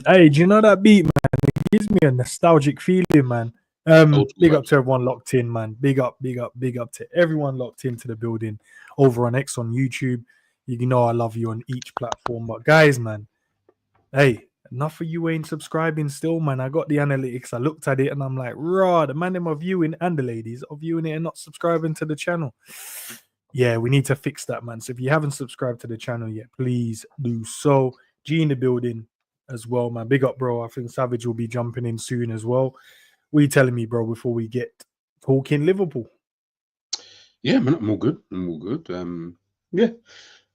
Hey, do you know that beat, man? It gives me a nostalgic feeling, man. Old school Big up vibes. to everyone locked in, man. Big up, big up, big up to everyone locked into the building over on X on YouTube. You know I love you on each platform. But guys, man, hey, enough of you ain't subscribing still, man. I got the analytics. I looked at it and I'm like, raw, the man them are viewing and the ladies are viewing it and not subscribing to the channel. Yeah, we need to fix that, man. So if you haven't subscribed to the channel yet, please do so. G in the building as well, man. Big up, bro. I think Savage will be jumping in soon as well. What are you telling me, bro, before we get talking Liverpool? Yeah, man, I'm all good. I'm all good. Yeah,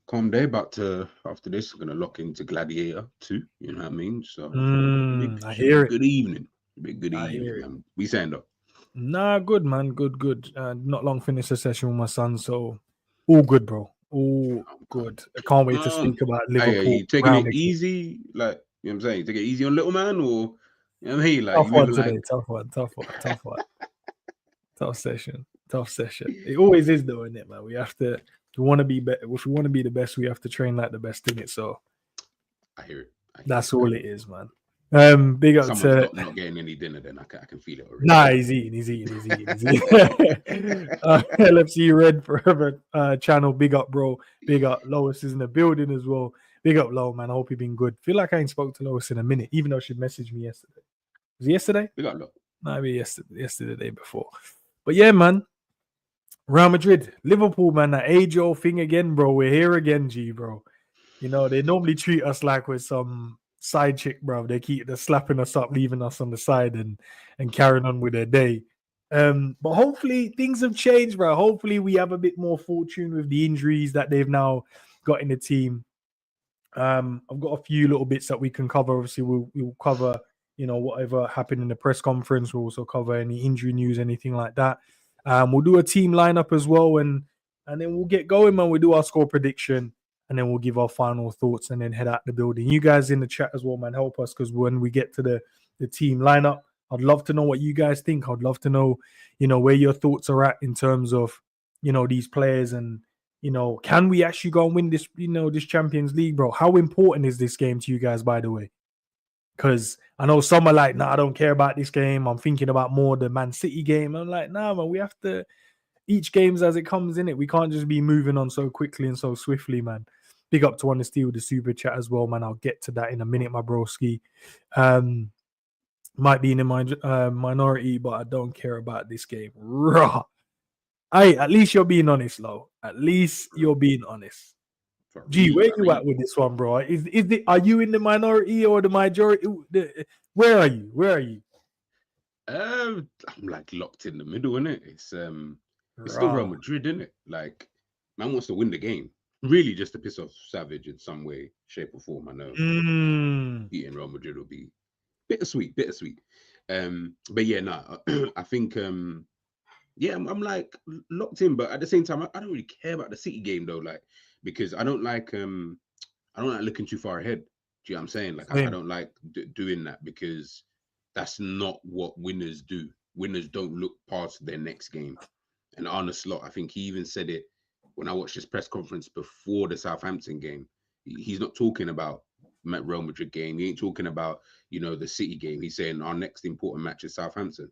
calm day. About to after this, I'm gonna lock into Gladiator 2. You know what I mean? So I should be a hear it. good evening. Should be a good I evening, hear it. man. We saying though. Nah, good, man. Good, good. Not long finished the session with my son, so all good, bro. All good. I can't wait to speak about Hey, are Liverpool you taking round it again. easy? Like, you know what I'm saying? Take it easy on little man, or you know what I mean? Like, Tough you one even today. like, Tough one. Tough one. Tough one. Tough session. Tough session. It always is, though, isn't it, man? We have to. If we want to be better, if we want to be the best, we have to train like the best in it. So I hear it. I hear that's it. all it is, man. Big up Someone's to not getting any dinner, then I can feel it already. nah, he's eating, he's eating, he's eating, he's eating. LFC Red Forever channel, big up, bro. Big up. Lois is in the building as well. Big up, Low, man. I hope you've been good. Feel like I ain't spoke to Lois in a minute, even though she messaged me yesterday. Was it yesterday? We got a lot. Maybe yesterday, the day before. But yeah, man. Real Madrid, Liverpool, man, that age-old thing again, bro. We're here again, G, bro. You know, they normally treat us like we're some side chick, bro. They're slapping us up, leaving us on the side and carrying on with their day. But hopefully things have changed, bro. Hopefully we have a bit more fortune with the injuries that they've now got in the team. I've got a few little bits that we can cover. Obviously, we'll cover, you know, whatever happened in the press conference. We'll also cover any injury news, anything like that. We'll do a team lineup as well, and then we'll get going, man. We'll do our score prediction, and then we'll give our final thoughts, and then head out the building. You guys in the chat as well, man, help us, because when we get to the team lineup, I'd love to know what you guys think. I'd love to know, you know, where your thoughts are at in terms of, you know, these players and, you know, can we actually go and win this, you know, this Champions League, bro? How important is this game to you guys, by the way? Because I know some are like, nah, I don't care about this game. I'm thinking about more the Man City game. I'm like, nah, man, we have to each game's as it comes in it. We can't just be moving on so quickly and so swiftly, man. Big up to Honesty with the super chat as well, man. I'll get to that in a minute, my broski. Might be in the minority, but I don't care about this game. Raw. Hey, at least you're being honest, Lo. At least you're being honest. For Gee, real, where for you real. at with this one, bro? Are you in the minority or the majority? Where are you? Where are you? I'm like locked in the middle, innit? It's still Real Raw. Madrid, innit? Like, man wants to win the game. Really, just to piss off Savage in some way, shape, or form. I know beating Real Madrid will be bittersweet, bittersweet. But yeah, nah, I think yeah, I'm like locked in, but at the same time, I don't really care about the City game though, like because I don't like looking too far ahead. Do you know what I'm saying? Like I Same. don't like doing that because that's not what winners do. Winners don't look past their next game. And Arne Slot, I think he even said it when I watched his press conference before the Southampton game. He's not talking about Real Madrid game. He ain't talking about, you know, the City game. He's saying our next important match is Southampton.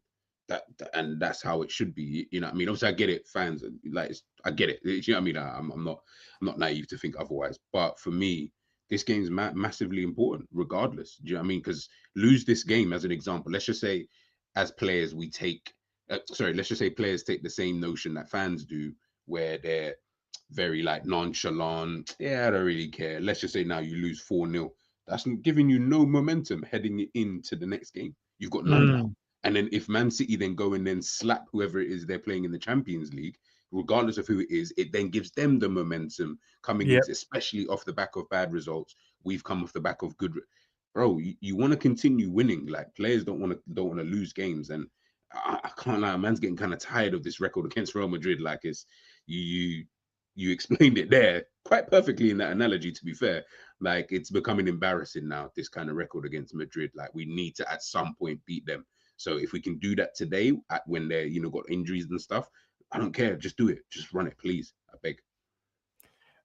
And that's how it should be. You know what I mean? Obviously, I get it, fans. Like I get it. You know what I mean? I'm not naive to think otherwise. But for me, this game's massively important, regardless. Do you know what I mean? Because lose this game as an example. Let's just say, as players, we take. Let's just say players take the same notion that fans do, where they're very like nonchalant. Yeah, I don't really care. Let's just say now you lose 4-0. That's giving you no momentum heading into the next game. You've got none now. And then if Man City then go and then slap whoever it is they're playing in the Champions League, regardless of who it is, it then gives them the momentum coming Yep. into, especially off the back of bad results. We've come off the back of good. Bro, you want to continue winning. Like players don't want to lose games, and I can't lie, man's getting kind of tired of this record against Real Madrid. Like it's you explained it there quite perfectly in that analogy. To be fair, like it's becoming embarrassing now. This kind of record against Madrid, like we need to at some point beat them. So if we can do that today, when they're got injuries and stuff, I don't care. Just do it. Just run it, please. I beg.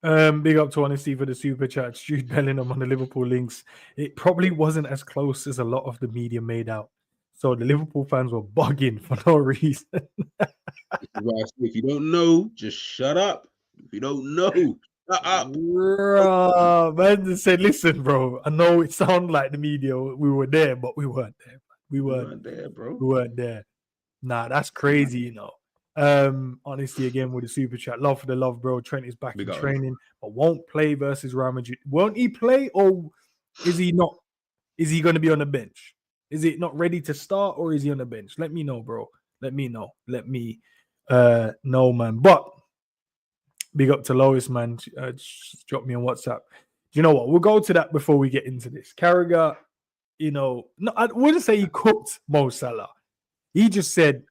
Big up to Honesty for the super chat. Jude Bellingham on the Liverpool links. It probably wasn't as close as a lot of the media made out. So the Liverpool fans were bugging for no reason. This is why I say, if you don't know, just shut up. If you don't know, shut up. Man just said, listen, bro, I know it sounded like the media, we were there, but we weren't there. We You weren't, weren't there, bro. we weren't there. Nah, that's crazy, you know. Honesty again with the super chat. Love for the love, bro. Trent is back Big in up. training, but won't play versus Real Madrid. Won't he play, or is he not? Is he going to be on the bench? Is it not ready to start, or is he on the bench? Let me know, bro. Let me know. Let me know, man. But big up to Lois, man. Just drop me on WhatsApp. Do you know what? We'll go to that before we get into this. Carragher, you know, no, I wouldn't say he cooked Mo Salah. He just said,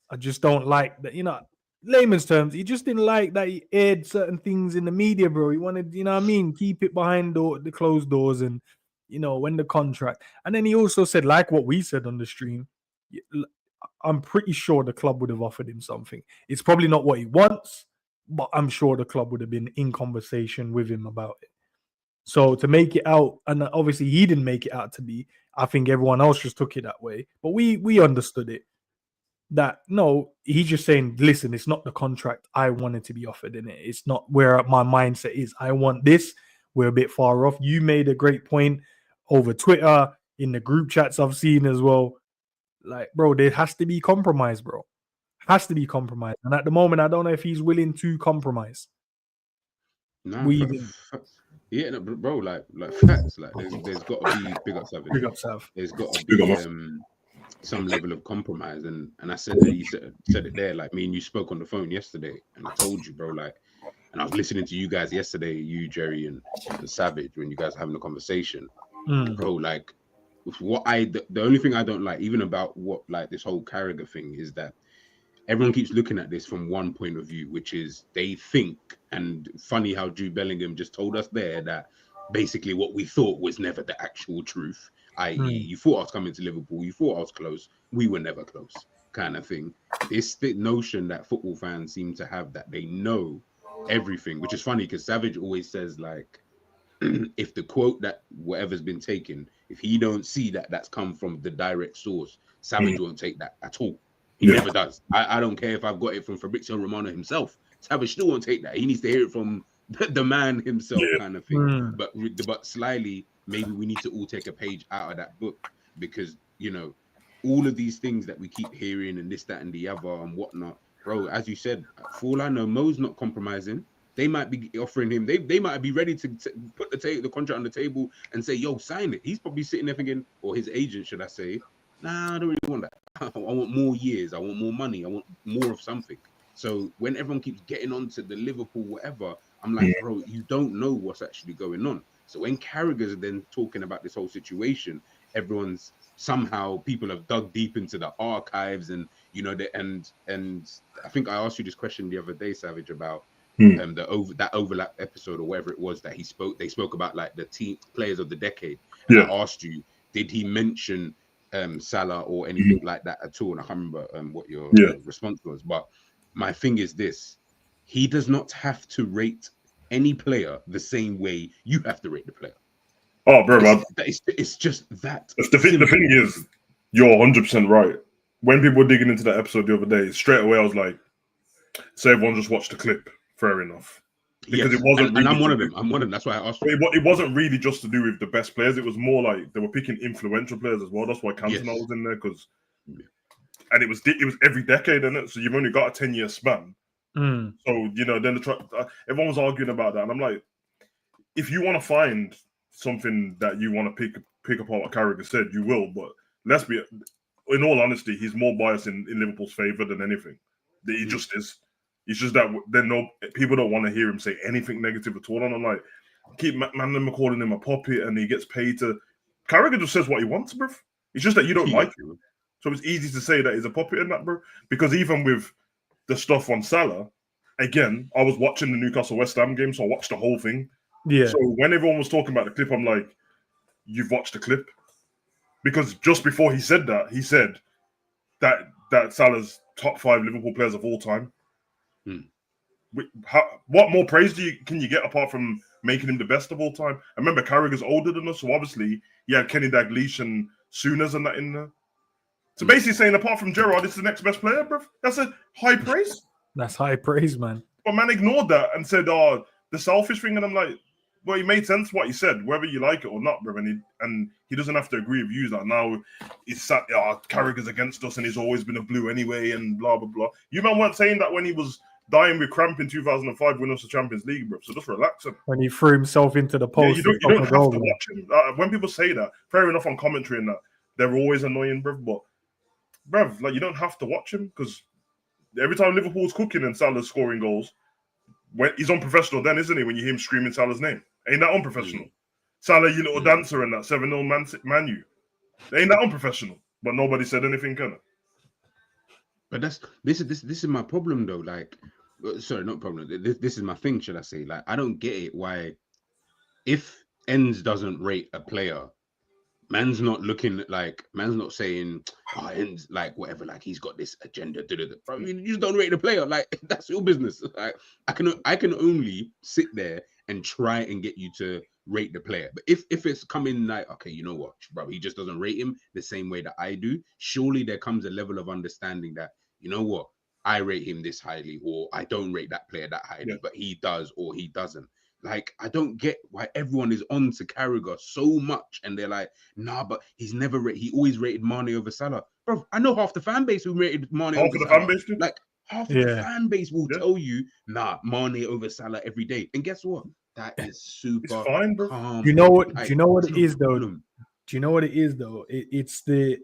I just don't like that, you know, layman's terms, he just didn't like that he aired certain things in the media, bro. He wanted, you know what I mean, keep it behind the closed doors and, you know, when the contract. And then he also said, like what we said on the stream, I'm pretty sure the club would have offered him something. It's probably not what he wants, but I'm sure the club would have been in conversation with him about it. So to make it out, and obviously he didn't make it out to be, I think everyone else just took it that way. But we understood it. That no, he's just saying, listen, it's not the contract I wanted to be offered in it. It's not where my mindset is. I want this. We're a bit far off. You made a great point over Twitter, in the group chats I've seen as well. Like, bro, there has to be compromise, bro. Has to be compromise. And at the moment, I don't know if he's willing to compromise. Nah, yeah, no, bro, like facts. Like there's got to be big up Savage. Big up, Sav. There's got to be some level of compromise, and I said that you said it there. Like me and you spoke on the phone yesterday, and I told you, bro. Like, and I was listening to you guys yesterday, you Jerry and Savage, when you guys were having a conversation, bro. Like, what the only thing I don't like, even about what like this whole Carragher thing, is that everyone keeps looking at this from one point of view, which is they think, and funny how Jude Bellingham just told us there that basically what we thought was never the actual truth, i.e. you thought I was coming to Liverpool, you thought I was close, we were never close, kind of thing. This notion that football fans seem to have, that they know everything, which is funny because Savage always says, like, if the quote that whatever's been taken, if he don't see that that's come from the direct source, Savage won't take that at all. He never does. I don't care if I've got it from Fabrizio Romano himself. Savage still won't take that. He needs to hear it from the man himself, kind of thing. But slyly, maybe we need to all take a page out of that book, because, you know, all of these things that we keep hearing and this, that, and the other and whatnot, bro. As you said, for all I know, Mo's not compromising. They might be offering him. They might be ready to put the contract on the table and say, "Yo, sign it." He's probably sitting there thinking, or his agent, should I say, "Nah, I don't really want that. I want more years. I want more money. I want more of something." So when everyone keeps getting onto the Liverpool whatever, I'm like, bro, you don't know what's actually going on. So when Carragher's then talking about this whole situation, everyone's somehow, people have dug deep into the archives, and you know, and I think I asked you this question the other day, Savage, about that overlap episode or whatever it was that they spoke about, like the team players of the decade. And I asked you, did he mention Salah or anything like that at all? And I can't remember what your response was. But my thing is this: he does not have to rate any player the same way you have to rate the player. Oh, bro, man. It's just that. The thing is, you're 100% right. When people were digging into that episode the other day, straight away I was like, so everyone just watched the clip. Fair enough. Because it wasn't really, and I'm one of them. I'm one of them. That's why I asked you. It wasn't really just to do with the best players. It was more like they were picking influential players as well. That's why Cantona was in there, because and it was every decade, in it. So you've only got a 10-year span. So, you know, then everyone was arguing about that, and I'm like, if you want to find something that you want to pick apart what Carragher said, you will. But let's be, in all honesty, he's more biased in Liverpool's favour than anything. He just is. It's just that people don't want to hear him say anything negative at all. And I'm like, keep calling him a puppet, and he gets paid to. Carragher just says what he wants, bro. It's just that you don't like him. So it's easy to say that he's a puppet in that, bro. Because even with the stuff on Salah, again, I was watching the Newcastle West Ham game, so I watched the whole thing. Yeah. So when everyone was talking about the clip, I'm like, you've watched the clip? Because just before he said that, he said that Salah's top 5 Liverpool players of all time. what more praise can you get apart from making him the best of all time? I remember Carragher's older than us, so obviously he had Kenny Dalglish and Souness and that in there. So basically saying apart from Gerrard, it's the next best player, bro. That's a high praise. That's high praise, man. But man ignored that and said, "Oh, the selfish thing," and I'm like, "Well, it made sense what he said, whether you like it or not, bro." And he doesn't have to agree with you that now he's sat. Carragher's against us, and he's always been a blue anyway, and blah blah blah. You man weren't saying that when he was dying with cramp in 2005, winning us the Champions League, bro. So just relax him. When he threw himself into the post, you don't have to watch him. When people say that, fair enough on commentary and that, they're always annoying, bro. But bro, like, you don't have to watch him, because every time Liverpool's cooking and Salah's scoring goals, when he's unprofessional, then isn't he? When you hear him screaming Salah's name, ain't that unprofessional? Salah, you little dancer, and that 7-0 Man U, ain't that unprofessional? But nobody said anything, can it? But this is my problem though. Like, sorry, not problem. This is my thing. Should I say? Like, I don't get it. Why, if Enz doesn't rate a player, man's not saying, "Oh, Enz, like whatever, like he's got this agenda." Bro, you just don't rate the player. Like, that's your business. Like, I can only sit there and try and get you to rate the player. But if it's coming like, okay, you know what, bro, he just doesn't rate him the same way that I do. Surely there comes a level of understanding that, you know what, I rate him this highly, or I don't rate that player that highly, but he does or he doesn't. Like, I don't get why everyone is on to Carragher so much, and they're like, nah, but he always rated Mane over Salah. Bro, I know half the fan base who rated Mane over Salah. Fan base, like, half of the fan base will tell you, nah, Mane over Salah every day. And guess what? That is super it's fine, bro. calm. Do you know what it is though? Do you know what it is though? It's the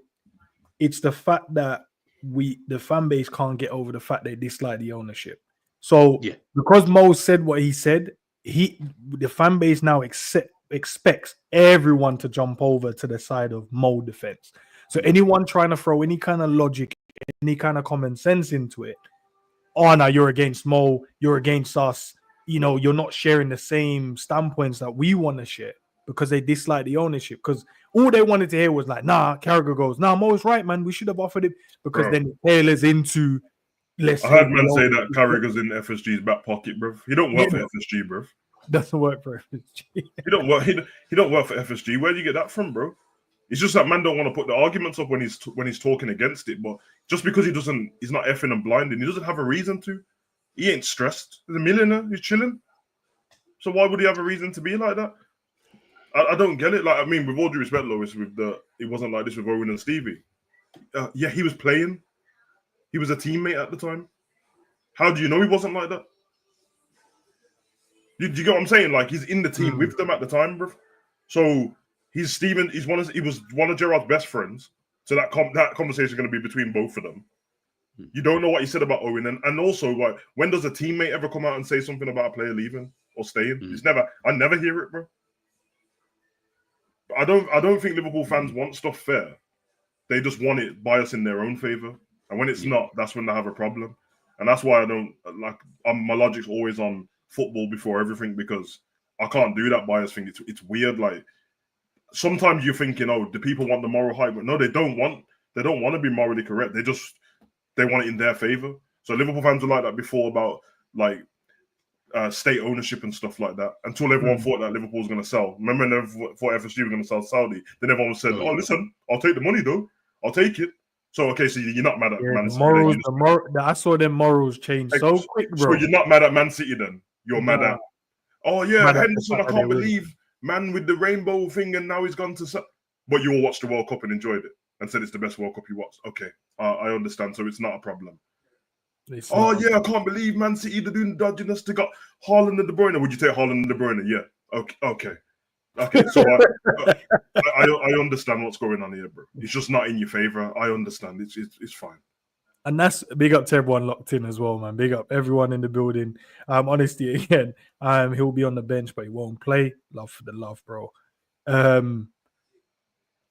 fact that the fan base can't get over the fact they dislike the ownership. So because Mo said what he said, the fan base now expects everyone to jump over to the side of Mo defense. So anyone trying to throw any kind of logic, any kind of common sense into it, oh no, you're against Mo, you're against us. You know, you're not sharing the same standpoints that we want to share, because they dislike the ownership. Because all they wanted to hear was like, nah, Carragher goes, nah, Mo's right, man. We should have offered it, because then it tailors into, let's I heard man say that Carragher's in FSG's back pocket, bro. He don't work for FSG, bro. Doesn't work for FSG. He don't work for FSG. Where do you get that from, bro? It's just that man don't want to put the arguments up when he's talking against it. But just because he's not effing and blinding, he doesn't have a reason to. He ain't stressed. He's a millionaire. He's chilling. So why would he have a reason to be like that? I don't get it. Like, I mean, with all due respect, Lois, it wasn't like this with Owen and Stevie. Yeah, he was playing. He was a teammate at the time. How do you know he wasn't like that? Do you get what I'm saying? Like, he's in the team with them at the time, bro. So he was one of Gerrard's best friends. So that conversation is going to be between both of them. You don't know what he said about Owen, and also, like, when does a teammate ever come out and say something about a player leaving or staying? It's never. I never hear it, bro. I don't think Liverpool fans want stuff fair. They just want it biased in their own favor, and when it's not, that's when they have a problem. And that's why I don't like. My logic's always on football before everything, because I can't do that bias thing. It's weird. Like, sometimes you're thinking, oh, do people want the moral high? But no, they don't want to be morally correct. They want it in their favor. So Liverpool fans were like that before about like state ownership and stuff like that, until everyone thought that Liverpool was going to sell. Remember when everyone thought FSG were going to sell Saudi? Then everyone said, "Oh, listen, I'll take the money though. I'll take it." So okay, so you're not mad at Man City. I saw them morals change so quick, bro. So you're not mad at Man City then? You're mad at? Oh yeah, Henderson. I can't believe man with the rainbow thing, and now he's gone to. But you all watched the World Cup and enjoyed it, and said it's the best World Cup you watched. Okay, I understand. So it's not a problem. I can't believe Man City, they're doing dodginess. They got Haaland and De Bruyne. Would you take Haaland and De Bruyne? Yeah. Okay. So I understand what's going on here, bro. It's just not in your favor. I understand. It's fine. And that's big up to everyone locked in as well, man. Big up everyone in the building. Honestly, again, he'll be on the bench, but he won't play. Love for the love, bro.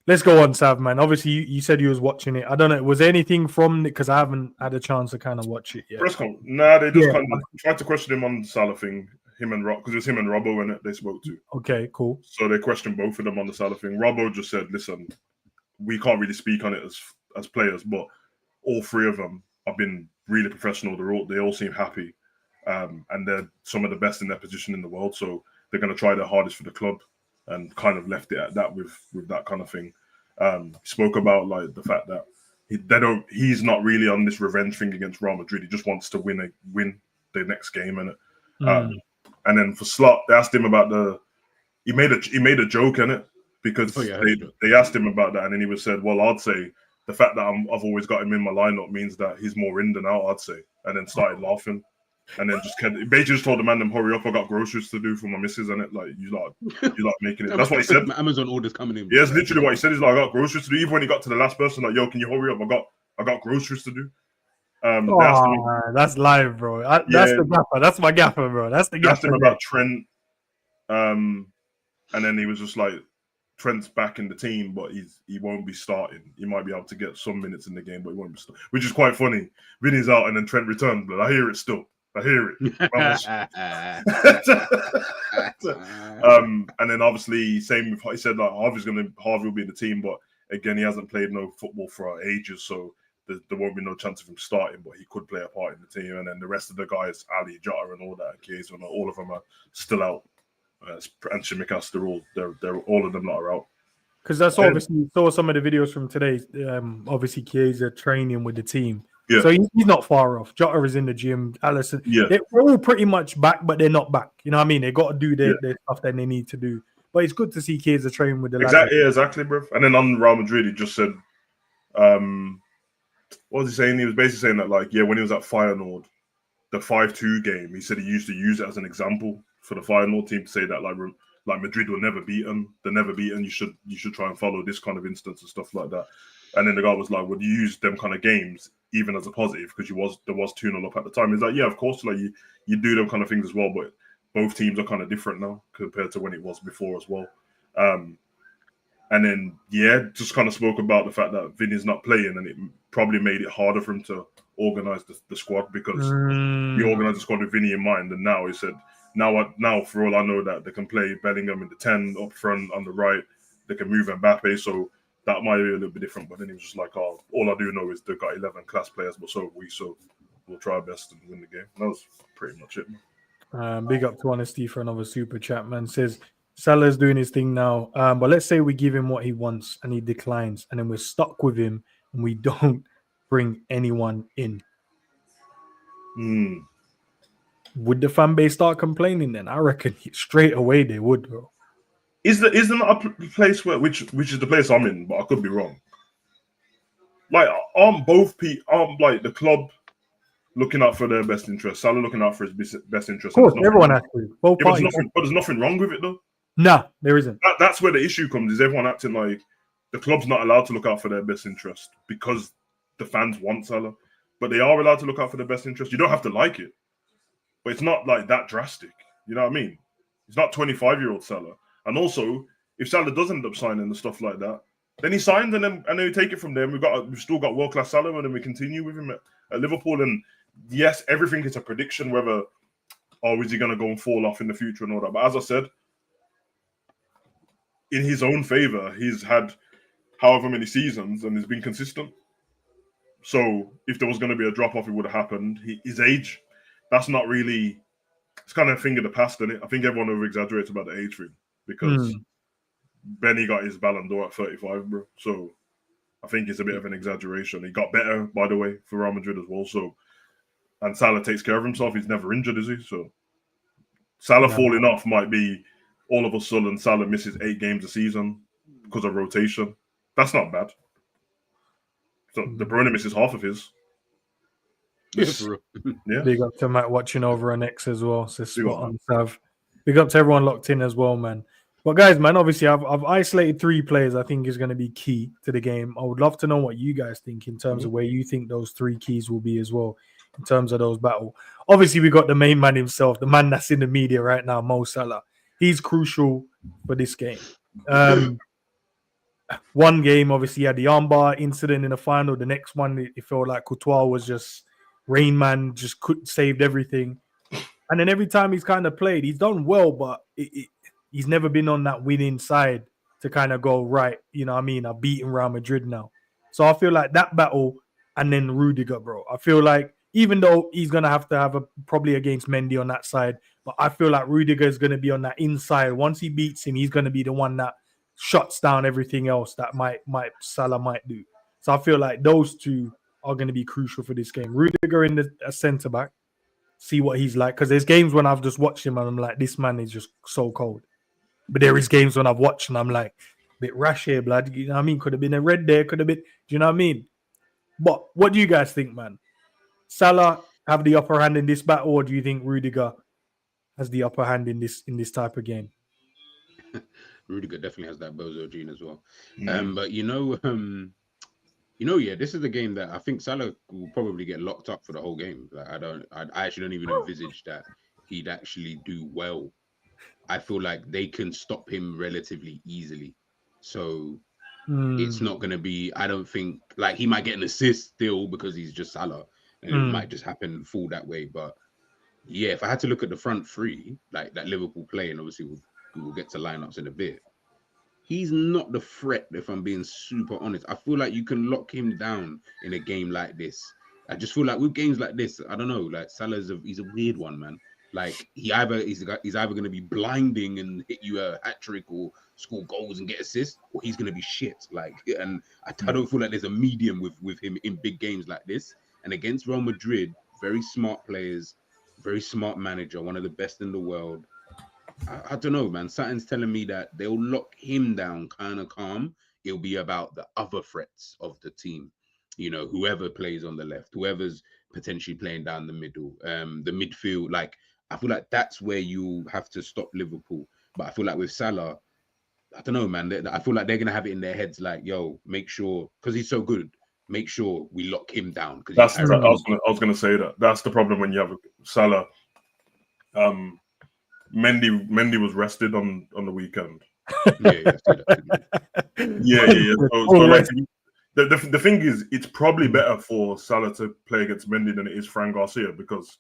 Let's go on, Sav, man. Obviously, you said you was watching it. I don't know. Was there anything from it? Because I haven't had a chance to kind of watch it yet. Press con. Nah, they just kind of tried to question him on the Salah thing. Him and Rob, because it was him and Robbo in it they spoke to. Okay, cool. So they questioned both of them on the Salah thing. Robbo just said, listen, we can't really speak on it as players, but all three of them have been really professional. They all seem happy. and they're some of the best in their position in the world. So they're going to try their hardest for the club, and kind of left it at that with that kind of thing. He spoke about like the fact that he's not really on this revenge thing against Real Madrid. He just wants to win the next game, and then for Slot, they asked him about he made a joke in it because they asked him about that, and then he was said, well, I'd say the fact that I've always got him in my lineup means that he's more in than out, I'd say, and then started laughing. And then basically just told the man them hurry up. I got groceries to do for my missus, and it like you like making it. That's what he said. Amazon orders coming in. Yeah, it's literally what he said. He's like, I got groceries to do. Even when he got to the last person, like, yo, can you hurry up? I got groceries to do. That's live, bro. That's the gaffer. That's my gaffer, bro. That's the gaffer. Asked him about Trent, and then he was just like, Trent's back in the team, but he won't be starting. He might be able to get some minutes in the game, but he won't be starting, which is quite funny. Vinny's out, and then Trent returned, but I hear it still. I hear it. And then obviously, same with, he said like Harvey will be in the team, but again, he hasn't played no football for ages, so there won't be no chance of him starting, but he could play a part in the team. And then the rest of the guys, Ali, Jota, and all that, and Chiesa, all of them are still out. And Shimikas, they're all of them that are out. Because that's obviously saw some of the videos from today. Obviously, Chiesa training with the team. Yeah. So he's not far off. Jota is in the gym. Alisson, they're all pretty much back, but they're not back. You know what I mean? They got to do their stuff that they need to do. But it's good to see Chiesa train with the lads. Exactly, bro. And then on Real Madrid, he just said, what was he saying? He was basically saying that, like, when he was at Feyenoord, the 5-2 game, he said he used to use it as an example for the Feyenoord team to say that, like Madrid will never beat them. They're never beaten. You should try and follow this kind of instance and stuff like that. And then the guy was like, would you use them kind of games even as a positive? Because there was 2-0 up at the time. He's like, yeah, of course. Like you do them kind of things as well, but both teams are kind of different now compared to when it was before as well. And then, just kind of spoke about the fact that Vinny's not playing, and it probably made it harder for him to organise the squad, because he organised the squad with Vinny in mind. And now he said, now for all I know, that they can play Bellingham in the 10 up front on the right. They can move Mbappe, so that might be a little bit different. But then he was just like, all I do know is they've got 11 class players, but so have we. So we'll try our best and win the game. That was pretty much it. Big up to Honesty for another super chat, man. Says Salah's doing his thing now, but let's say we give him what he wants and he declines, and then we're stuck with him and we don't bring anyone in. Would the fan base start complaining then? I reckon straight away they would, bro. Is there not a place which is the place I'm in, but I could be wrong. Like, aren't like the club looking out for their best interest? Salah looking out for his best interest. Of course, everyone has to. Both parties. But there's nothing wrong with it, though. No, there isn't. That's where the issue comes. Is everyone acting like the club's not allowed to look out for their best interest because the fans want Salah, but they are allowed to look out for their best interest. You don't have to like it, but it's not like that drastic. You know what I mean? It's not 25-year-old Salah. And also, if Salah does end up signing and stuff like that, then he signs and then we take it from there. We've still got world-class Salah, and then we continue with him at Liverpool. And yes, everything is a prediction whether is he going to go and fall off in the future and all that. But as I said, in his own favor, he's had however many seasons and he's been consistent. So if there was going to be a drop-off, it would have happened. His age, that's not really... It's kind of a thing of the past, isn't it? I think everyone over-exaggerates about the age thing, because Benny got his Ballon d'Or at 35, bro. So I think it's a bit of an exaggeration. He got better, by the way, for Real Madrid as well. So, and Salah takes care of himself. He's never injured, is he? So Salah falling off might be all of a sudden Salah misses 8 games a season because of rotation. That's not bad. So De Bruyne misses half of his. Yeah. Big up to Matt watching over on X as well. So spot on, Sav. Big up to everyone locked in as well, man. But guys, man, obviously I've isolated 3 players I think is going to be key to the game. I would love to know what you guys think in terms of where you think those 3 keys will be as well in terms of those battle. Obviously, we got the main man himself, the man that's in the media right now, Mo Salah. He's crucial for this game. One game, obviously, he had the armbar incident in the final. The next one, it felt like Courtois was just Rain Man, just saved everything. And then every time he's kind of played, he's done well, but he's never been on that winning side to kind of go, right, you know what I mean? I've beaten Real Madrid now. So I feel like that battle, and then Rudiger, bro. I feel like even though he's going to have probably against Mendy on that side. But I feel like Rudiger is going to be on that inside. Once he beats him, he's going to be the one that shuts down everything else that Salah might do. So I feel like those two are going to be crucial for this game. Rudiger in the centre back, see what he's like. Because there's games when I've just watched him and I'm like, this man is just so cold. But there is games when I've watched and I'm like, a bit rash here, blood. You know what I mean? Could have been a red there. Could have been. Do you know what I mean? But what do you guys think, man? Salah have the upper hand in this battle, or do you think Rudiger has the upper hand in this type of game? Rudiger definitely has that bozo gene as well. But this is the game that I think Salah will probably get locked up for the whole game. Like I actually don't even envisage that he'd actually do well. I feel like they can stop him relatively easily. So it's not going to be, I don't think, like he might get an assist still because he's just Salah and it might just fall that way. But yeah, if I had to look at the front three, like that Liverpool play, and obviously we'll get to lineups in a bit, he's not the threat, if I'm being super honest. I feel like you can lock him down in a game like this. I just feel like with games like this, I don't know, like Salah's he's a weird one, man. Like he's either going to be blinding and hit you a hat trick or score goals and get assists, or he's going to be shit. Like, and I don't feel like there's a medium with him in big games like this. And against Real Madrid, very smart players, very smart manager, one of the best in the world. I don't know, man. Something's telling me that they'll lock him down kind of calm. It'll be about the other threats of the team. You know, whoever plays on the left, whoever's potentially playing down the middle, the midfield. Like, I feel like that's where you have to stop Liverpool. But I feel like with Salah, I don't know, man. I feel like they're going to have it in their heads like, yo, make sure, because he's so good, make sure we lock him down. I was going to say that. That's the problem when you have Salah. Mendy was rested on the weekend. Yeah. The thing is, it's probably better for Salah to play against Mendy than it is Fran Garcia, because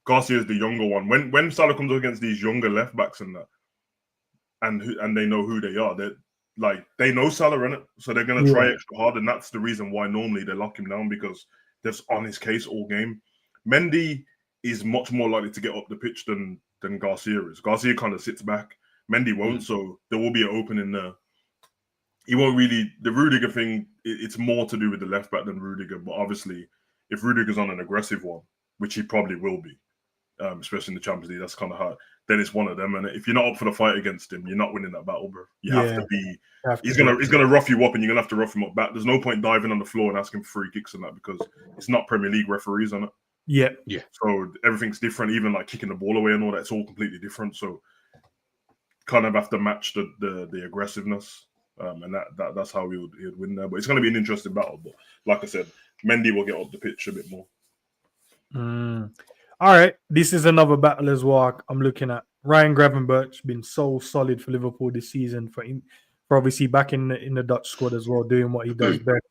Garcia is the younger one. When Salah comes up against these younger left backs and that, and they know who they are, they know Salah in it, so they're gonna try extra hard, and that's the reason why normally they lock him down, because they're on his case all game. Mendy is much more likely to get up the pitch than Garcia is. Garcia kind of sits back. Mendy won't, so there will be an opening there. He won't really. The Rudiger thing, it's more to do with the left back than Rudiger. But obviously, if Rudiger's on an aggressive one, which he probably will be, especially in the Champions League, that's kind of hard. Then it's one of them. And if you're not up for the fight against him, you're not winning that battle, bro. You have to be. He's gonna rough you up, and you're gonna have to rough him up back. There's no point diving on the floor and asking for free kicks and that, because it's not Premier League referees on it. Yeah. So everything's different. Even like kicking the ball away and all that, it's all completely different. So kind of have to match the aggressiveness. And that's how he would win there. But it's going to be an interesting battle. But like I said, Mendy will get up the pitch a bit more. All right. This is another battle as well. I'm looking at Ryan Gravenberch, been so solid for Liverpool this season, for obviously back in the Dutch squad as well, doing what he does best.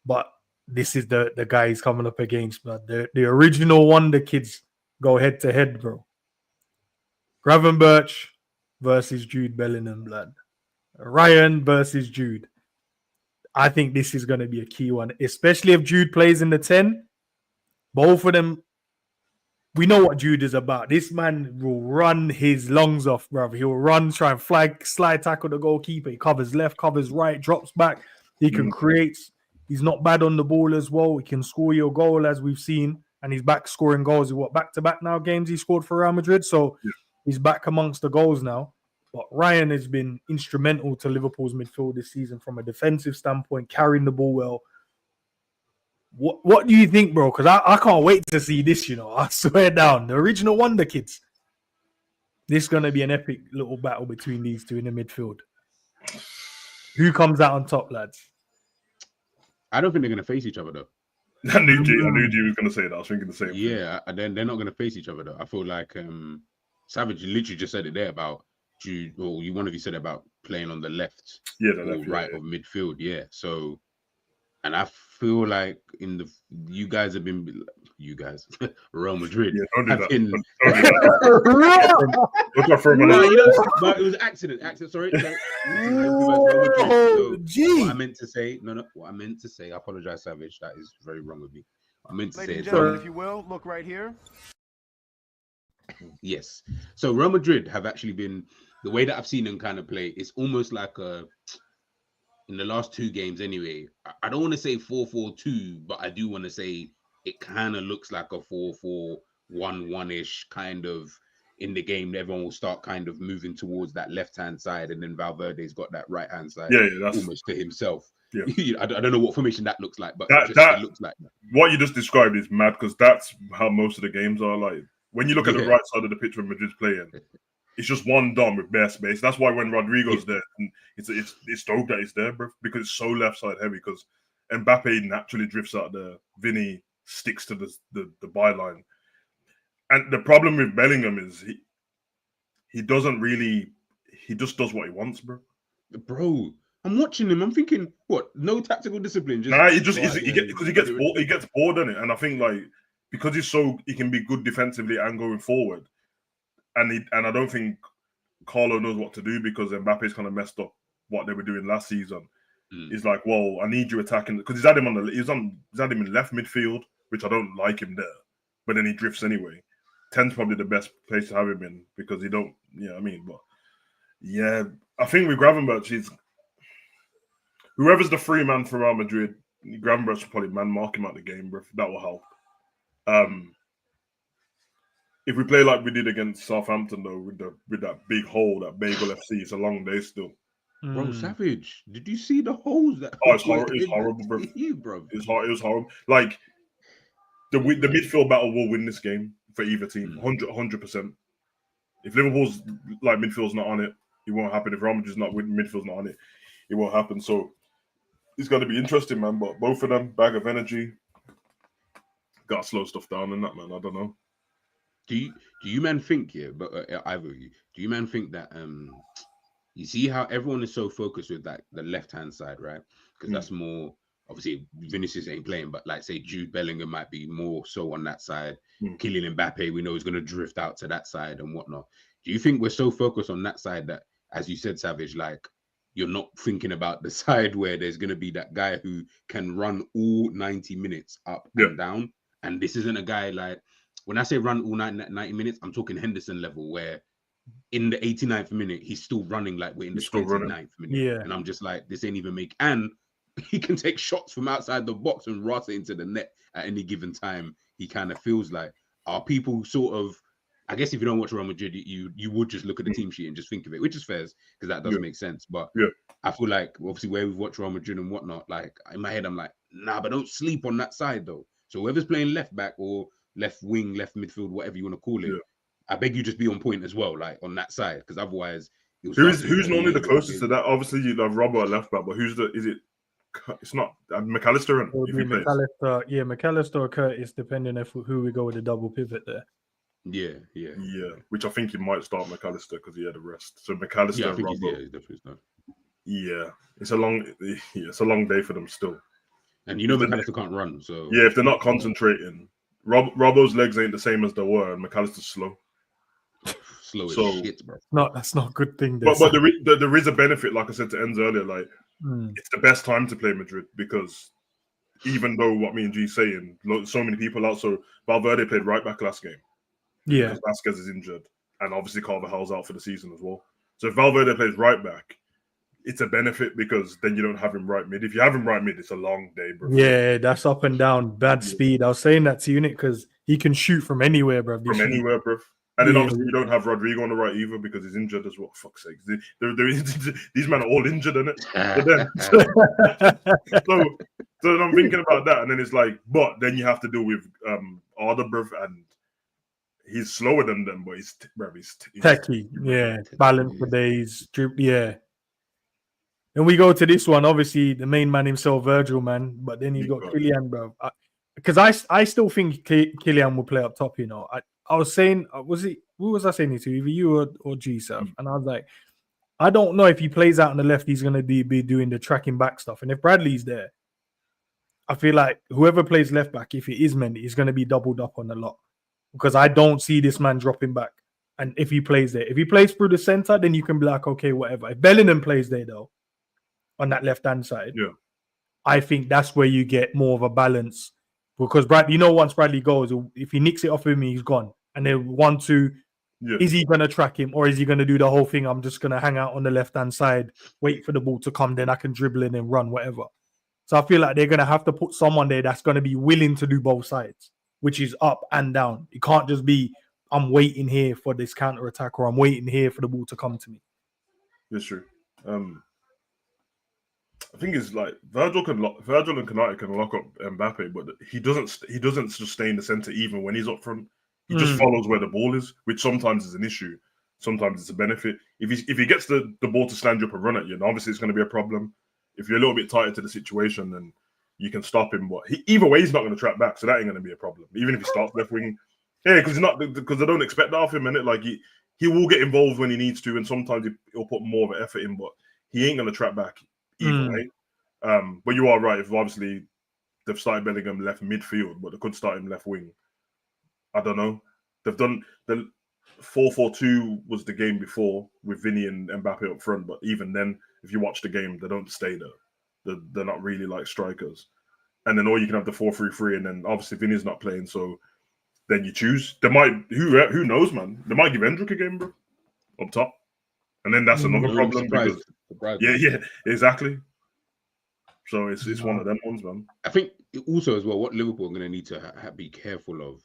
But this is the guy he's coming up against, man. The original Wonder Kids go head to head, bro. Gravenberch versus Jude Bellingham, blood. Ryan versus Jude. I think this is going to be a key one, especially if Jude plays in the 10. Both of them, we know what Jude is about. This man will run his lungs off, brother. He'll run, try and slide tackle the goalkeeper. He covers left, covers right, drops back. He can create. He's not bad on the ball as well. He can score your goal, as we've seen. And he's back scoring goals. Back-to-back now games he scored for Real Madrid. So he's back amongst the goals now. But Ryan has been instrumental to Liverpool's midfield this season from a defensive standpoint, carrying the ball well. What do you think, bro? Because I can't wait to see this, I swear down. The original Wonder Kids. This is going to be an epic little battle between these two in the midfield. Who comes out on top, lads? I don't think they're going to face each other, though. I knew you was going to say that. I was thinking the same thing. Yeah, they're not going to face each other, though. I feel like Savage literally just said it there about Jude, or one of you said about playing on the left, right of midfield. Yeah. So, and I feel like you guys have been Real Madrid. Yeah, don't do that. But it was accident. Sorry. What I meant to say, I apologize, Savage. That is very wrong of me. I meant to say Ladies and it. gentlemen, if you will, look right here. Yes. So Real Madrid have actually been, the way that I've seen them kind of play, it's almost like in the last 2 games anyway. I don't want to say 4-4-2, but I do want to say it kind of looks like a 4-4-1-1-ish kind of in the game. Everyone will start kind of moving towards that left-hand side, and then Valverde's got that right-hand side that's almost to himself. Yeah. I don't know what formation that looks like, but it looks like that. What you just described is mad, because that's how most of the games are. Like, when you look at the right side of the pitch when Madrid's playing, it's just one dom with bare space. That's why when Rodrigo's there, it's dope that he's there, bro, because it's so left side heavy. Because Mbappe naturally drifts out there, Vinny sticks to the byline, and the problem with Bellingham is he doesn't really, he just does what he wants, bro. Bro, I'm watching him. I'm thinking, what? No tactical discipline. He gets bored on it, and I think like because he can be good defensively and going forward, and I don't think Carlo knows what to do because Mbappe's kind of messed up what they were doing last season. He's like, well, I need you attacking, because he's had him he's had him in left midfield, which I don't like him there, but then he drifts anyway. 10's probably the best place to have him in because he don't, but yeah, I think with Gravenberch, whoever's the free man for Real Madrid, Gravenberch will probably mark him out the game, bro. That will help. If we play like we did against Southampton, though, with that big hole, that Bagel FC, it's a long day still. Bro, savage! Did you see the holes that? Oh, it's horrible, bro. It was horrible. Like the midfield battle will win this game for either team, 100%. If Liverpool's like midfield's not on it, it won't happen. If Real Madrid's not with midfield's not on it, it won't happen. So it's going to be interesting, man. But both of them, bag of energy, got to slow stuff down and that, man. I don't know. Do you man think but either of you, do you man think that you see how everyone is so focused with that the left hand side, right? Because that's more, obviously Vinicius ain't playing, but like say Jude Bellingham might be more so on that side. Kylian Mbappe, we know, is going to drift out to that side and whatnot. Do you think we're so focused on that side that, as you said, Savage, like you're not thinking about the side where there's going to be that guy who can run all 90 minutes up and down? And this isn't a guy like, when I say run all 90 minutes, I'm talking Henderson level, where in the 89th minute, he's still running like we're in the 79th minute. Yeah. And I'm just like, this ain't even and he can take shots from outside the box and ras it into the net at any given time. He kind of feels like, are people sort of, I guess if you don't watch Real Madrid, you would just look at the team sheet and just think of it, which is fair, because that does make sense. But I feel like, obviously, where we've watched Real Madrid and whatnot, like in my head, I'm like, nah, but don't sleep on that side though. So whoever's playing left back or left wing, left midfield, whatever you want to call it, I beg you just be on point as well, like on that side, because otherwise, who's normally the closest to that? Obviously, you have Robbo at left back, but it's not McAllister. McAllister or Curtis, depending on who we go with the double pivot there. Yeah. Which I think he might start McAllister because he had a rest. So McAllister and Robbo. It's a long day for them still. And you know McAllister can't run, so if they're not concentrating, Robbo's legs ain't the same as they were, and McAllister's slow. Slow as shit, bro. No, that's not a good thing. But there is a benefit, like I said to Enzo earlier. Like it's the best time to play Madrid because even though what me and G saying, so many people out. So Valverde played right back last game. Yeah, because Vasquez is injured, and obviously Carvajal's out for the season as well. So if Valverde plays right back, it's a benefit because then you don't have him right mid. If you have him right mid, it's a long day, bro. Yeah, that's up and down, bad speed. I was saying that to Unit because he can shoot from anywhere, bro. Anywhere, bro. And then obviously you don't have Rodrigo on the right either because he's injured as well. Fuck's sake. These men are all injured, innit? But then, so I'm thinking about that, and then it's like, but then you have to deal with Arda, bro, and he's slower than them, but he's techie. Balance for days. And we go to this one, obviously the main man himself, Virgil, man. But then you got Kylian, bro. Because I still think Kylian will play up top. You know, I was saying, who was I saying it to? Either you or G-Surf. And I was like, I don't know if he plays out on the left, he's gonna be doing the tracking back stuff. And if Bradley's there, I feel like whoever plays left back, if it is Mendy, he's gonna be doubled up on a lot. Because I don't see this man dropping back. And if he plays there, if he plays through the center, then you can be like, okay, whatever. If Bellingham plays there though, on that left-hand side, I think that's where you get more of a balance because Bradley, once Bradley goes, if he nicks it off him, he's gone. And then 1-2, is he going to track him, or is he going to do the whole thing? I'm just going to hang out on the left-hand side, wait for the ball to come, then I can dribble in and run, whatever. So I feel like they're going to have to put someone there that's going to be willing to do both sides, which is up and down. It can't just be, I'm waiting here for this counter attack, or I'm waiting here for the ball to come to me. That's true. I think it's like Virgil and Konate can lock up Mbappe, but he doesn't just stay in the center even when he's up front. He just follows where the ball is, which sometimes is an issue. Sometimes it's a benefit. If he gets the ball to stand you up and run at you, then obviously it's going to be a problem. If you're a little bit tighter to the situation, then you can stop him. But either way, he's not going to track back, so that ain't going to be a problem. Even if he starts left wing, because they don't expect that of him, and like he will get involved when he needs to, and sometimes he'll put more of an effort in, but he ain't going to track back either way. But you are right. If obviously they've started Bellingham left midfield, but they could start him left wing. I don't know. They've done the 4-4-2 was the game before with Vinny and Mbappe up front, but even then, if you watch the game, they don't stay there. They're not really like strikers. And then, or you can have the 4-3-3, and then obviously Vinny's not playing, so then you choose. They might, who knows, man? They might give Hendrick a game, bro, up top, and then that's another problem because yeah, exactly. So it's one of them ones, man. I think also as well, what Liverpool are going to need to be careful of,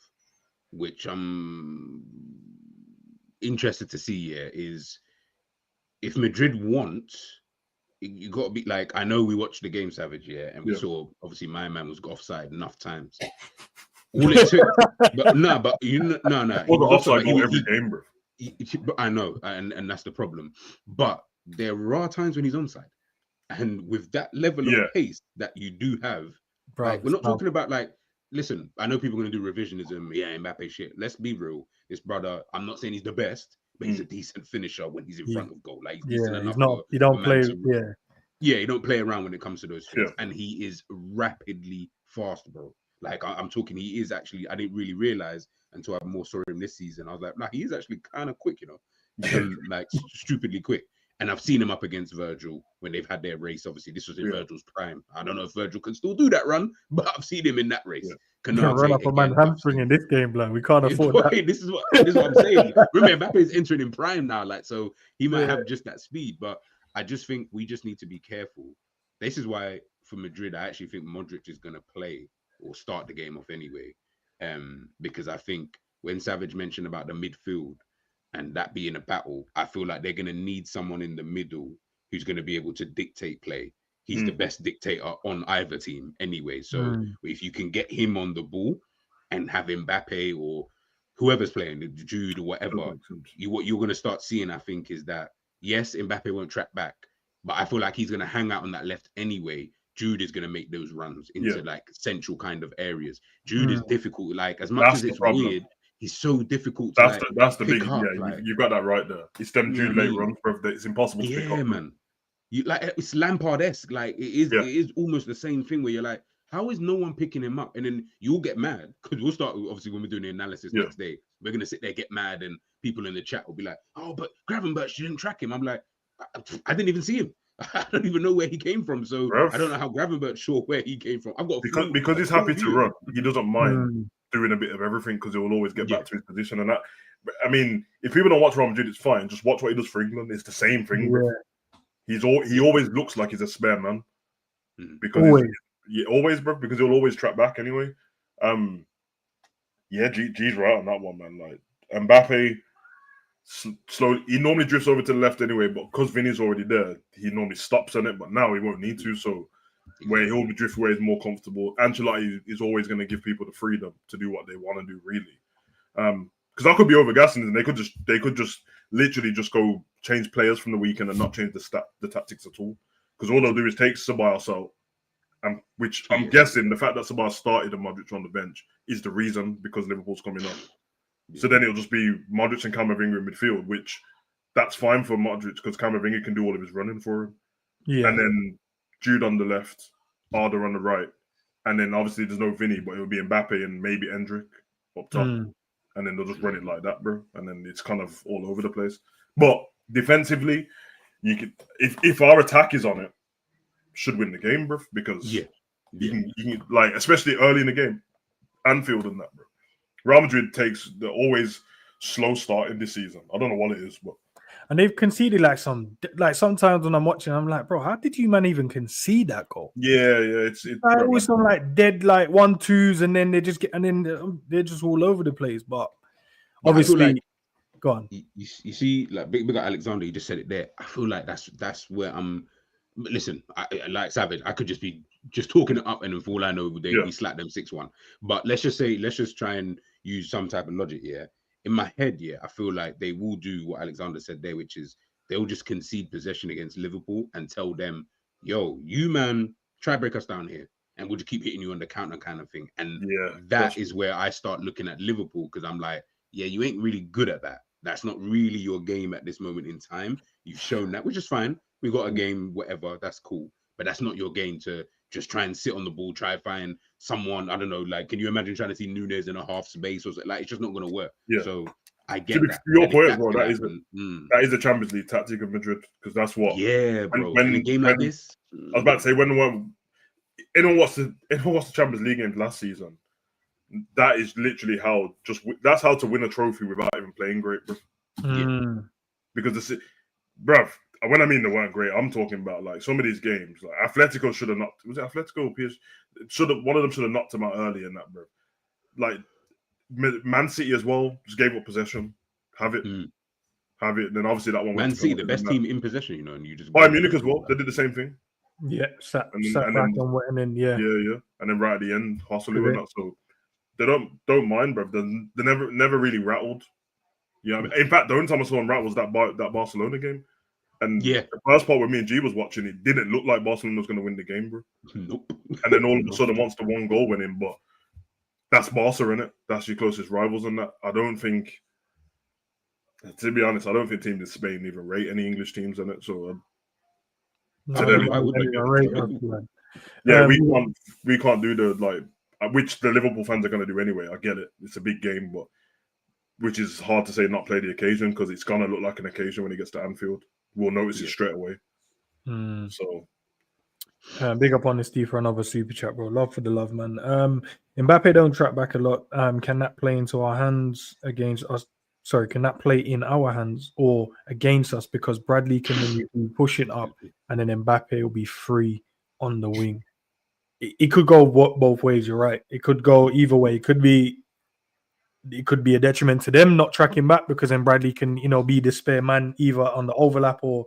which I'm interested to see here, is if Madrid want, you got to be like, I know we watched the game, Savage, and we saw obviously my man was offside enough times. All it took, but no. He was offside every game, bro. I know, and that's the problem. But there are times when he's onside. And with that level of pace that you do have, like, we're not talking about like, listen, I know people are going to do revisionism. Yeah, Mbappe shit. Let's be real. This brother, I'm not saying he's the best, but he's a decent finisher when he's in front of goal. Like, he's decent enough. He don't play. He don't play around when it comes to those things. And he is rapidly fast, bro. Like, I'm talking, he is actually, I didn't really realize until I more saw him this season. I was like, nah, he is actually kind of quick, like stupidly quick. And I've seen him up against Virgil when they've had their race. Obviously, this was in Virgil's prime. I don't know if Virgil can still do that run, but I've seen him in that race. Can run up a man hamstring in this game, blood. We can't afford that. This is what I'm saying. Remember, Mbappe is entering in prime now, like, so he might have just that speed. But I just think we just need to be careful. This is why for Madrid, I actually think Modric is going to play or start the game off anyway. Because I think when Savage mentioned about the midfield, and that being a battle, I feel like they're going to need someone in the middle who's going to be able to dictate play. He's the best dictator on either team anyway. So if you can get him on the ball and have Mbappe or whoever's playing, Jude or whatever, what you're going to start seeing, I think, is that, yes, Mbappe won't track back, but I feel like he's going to hang out on that left anyway. Jude is going to make those runs into like central kind of areas. Jude is difficult. Like, as much as it's weird, he's so difficult to that's the big up, you've got that right there. It's them Jude late runs, bro. It's impossible to pick up. Man. You like, it's Lampard-esque. Like, it is almost the same thing where you're like, how is no one picking him up? And then you'll get mad because we'll start, obviously, when we're doing the analysis next day, we're gonna sit there, get mad, and people in the chat will be like, oh, but Gravenberch didn't track him. I'm like, I didn't even see him. I don't even know where he came from. So I don't know how Gravenberch sure where he came from. I've got because he's happy to run. He doesn't mind doing a bit of everything because he will always get back to his position. And that, I mean, if people don't watch Real Madrid, it's fine. Just watch what he does for England. It's the same thing. He always looks like he's a spare man because always, bro. Because he'll always trap back anyway. G's right on that one, man. Like, Mbappe, slowly, he normally drifts over to the left anyway, but because Vinny's already there, he normally stops on it. But now he won't need to. So where he'll be drift where he's more comfortable. Ancelotti is always going to give people the freedom to do what they want to do, really. Because I could be overgassing, and they could just literally just go change players from the weekend and not change the tactics at all. Because all they'll do is take Ceballos out, which I'm guessing the fact that Ceballos started and Modric on the bench is the reason, because Liverpool's coming up. So then it'll just be Modric and Camavinga in midfield, which that's fine for Modric because Camavinga can do all of his running for him. And then Jude on the left, Arda on the right, and then obviously there's no Vinny, but it'll be Mbappe and maybe Hendrick up top, and then they'll just run it like that, bro. And then it's kind of all over the place. But defensively, you could, if our attack is on it, should win the game, bro. Because you can like, especially early in the game, Anfield and that, bro. Real Madrid takes the always slow start in this season. I don't know what it is, but and they've conceded like sometimes when I'm watching, I'm like, bro, how did you man even concede that goal? yeah, it's Like, bro, always some like dead like 1-2s, and then they just get and then they're just all over the place. But But I feel obviously, like go on. you see, like big up Alexander, you just said it there. I feel like that's where I'm. Listen, I like Savage. I could just be talking it up, and if all I know, we slapped them 6-1. But let's just try and use some type of logic here. In my head, I feel like they will do what Alexander said there, which is they'll just concede possession against Liverpool and tell them, "Yo, you man, try break us down here, and we'll just keep hitting you on the counter kind of thing." And that is where I start looking at Liverpool, because I'm like, yeah, you ain't really good at that. That's not really your game at this moment in time. You've shown that, which is fine. We got a game, whatever, that's cool. But that's not your game to just try and sit on the ball, try and find someone, I don't know, like, can you imagine trying to see Nunes in a half space or something? Like, it's just not going to work. Yeah. So I get that. Your point, bro, that is the Champions League tactic of Madrid, because that's what. Yeah, bro. When in a game like this. I was about to say, anyone watched the Champions League games last season, that is literally that's how to win a trophy without even playing great, bro. Mm. Because bruv, when I mean they weren't great, I'm talking about like some of these games. Like Atletico should have knocked. Was it Atletico or PSG? One of them should have knocked him out early in that, bro. Like Man City as well, just gave up possession. Have it. Then obviously that one. Man City, the best team in possession, you know, and you just. Bayern Munich as well. They did the same thing. Yeah, sat back and then yeah, and then right at the end, Hostel went up. So they don't mind, bro. They never really rattled. Yeah, I mean, in fact, the only time I saw them rattle was that Barcelona game. And the first part where me and G was watching, it didn't look like Barcelona was going to win the game, bro. Nope. And then all of a sudden, once the one goal went in, but that's Barca, innit? That's your closest rivals, and that I don't think, to be honest, I don't think teams in Spain even rate any English teams in it. So, we can't do the like, which the Liverpool fans are going to do anyway. I get it; it's a big game, but which is hard to say not play the occasion, because it's going to look like an occasion when he gets to Anfield. We'll notice it straight away. So, big up on this Steve for another super chat, bro. Love for the love, man. Mbappe don't track back a lot. Can that play into our hands against us? Sorry, can that play in our hands or against us? Because Bradley can then push it up, and then Mbappe will be free on the wing. It could go both ways. You're right. It could go either way. It could be a detriment to them not tracking back, because then Bradley can, be the spare man either on the overlap or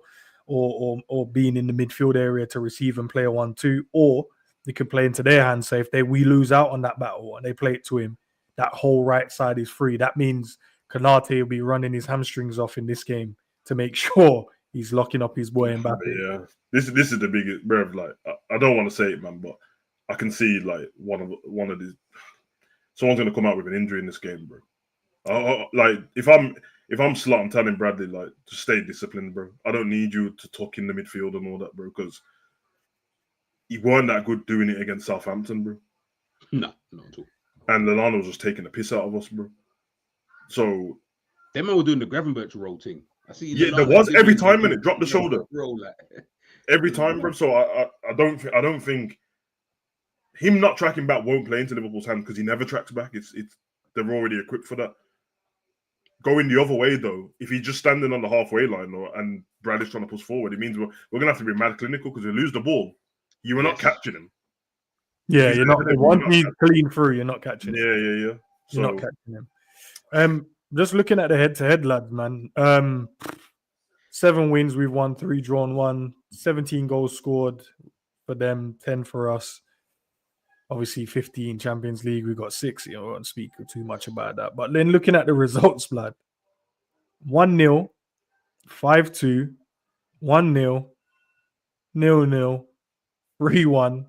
being in the midfield area to receive and play a 1-2, or they could play into their hands. So if we lose out on that battle and they play it to him, that whole right side is free. That means Canate will be running his hamstrings off in this game to make sure he's locking up his boy Mbappe. Yeah, this is the biggest, bro. Like, I don't want to say it, man, but I can see like one of these. Someone's gonna come out with an injury in this game, bro. Like if I'm Slot, I'm telling Bradley like to stay disciplined, bro. I don't need you to tuck in the midfield and all that, bro, because he weren't that good doing it against Southampton, bro. No, not at all. And Lallana was just taking the piss out of us, bro. So them men were doing the Gravenberch roll thing. I see. Yeah, there was every time when it dropped the shoulder. Roll like every time, bro. So I don't think him not tracking back won't play into Liverpool's hand, because he never tracks back. It's they're already equipped for that. Going the other way though, if he's just standing on the halfway line and Bradley's trying to push forward, it means we're gonna have to be mad clinical, because we lose the ball. You are not catching him. Yeah, you're not. Once he's clean through, you're not catching him. Yeah. So, you're not catching him. Just looking at the head-to-head, lads, man. 7 wins, we've won 3, drawn 1. 17 goals scored for them, 10 for us. Obviously, 15 Champions League, we got 6. I won't speak too much about that. But then looking at the results, blood. 1-0, 5-2, 1-0, 0-0, 3-1,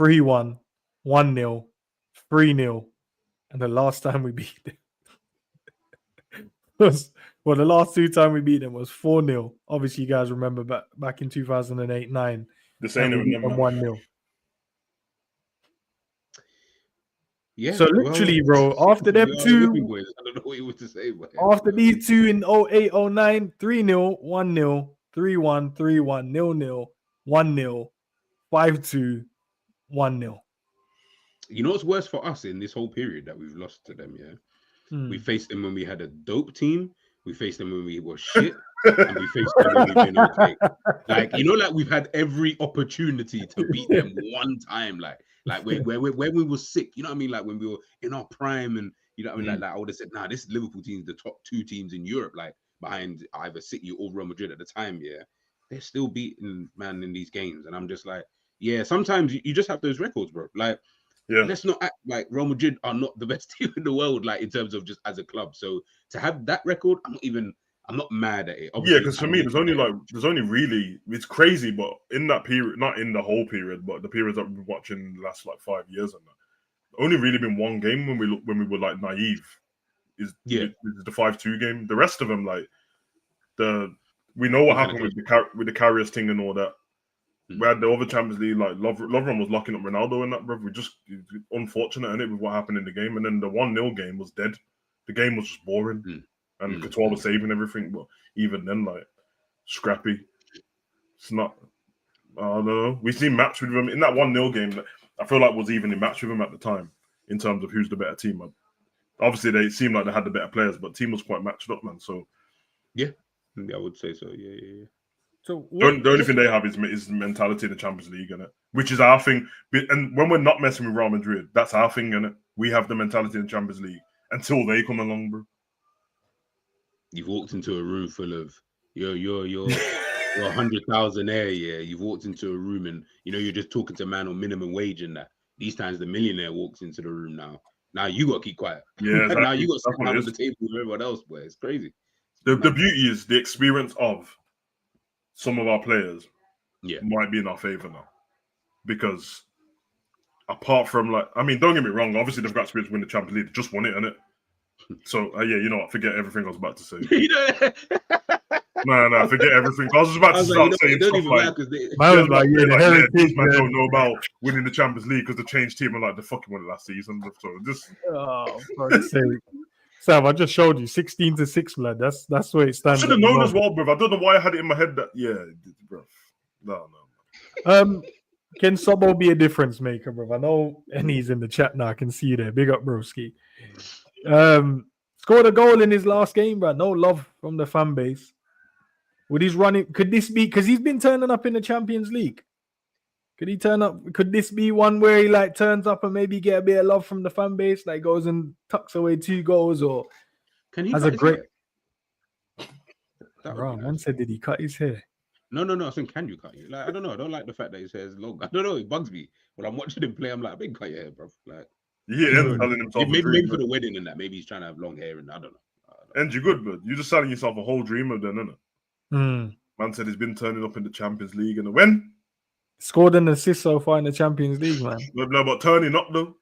3-1, 1-0, 3-0. And the last time we beat them the last 2 times we beat them was 4-0. Obviously, you guys remember back in 2008-9. The same we beat them 1-0. Yeah. So literally, bro, after them 2, boys, I don't know what you want to say, but after these 2 in 08-09, 3-0, 1-0, 3-1, 3-1, 0-0, 1-0, 5-2, 1-0. you know what's worse for us in this whole period that we've lost to them, yeah? We faced them when we had a dope team. We faced them when we were shit. And we faced them when we've been okay. Like, you know, like we've had every opportunity to beat them one time. Like when we were sick, you know what I mean? Like when we were in our prime and, you know what I mean? Like I would have said, nah, this Liverpool team is the top 2 teams in Europe, like behind either City or Real Madrid at the time, yeah. They're still beating, man, in these games. And I'm just like, yeah, sometimes you just have those records, bro. Like, let's not act like Real Madrid are not the best team in the world, like in terms of just as a club. So to have that record, I'm not mad at it. Obviously, because for me, there's only really, it's crazy, but in that period, not in the whole period, but the periods that we've been watching the last like 5 years and that, only really been one game when we were like naive, is the 5-2 game. The rest of them, like we know what happened with the Carriers thing and all that. We had the other Champions League, like Lovren was locking up Ronaldo in that, bro. We just unfortunate in it with what happened in the game, and then the 1-0 game was dead. The game was just boring, and Couture was saving everything, but even then, like scrappy. It's not. I don't know. We seen match with them in that 1-0 game. That I feel like was evenly matched with them at the time in terms of who's the better team. Obviously, they seemed like they had the better players, but the team was quite matched up, man. So yeah, I would say so. Yeah. So the only thing they have is mentality in the Champions League, innit? Which is our thing. And when we're not messing with Real Madrid, that's our thing, innit? We have the mentality in the Champions League until they come along, bro. You've walked into a room full of you're 100,000 air, yeah. You've walked into a room and you know you're just talking to a man on minimum wage and that. These times the millionaire walks into the room now. Now you got to keep quiet. Yeah, exactly. Now you got to sit down at the table with everyone else, boy. It's crazy. The beauty is the experience of some of our players might be in our favor now, because apart from don't get me wrong, obviously they've got experience to win the Champions League, they just won it, innit? So you know what? Forget everything I was about to say. No, forget everything. I was just about to start saying stuff like, these man don't know about winning the Champions League because they changed team and like they fucking won it last season. So just for sake. Sam, I just showed you 16-6, blood. That's where it stands. I should have known as well, bro. I don't know why I had it in my head that bro. No. Can Sobo be a difference maker, bro? I know Ennie's in the chat now. I can see you there. Big up, broski. Scored a goal in his last game, bro. No love from the fan base. With his running, could this be because he's been turning up in the Champions League? Could he turn up? Could this be one where he like turns up and maybe get a bit of love from the fan base, like goes and tucks away 2 goals, or can he has a great? Bro, man said, did he cut his hair? No. I think, can you cut it? Like, I don't know. I don't like the fact that his hair is long. I don't know. It bugs me when I'm watching him play. I'm like, I been cut your hair, bro. Like, telling himself maybe for the wedding and that. Maybe he's trying to have long hair and I don't know. And you're good, but you're just selling yourself a whole dream of then, isn't it? Man said he's been turning up in the Champions League and when scored an assist so far in the Champions League, man. No, but turning up though.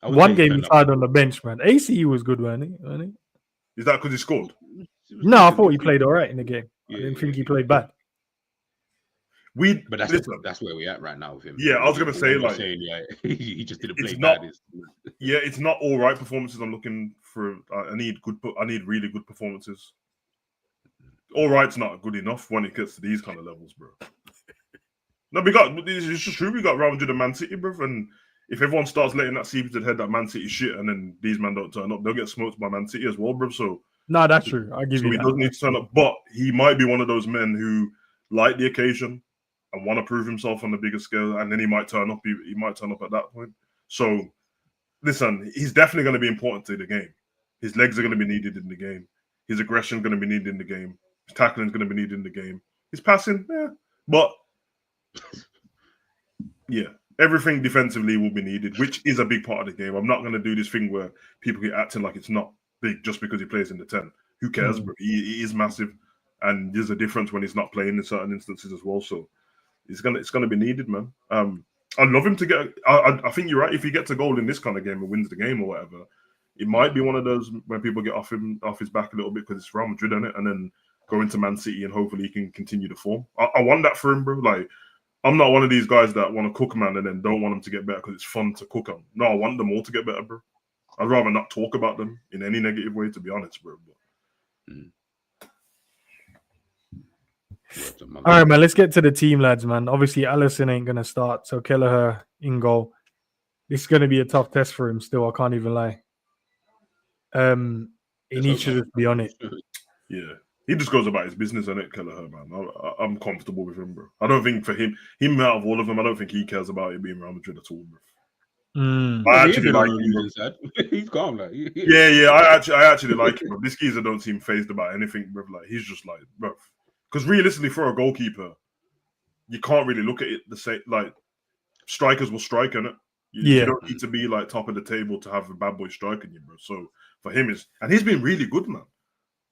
One game he started on the bench, man. ACE was good, wasn't he? Is that because he scored? No, I thought he played all right in the game. I didn't think he played bad. But that's where we're at right now with him. Yeah, I was gonna say he just didn't play bad. It's not all right performances. I'm looking for. I need really good performances. All right's not good enough when it gets to these kind of levels, bro. No, it's just true. We got Real Madrid and Man City, bro. And if everyone starts letting that seep into the head that Man City shit, and then these men don't turn up, they'll get smoked by Man City as well, bro. So no, that's true. I give you that. He doesn't need to turn up, but he might be one of those men who like the occasion and want to prove himself on the bigger scale, and then he might turn up. He might turn up at that point. So listen, he's definitely going to be important to the game. His legs are going to be needed in the game. His aggression is going to be needed in the game. His tackling is going to be needed in the game. His passing, but everything defensively will be needed, which is a big part of the game. I'm not going to do this thing where people get acting like it's not big just because he plays in the 10. Who cares, bro? He is massive, and there's a difference when he's not playing in certain instances as well. So it's gonna be needed, man. I'd love him to get. I think you're right. If he gets a goal in this kind of game and wins the game or whatever, it might be one of those when people get off his back a little bit because it's Real Madrid in it, and then go into Man City and hopefully he can continue to form. I want that for him, bro. Like, I'm not one of these guys that want to cook man and then don't want them to get better because it's fun to cook them. No, I want them all to get better, bro. I'd rather not talk about them in any negative way, to be honest, bro. All right, man. Let's get to the team, lads, man. Obviously, Alisson ain't gonna start, so Kelleher in goal. This is going to be a tough test for him. Still, I can't even lie. He needs to just be on it. Yeah. He just goes about his business, innit, Kelleher, man. I'm comfortable with him, bro. I don't think for him out of all of them, I don't think he cares about it being Real Madrid at all, bro. I actually like him. He's calm, like yeah. I actually like him, bro. This geezer don't seem phased about anything, bro. Like he's just like, bro. Because realistically, for a goalkeeper, you can't really look at it the same. Like strikers will strike, innit? You don't need to be like top of the table to have a bad boy striking you, bro. So for him, and he's been really good, man.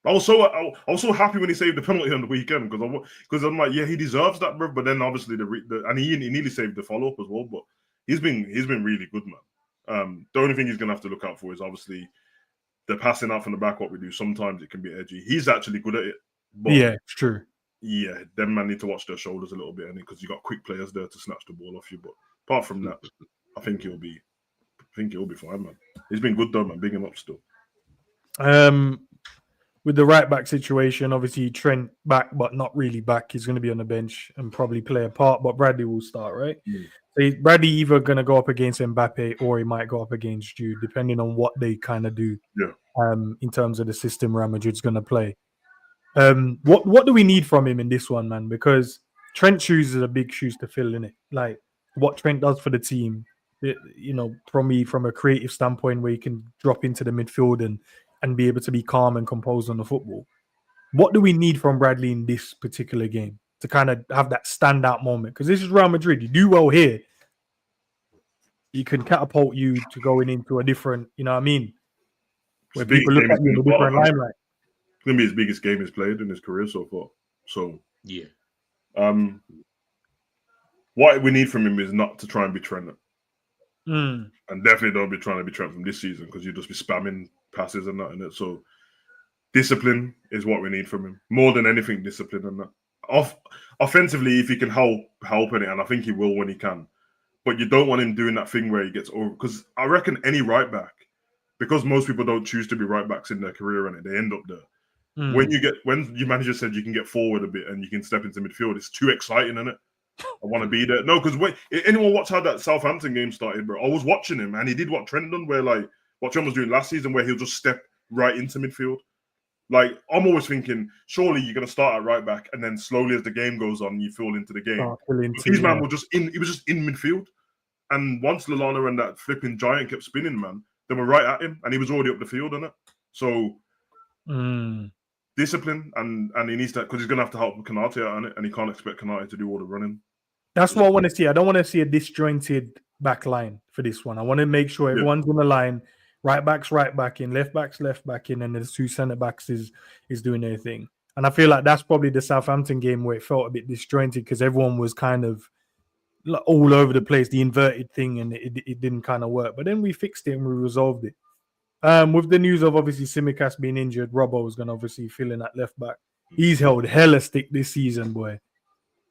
I was so happy when he saved the penalty on the weekend because I'm like, yeah, he deserves that, bro. But then obviously and he nearly saved the follow up as well. But he's been really good, man. The only thing he's gonna have to look out for is obviously the passing out from the back. What we do sometimes it can be edgy. He's actually good at it. But yeah, it's true. Yeah, them man need to watch their shoulders a little bit, because you got quick players there to snatch the ball off you. But apart from that, I think he'll be fine, man. He's been good though, man. Big him up still. With the right back situation, obviously Trent back, but not really back. He's going to be on the bench and probably play a part, but Bradley will start, right? So Bradley either going to go up against Mbappe or he might go up against Jude, depending on what they kind of do. In terms of the system Real Madrid's going to play. What do we need from him in this one, man? Because Trent's shoes is a big shoes to fill, innit? Like what Trent does for the team, from a creative standpoint, where he can drop into the midfield and be able to be calm and composed on the football. What do we need from Bradley in this particular game to kind of have that standout moment? Because this is Real Madrid. You do well here, you can catapult you to going into a different, you know what I mean? Where people look at you in a different limelight. It's going to be his biggest game he's played in his career so far. So, yeah. What we need from him is not to try and be Trent. And definitely don't be trying to be Trent from this season because you'll just be spamming passes and that in it. So discipline is what we need from him. More than anything, discipline and that. Offensively, if he can help in it, and I think he will when he can. But you don't want him doing that thing where he gets over. Because I reckon any right back, because most people don't choose to be right backs in their career and they end up there. When your manager said you can get forward a bit and you can step into midfield, it's too exciting, isn't it? I want to be there. No, because when anyone watch how that Southampton game started, bro, I was watching him and he did what Trent done, where like what Trent was doing last season, where he'll just step right into midfield. Like I'm always thinking, surely you're gonna start at right back and then slowly as the game goes on, you fall into the game. These man were he was just in midfield. And once Lallana and that flipping giant kept spinning, man, they were right at him and he was already up the field, innit? So discipline and he needs that because he's gonna have to help Canate out on it, and he can't expect Canate to do all the running. That's what I want to see. I don't want to see a disjointed back line for this one. I want to make sure everyone's on the line. Right back in, left back in, and the two centre backs is doing their thing. And I feel like that's probably the Southampton game where it felt a bit disjointed because everyone was kind of all over the place, the inverted thing, and it didn't kind of work. But then we fixed it and we resolved it. With the news of obviously Tsimikas being injured, Robbo is going to obviously fill in at left back. He's held hella stick this season, boy.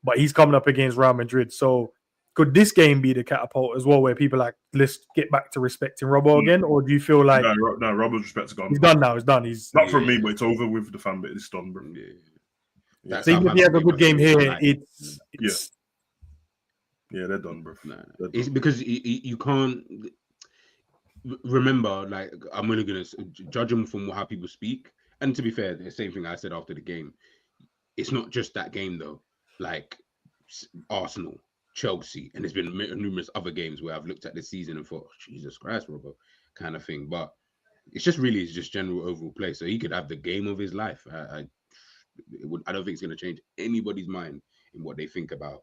But he's coming up against Real Madrid. So could this game be the catapult as well, where people like, let's get back to respecting Robbo again? Or do you feel like... No, Robbo's respect's gone. He's done now. It's done. He's not from me, but it's over with the fan bit. It's done, bro. So even if he has a good game here, it's... Yeah, they're done, bro. It's because you can't... Remember, like, I'm only going to judge them from how people speak. And to be fair, the same thing I said after the game. It's not just that game, though. Like Arsenal, Chelsea, and there's been numerous other games where I've looked at this season and thought, oh, Jesus Christ, Robbo, kind of thing. But it's just general overall play. So he could have the game of his life. I don't think it's going to change anybody's mind in what they think about.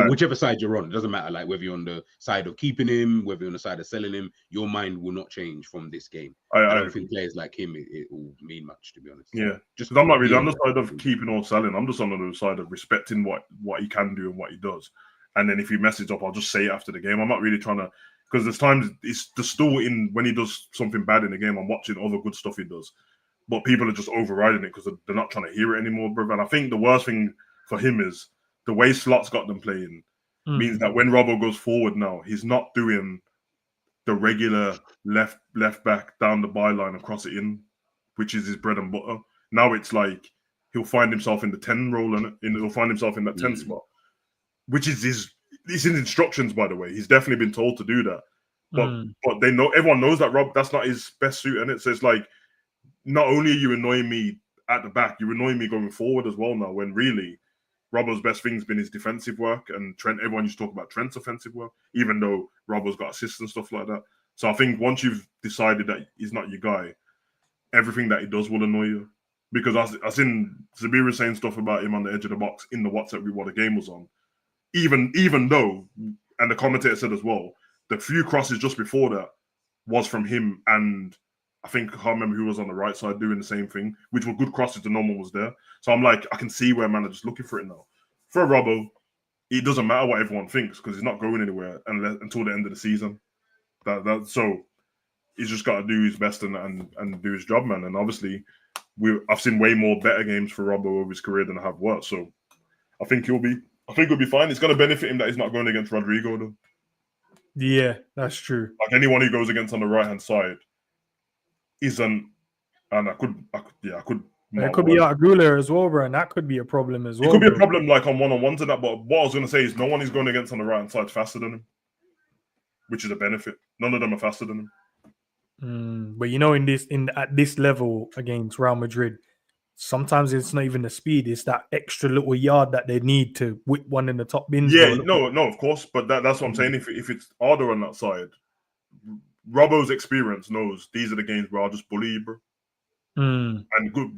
Whichever side you're on, it doesn't matter. Like whether you're on the side of keeping him, whether you're on the side of selling him, your mind will not change from this game. I don't think players like him it will mean much, to be honest. Yeah, just I'm not really on the side of keeping or selling. I'm just on the side of respecting what he can do and what he does. And then if he messes up, I'll just say it after the game. I'm not really trying to, because there's times it's the still in when he does something bad in the game. I'm watching all the good stuff he does, but people are just overriding it because they're not trying to hear it anymore, bro. And I think the worst thing for him is the way Slot's got them playing means that when Robbo goes forward now, he's not doing the regular left back down the byline and cross it in, which is his bread and butter. Now it's like he'll find himself in the 10 role and he'll find himself in that 10 spot, which is his It's in instructions, by the way. He's definitely been told to do that. But they know, everyone knows that that's not his best suit, and it says like, not only are you annoying me at the back, you're annoying me going forward as well now. When really, Robbo's best thing's been his defensive work, and Trent. Everyone used to talk about Trent's offensive work, even though Robbo's got assists and stuff like that. So I think once you've decided that he's not your guy, everything that he does will annoy you. Because I seen Zabir saying stuff about him on the edge of the box in the WhatsApp group while the game was on. Even though, and the commentator said as well, the few crosses just before that was from him, and I think I can't remember who was on the right side doing the same thing, which were good crosses and no one was there. So I'm like, I can see where man are just looking for it now. For Robbo, it doesn't matter what everyone thinks because he's not going anywhere until the end of the season. So he's just got to do his best and do his job, man. And obviously, I've seen way more better games for Robbo over his career than I have worse. So I think he'll be fine. It's going to benefit him that he's not going against Rodrigo, though. Yeah, that's true. Like anyone who goes against on the right hand side isn't, and I could. It could be Argula as well, bro, and that could be a problem as well. It could be bro. a problem like on one-on-ones and that. But what I was going to say is, no one is going against on the right hand side faster than him, which is a benefit. None of them are faster than him. But at this level against Real Madrid, sometimes it's not even the speed; it's that extra little yard that they need to whip one in the top bins. Yeah, no, of course, but that's what I'm saying. If it's harder on that side, Robbo's experience knows these are the games where I'll just bully you, bro. And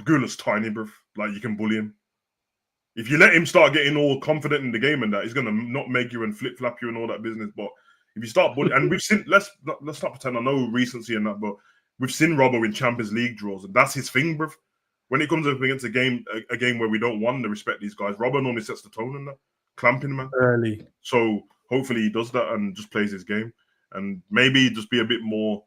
Gula's tiny, bro. Like, you can bully him. If you let him start getting all confident in the game and that, he's gonna not make you and flip flap you and all that business. But if you start bullying, and we've seen, let's not pretend I know recency and that, but we've seen Robbo in Champions League draws, and that's his thing, bro. When it comes up against a game where we don't want to respect these guys, Robbo normally sets the tone in that, clamping man early. So hopefully he does that and just plays his game, and maybe just be a bit more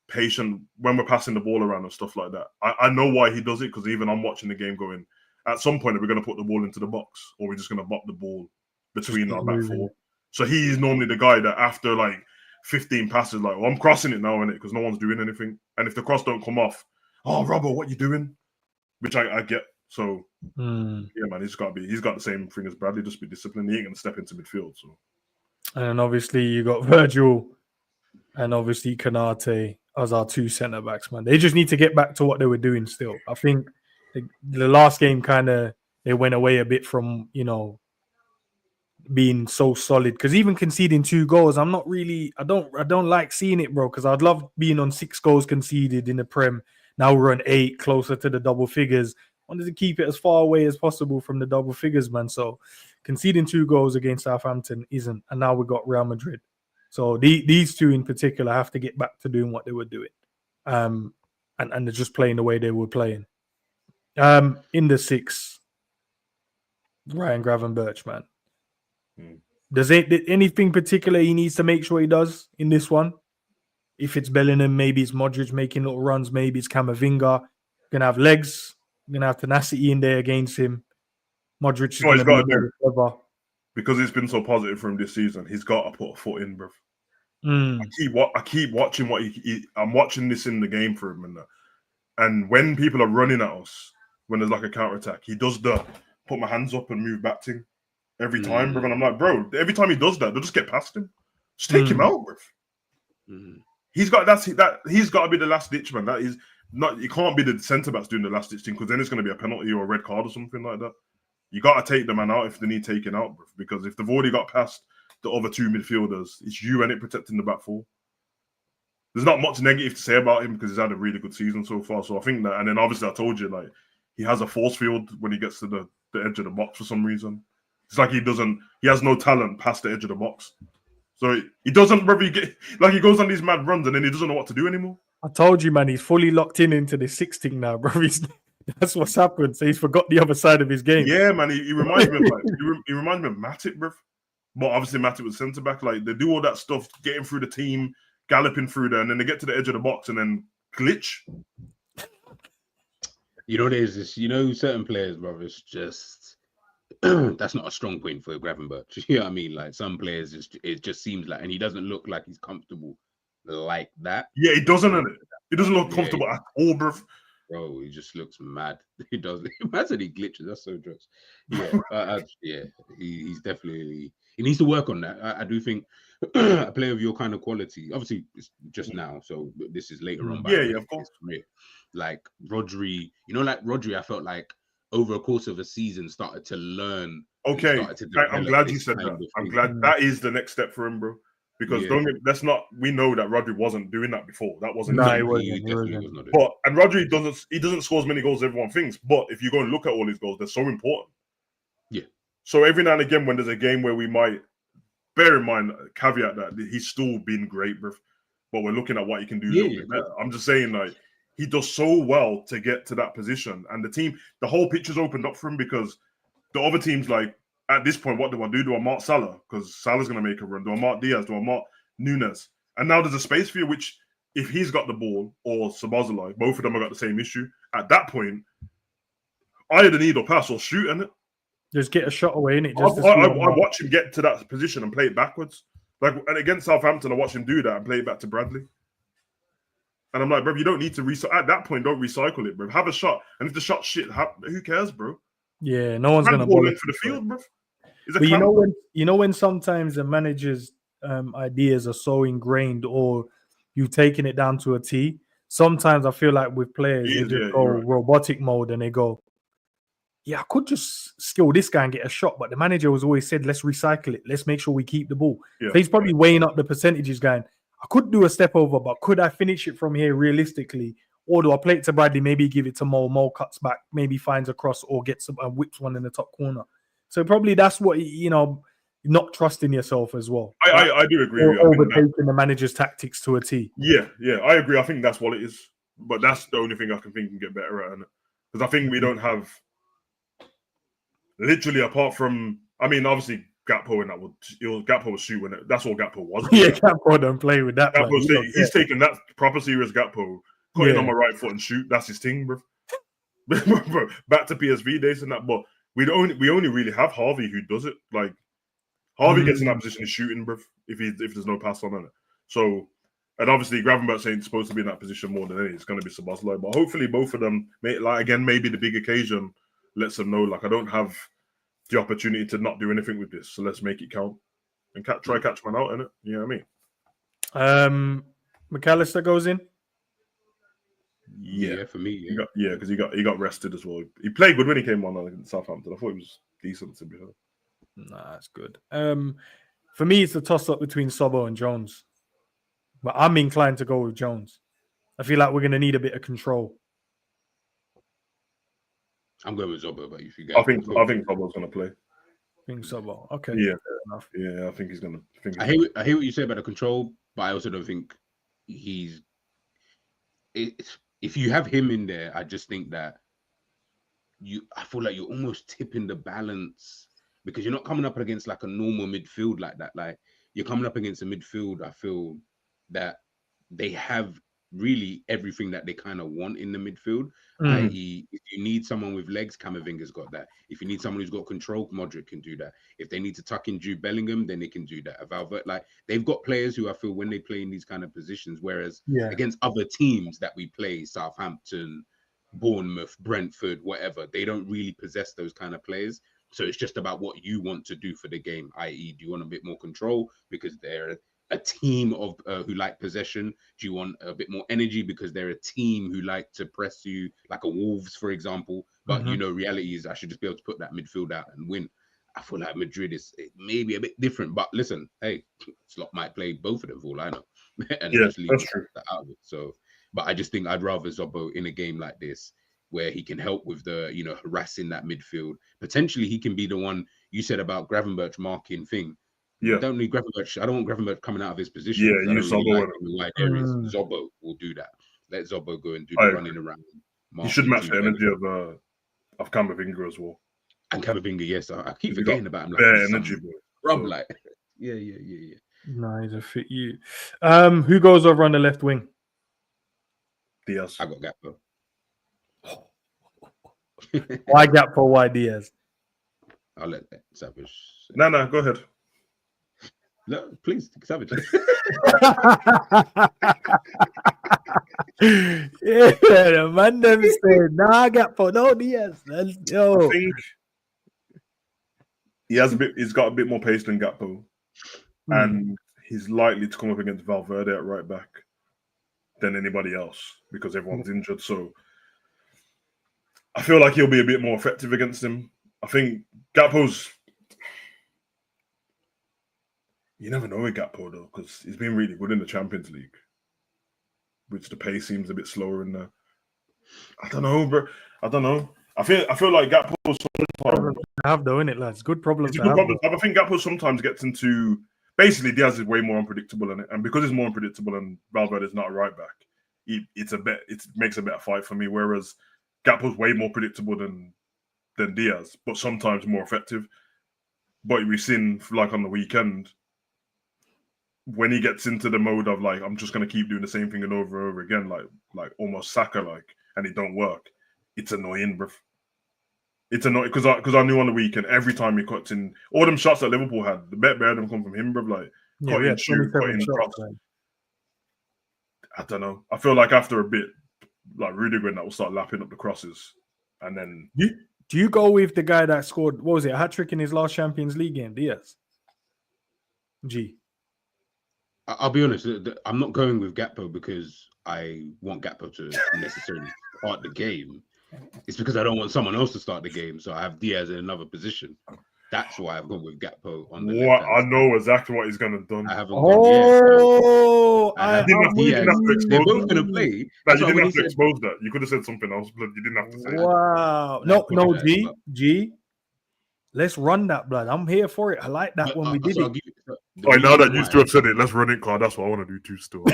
patient when we're passing the ball around and stuff like that. I know why he does it, because even I'm watching the game going, at some point, are we going to put the ball into the box, or are we just going to bop the ball between our back four? So he's normally the guy that after like 15 passes, like, well, I'm crossing it now, innit? Because no one's doing anything. And if the cross don't come off, oh, Robbo, what you doing? Which I get. So yeah, man, he's got the same thing as Bradley, just be disciplined. He ain't gonna step into midfield. So, and obviously you got Virgil and obviously Canate as our two centre backs, man. They just need to get back to what they were doing still. I think the last game they went away a bit from, being so solid, because even conceding 2 goals, I don't like seeing it, bro, because I'd love being on 6 goals conceded in the Prem. Now we're on 8, closer to the double figures. Wanted to keep it as far away as possible from the double figures, man. So conceding 2 goals against Southampton isn't, and now we've got Real Madrid. So these two in particular have to get back to doing what they were doing, and they're just playing the way they were playing. In the 6, Ryan Gravenberch, man. Does anything particular he needs to make sure he does in this one? If it's Bellingham, maybe it's Modric making little runs, maybe it's Camavinga. Gonna have legs, gonna have tenacity in there against him. Modric is gonna be more clever. Because it's been so positive for him this season, he's got to put a foot in, bro. I keep watching what I'm watching this in the game for him, and when people are running at us, when there's like a counter attack, he does the put my hands up and move back thing every time, bro. And I'm like, bro, every time he does that, they'll just get past him. Just take him out, bro. He's got he's got to be the last ditch, man. That is not. You can't be the centre backs doing the last ditch thing, because then it's going to be a penalty or a red card or something like that. You got to take the man out if they need taken out, bro. Because if they've already got past the other 2 midfielders, it's you and it protecting the back 4. There's not much negative to say about him because he's had a really good season so far. So I think that, and then obviously I told you, like, he has a force field when he gets to the edge of the box for some reason. It's like he has no talent past the edge of the box. So he doesn't really he goes on these mad runs and then he doesn't know what to do anymore. I told you, man, he's fully locked into the 6 thing now, bro. That's what's happened. So he's forgot the other side of his game. Yeah, man, he reminds me of he reminds me of Matip, bro. But obviously Matip was centre back. Like, they do all that stuff, getting through the team, galloping through there, and then they get to the edge of the box and then glitch. You know, there's this, certain players, bro, it's just that's not a strong point for Gravenberch. You know what I mean? Like, some players, it just seems like, and he doesn't look like he's comfortable like that. Yeah, he doesn't look comfortable at all, bro. Bro, he just looks mad. He does. Imagine he glitches. That's so jokes. Yeah, he's definitely. He needs to work on that. I do think a player of your kind of quality. Obviously, it's just now, so this is later on. Yeah, of course. Like Rodri, like Rodri, I felt like over a course of a season started to learn. Okay, I'm glad you said that. I'm glad that is the next step for him, bro. Because we know that Rodri wasn't doing that before. That wasn't. No, he definitely was not doing. But and Rodri doesn't score as many goals as everyone thinks. But if you go and look at all his goals, they're so important. Yeah. So every now and again, when there's a game where we might bear in mind, caveat that he's still been great, bro. But we're looking at what he can do a little bit better. I'm just saying, like, he does so well to get to that position, and the whole picture's opened up for him because the other teams, like, at this point, what do I do? Do I mark Salah? Because Salah's going to make a run. Do I mark Diaz? Do I mark Nunes? And now there's a space for you, which if he's got the ball or Szoboszlai, both of them have got the same issue. At that point, either need or pass or shoot, innit? Just get a shot away, innit? I watch him get to that position and play it backwards. And against Southampton, I watched him do that and play it back to Bradley. And I'm like, bro, you don't need to recycle. At that point, don't recycle it, bro. Have a shot. And if the shot's shit, who cares, bro? Yeah, no one's going to ball in for the field, bro. But you know when sometimes the manager's ideas are so ingrained, or you've taken it down to a T. Sometimes I feel like with players, they just go robotic mode and they go, "Yeah, I could just skill this guy and get a shot." But the manager has always said, "Let's recycle it. Let's make sure we keep the ball." Yeah. So he's probably weighing up the percentages, going, "I could do a step over, but could I finish it from here realistically?" Or do I play it to Bradley, maybe give it to Mo, Mo cuts back, maybe finds a cross or gets whips one in the top corner. So probably that's what, not trusting yourself as well. I do agree with you. Overtaking the manager's tactics to a T. Yeah, I agree. I think that's what it is. But that's the only thing I can think can get better at it. Because I think we don't have, literally apart from, I mean, obviously Gakpo and Gakpo was shooting it. That's all Gakpo was. Yeah, Gakpo don't play with that. He's taken that proper serious Gakpo. Cut in on my right foot and shoot. That's his thing, bro. Back to PSV days and that. But we only really have Harvey who does it. Like Harvey gets in that position of shooting, bro. If there's no pass on it. So, and obviously Gravenberch ain't supposed to be in that position more than any. It's going to be Szoboszlai. But hopefully both of them, maybe the big occasion lets them know, like, I don't have the opportunity to not do anything with this. So let's make it count and try catch one out, innit? You know what I mean? McAllister goes in. Yeah, for me, because he got rested as well. He played good when he came on against Southampton. I thought he was decent, to be fair. Nah, that's good. For me, it's a toss-up between Sobo and Jones, but I'm inclined to go with Jones. I feel like we're going to need a bit of control. I'm going with Zobo, but if you I think Sobo's going to play. I think Sobo. Okay. Yeah, fair enough. Yeah, I think he's going to. I hear what you say about the control, but I also don't think he's. If you have him in there, I just think that I feel like you're almost tipping the balance because you're not coming up against like a normal midfield like that. Like you're coming up against a midfield, I feel that they have really everything that they kind of want in the midfield. I.e., if you need someone with legs, Camavinga's got that. If you need someone who's got control, Modric can do that. If they need to tuck in Jude Bellingham, then they can do that. Like they've got players who I feel when they play in these kind of positions, whereas against other teams that we play, Southampton, Bournemouth, Brentford, whatever, they don't really possess those kind of players. So it's just about what you want to do for the game. I.e., do you want a bit more control because they're a team of who like possession? Do you want a bit more energy because they're a team who like to press you, like a Wolves, for example? But reality is I should just be able to put that midfield out and win. I feel like Madrid is maybe a bit different, but listen, hey, Slot might play both of them for all I know, and just leave that out of it. So, but I just think I'd rather Zobo in a game like this where he can help with the harassing that midfield. Potentially, he can be the one you said about Gravenberch marking thing. Yeah, don't need Gravenberch. I don't want Gravenberch coming out of his position. Yeah, you Zobo really like in the wide areas. Zobo will do that. Let Zobo go and do the running around. He should match the energy of Camavinga as well. And Camavinga, yes, I keep forgetting about him. Like energy, bro. Like, yeah. No, he's a fit you. Who goes over on the left wing? Diaz. I got Gakpo. Why Gakpo? Why Diaz? I'll let that Savage. No, go ahead. No, please, Savage. Yeah, the man them say, nah, Gakpo, no Diaz. I think he's got a bit more pace than Gakpo, and he's likely to come up against Valverde at right back than anybody else because everyone's injured. So I feel like he'll be a bit more effective against him. I think Gakpo's. You never know with Gakpo though, because he's been really good in the Champions League, which the pace seems a bit slower in there. I don't know, bro. I don't know. I feel like Gakpo problem to have though, isn't it, lads? Good problem it's a to good have. problem. I think Gakpo sometimes gets into basically Diaz is way more unpredictable, and because he's more unpredictable and Valverde is not a right back, it makes a better fight for me. Whereas Gakpo's way more predictable than Diaz, but sometimes more effective. But we've seen like on the weekend when he gets into the mode of like I'm just gonna keep doing the same thing and over again, like almost Saka like, and it don't work. It's annoying, bruv. It's annoying because I knew on the weekend every time he cuts in all them shots that Liverpool had, the better them come from him, bruv. Like cutting, shoot, cutting, cross. I don't know. I feel like after a bit, like Rudiger and that will start lapping up the crosses, and then do you go with the guy that scored? What was it? A hat trick in his last Champions League game, Diaz. G. I'll be honest. I'm not going with Gakpo because I want Gakpo to necessarily start the game. It's because I don't want someone else to start the game, so I have Diaz in another position. That's why I've gone with Gakpo on the left. I know exactly what he's gonna do. I haven't gone yet. I didn't have to expose. They're both gonna play. No, you didn't have to expose that. You could have said something else, but you didn't have to say. Wow. No, G. Let's run that, blood. I'm here for it. I like that when we did it. Now that you two have said it, let's run it, Carl. That's what I want to do too. Still.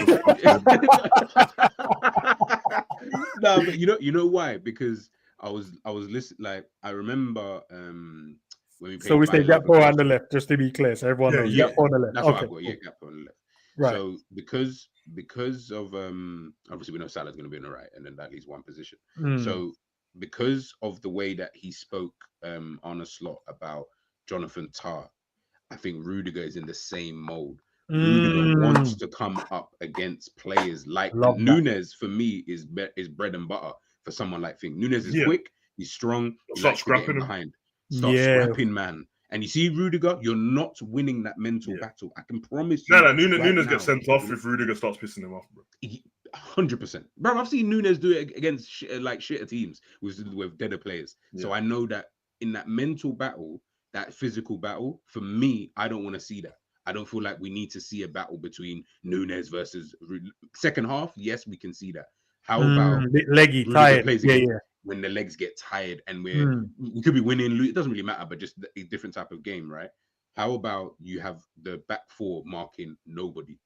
No, but you know why? Because I was listening. Like I remember when we. So we say Gakpo on the left, just to be clear, so everyone knows Gakpo on the left. That's what I got. Yeah, Gakpo on the left. Right. So because of obviously we know Salah's going to be on the right, and then that leaves one position. So because of the way that he spoke on a slot about Jonathan Tah, I think Rudiger is in the same mold. Rudiger wants to come up against players like Nunes. For me, is bread and butter for someone like Fink. Nunes is quick, he's strong, he likes to get in behind. Stop scrapping, man. And you see, Rudiger, you're not winning that mental battle. I can promise you. No, Nunes gets sent off if Rudiger starts pissing him off, bro. 100%. Bro, I've seen Nunes do it against shitter teams with deader players. Yeah. So I know that in that mental battle, that physical battle, for me, I don't want to see that. I don't feel like we need to see a battle between Nunes versus second half. Yes, we can see that. How about leggy, tired? When the legs get tired and we could be winning, it doesn't really matter, but just a different type of game, right? How about you have the back four marking nobody?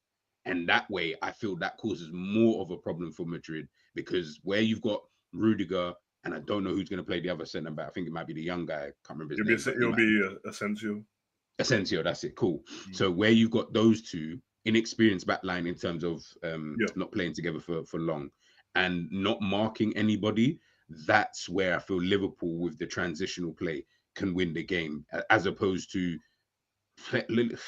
And that way, I feel that causes more of a problem for Madrid because where you've got Rudiger, and I don't know who's going to play the other centre back. I think it might be the young guy. I can't remember his name. It'll be Asensio. Asensio, that's it. Cool. So where you've got those two inexperienced backline in terms of not playing together for long and not marking anybody, that's where I feel Liverpool with the transitional play can win the game, as opposed to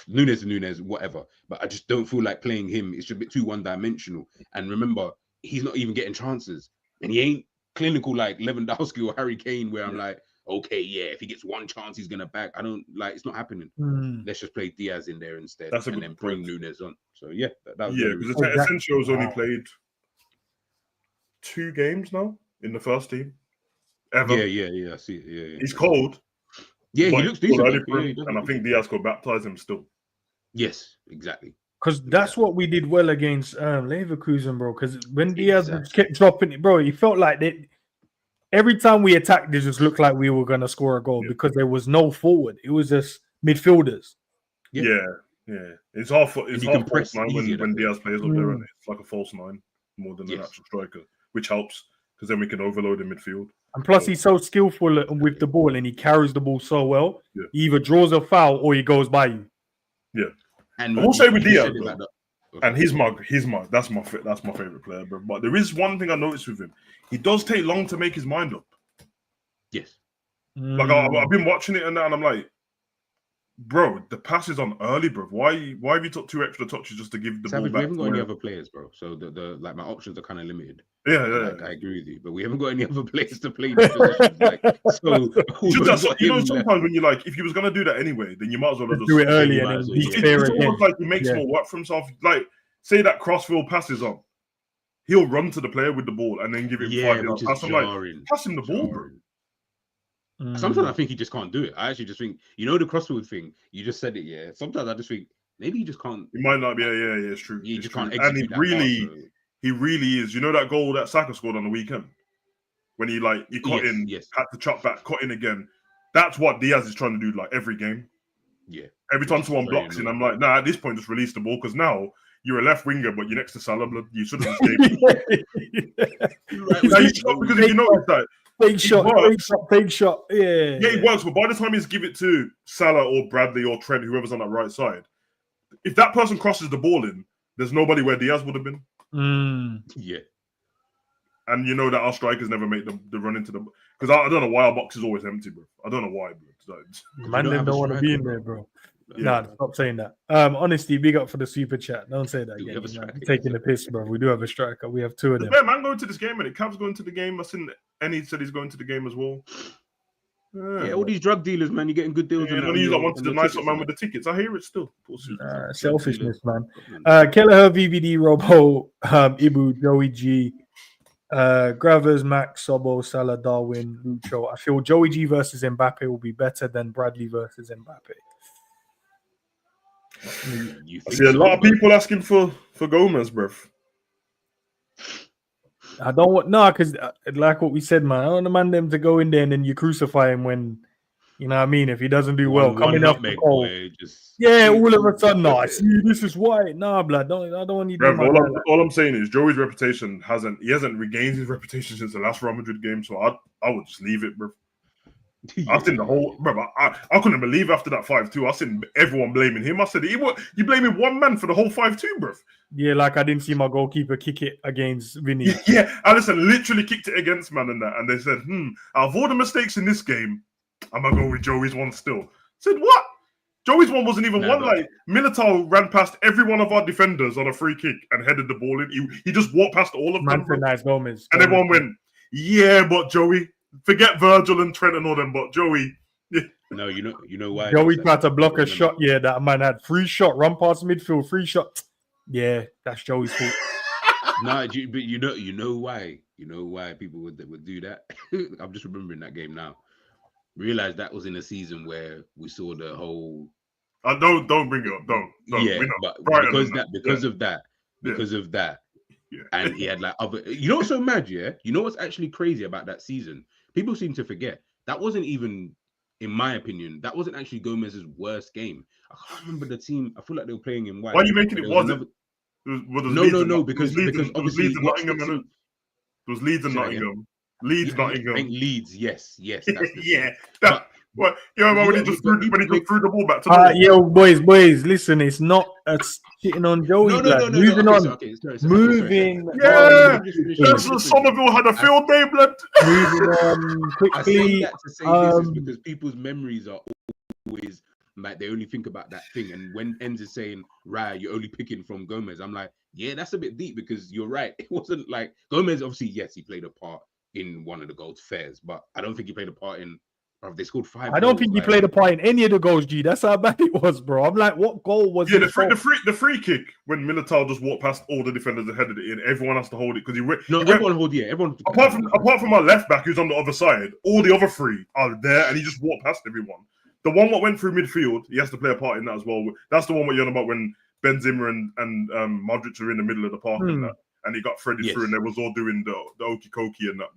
Nunes, whatever. But I just don't feel like playing him. It's just a bit too one-dimensional. And remember, he's not even getting chances, and he ain't clinical like Lewandowski or Harry Kane, where I'm like, okay, if he gets one chance, he's gonna back. I don't like. It's not happening. Let's just play Diaz in there instead, and then bring Nunes on. So that was because Asensio's only played 2 games now in the first team. Ever. Yeah. I see it. Yeah. He's cold. Yeah, he looks decent. And I think Diaz could baptize him still. Yes, exactly. Because that's what we did well against Leverkusen, bro. Because when Diaz kept dropping it, bro, he felt like that. Every time we attacked, it just looked like we were going to score a goal because there was no forward. It was just midfielders. Yeah. It's half false 9 when Diaz plays up there, and it's like a false 9 more than an actual striker, which helps because then we can overload in midfield. And plus, he's so skillful with the ball, and he carries the ball so well. Yeah. He either draws a foul or he goes by you. Yeah, and I will say with Diaz, and he's my that's my favorite player, bro. But there is one thing I noticed with him: he does take long to make his mind up. Yes, like I've been watching it and I'm like, bro, the pass is on early, bro. Why have you took 2 extra touches just to give the Savage, ball we back? haven't got any other players, bro. So the like my options are kind of limited. Yeah, I agree with you, but we haven't got any other players to play the positions. Like, so sometimes when you like, if you was gonna do that anyway, then you might as well have do it just early and then be fair it's again. almost like he makes more work for himself. Like, say that crossfield pass is on, he'll run to the player with the ball and then give him 5 yards pass. I'm like, pass him the ball, bro. Sometimes I think he just can't do it. I actually just think, the crossfield thing, you just said it, yeah. Sometimes I just think maybe he just can't. He might not be, yeah, it's true. He it's just true. can't execute And he really is. You know that goal that Saka scored on the weekend? When he cut in, had to chop back, cut in again. That's what Diaz is trying to do like every game. Yeah. Every time someone blocks in, I'm like, nah, at this point, just release the ball because now you're a left winger, but you're next to Salah. You should have escaped. Because if you notice that, Fake shot. Yeah, it works. But by the time he's give it to Salah or Bradley or Trent, whoever's on that right side, if that person crosses the ball in, there's nobody where Diaz would have been. Yeah. And you know that our strikers never make the run into the because I don't know why our box is always empty, bro. I don't know why, bro. Man, them don't want to be in there, bro. Yeah. Nah, stop saying that. Honestly, big up for the super chat. Don't say that again. You're taking the piss, bro. We do have a striker. We have 2 of them. Yeah, man, going to this game, and Cav's going to the game. I seen Ennie said he's going to the game as well. Yeah, all these drug dealers, man, you're getting good deals. Yeah, you wanted the nice man with the tickets. I hear it still. Selfishness, man. Kelleher, VVD, Robo, Ibu, Joey G, Gravers, Max, Sobo, Salah, Darwin, Lucho. I feel Joey G versus Mbappe will be better than Bradley versus Mbappe. I see a lot of people asking for Gomez, bruv. I don't want because like what we said, man. I don't demand them to go in there and then you crucify him when you know what I mean. If he doesn't do well, coming off the goal, all of a sudden, I see this is why. Nah, blood. I don't want you to. All I'm saying is Joey's reputation hasn't regained his reputation since the last Real Madrid game. So I would just leave it, bro. I've seen the whole, bro. I couldn't believe after that 5-2. I seen everyone blaming him. I said, you blaming one man for the whole 5-2, bro. Yeah, like I didn't see my goalkeeper kick it against Vinny. Yeah, Alisson literally kicked it against man and that, and they said, out of all the mistakes in this game, I'm gonna go with Joey's one still. I said what? Joey's one wasn't even one. Like Militao ran past every one of our defenders on a free kick and headed the ball in. He just walked past all of them. Nice Gomez. And everyone went, yeah, but Joey. Forget Virgil and Trent and all them, but Joey. Yeah. No, you know why? Joey tried to block a shot. Yeah, that man had free shot, run past midfield, free shot. Yeah, that's Joey's fault. No, but you know why? You know why people would do that? I'm just remembering that game now. Realized that was in a season where we saw the whole. Don't bring it up. Don't. Yeah, but because of that. Yeah. And he had like other. You know what's so mad? Yeah, you know what's actually crazy about that season? People seem to forget that wasn't even, in my opinion, that wasn't actually Gomez's worst game. I can't remember the team. I feel like they were playing in white. Why are you making it? No, because obviously Leeds and Nottingham. It was Leeds and Nottingham. Nottingham. I think Leeds. Yes. Yeah. What? When he just threw the ball back to the yo, boys, listen, it's not sitting on Joey. Moving on. Moving. Yeah. Somerville had a field day, blood. Moving on quickly. I say that to say this is because people's memories are always like they only think about that thing. And when Enz is saying, right, you're only picking from Gomez, I'm like, yeah, that's a bit deep because you're right. It wasn't like Gomez, obviously, yes, he played a part in one of the goals, fairs, but I don't think he played a part in. Bro, they scored 5 I don't think he played a part in any of the goals, G. That's how bad it was, bro. I'm like, what goal was it? The free kick when Militao just walked past all the defenders and headed it in. Everyone has to hold it because everyone hold it. Everyone apart from our left back who's on the other side, all the other 3 are there and he just walked past everyone. The one that went through midfield, he has to play a part in that as well. That's the one what you're on about when Benzema and Modric are in the middle of the park and he got threaded through and they was all doing the okey cokey and that.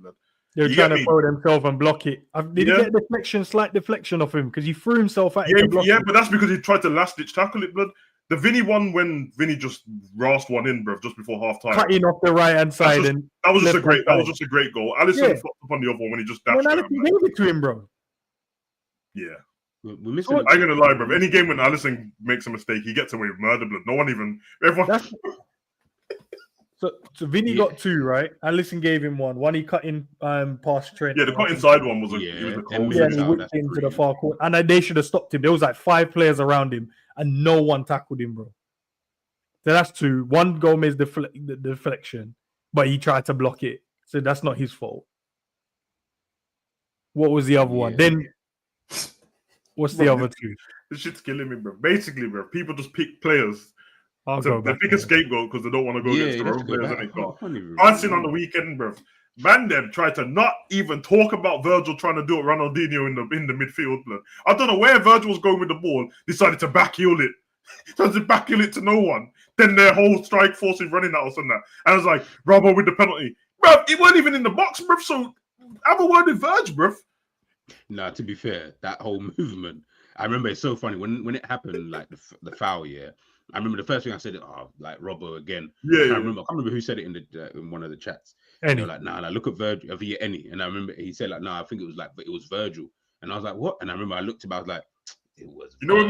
They're trying to throw themselves and block it. Did he get a slight deflection off him? Because he threw himself at it. Yeah, but that's because he tried to last-ditch tackle it, blood. The Vinny one when Vinny just rasped one in, bro, just before half-time. Cutting off the right-hand side. That was just a great goal. Alisson flopped up on the other one when he just dashed Alisson gave it to him, bro. Yeah. We're missing. I'm going to lie, bro. Any game when Alisson makes a mistake, he gets away with murder, blood. No one even... Everyone... So Vinny got 2, right? Alisson gave him 1. One he cut in past Trent. Yeah, the cut inside one was it was the cold. Yeah, and he whipped into the far court. And they should have stopped him. There was like 5 players around him, and no one tackled him, bro. So that's 2. One Gomez the deflection, but he tried to block it. So that's not his fault. What was the other one? Then what's the other 2? This shit's killing me, bro. Basically, bro, people just pick players. They pick a scapegoat because they don't want to go against their own players. I've seen on the weekend, bro. Man, them tried to not even talk about Virgil trying to do it Ronaldinho in the midfield, blood. I don't know where Virgil was going with the ball. Decided to backheel it. Decided to backheel it to no one. Then their whole strike force is running at us and that. And I was like, Robbo with the penalty. Bro, it wasn't even in the box, bro. So have a word with Virgil, bro. Nah, to be fair, that whole movement, I remember it's so funny when it happened, like the foul, yeah. I remember the first thing I said, like Robbo again. Yeah, I can't remember who said it in one of the chats. And they were like, nah, look at Virgil, any. And I remember he said like, nah, I think it was Virgil. And I was like, what? And I remember I looked about, I was like, it was. Man,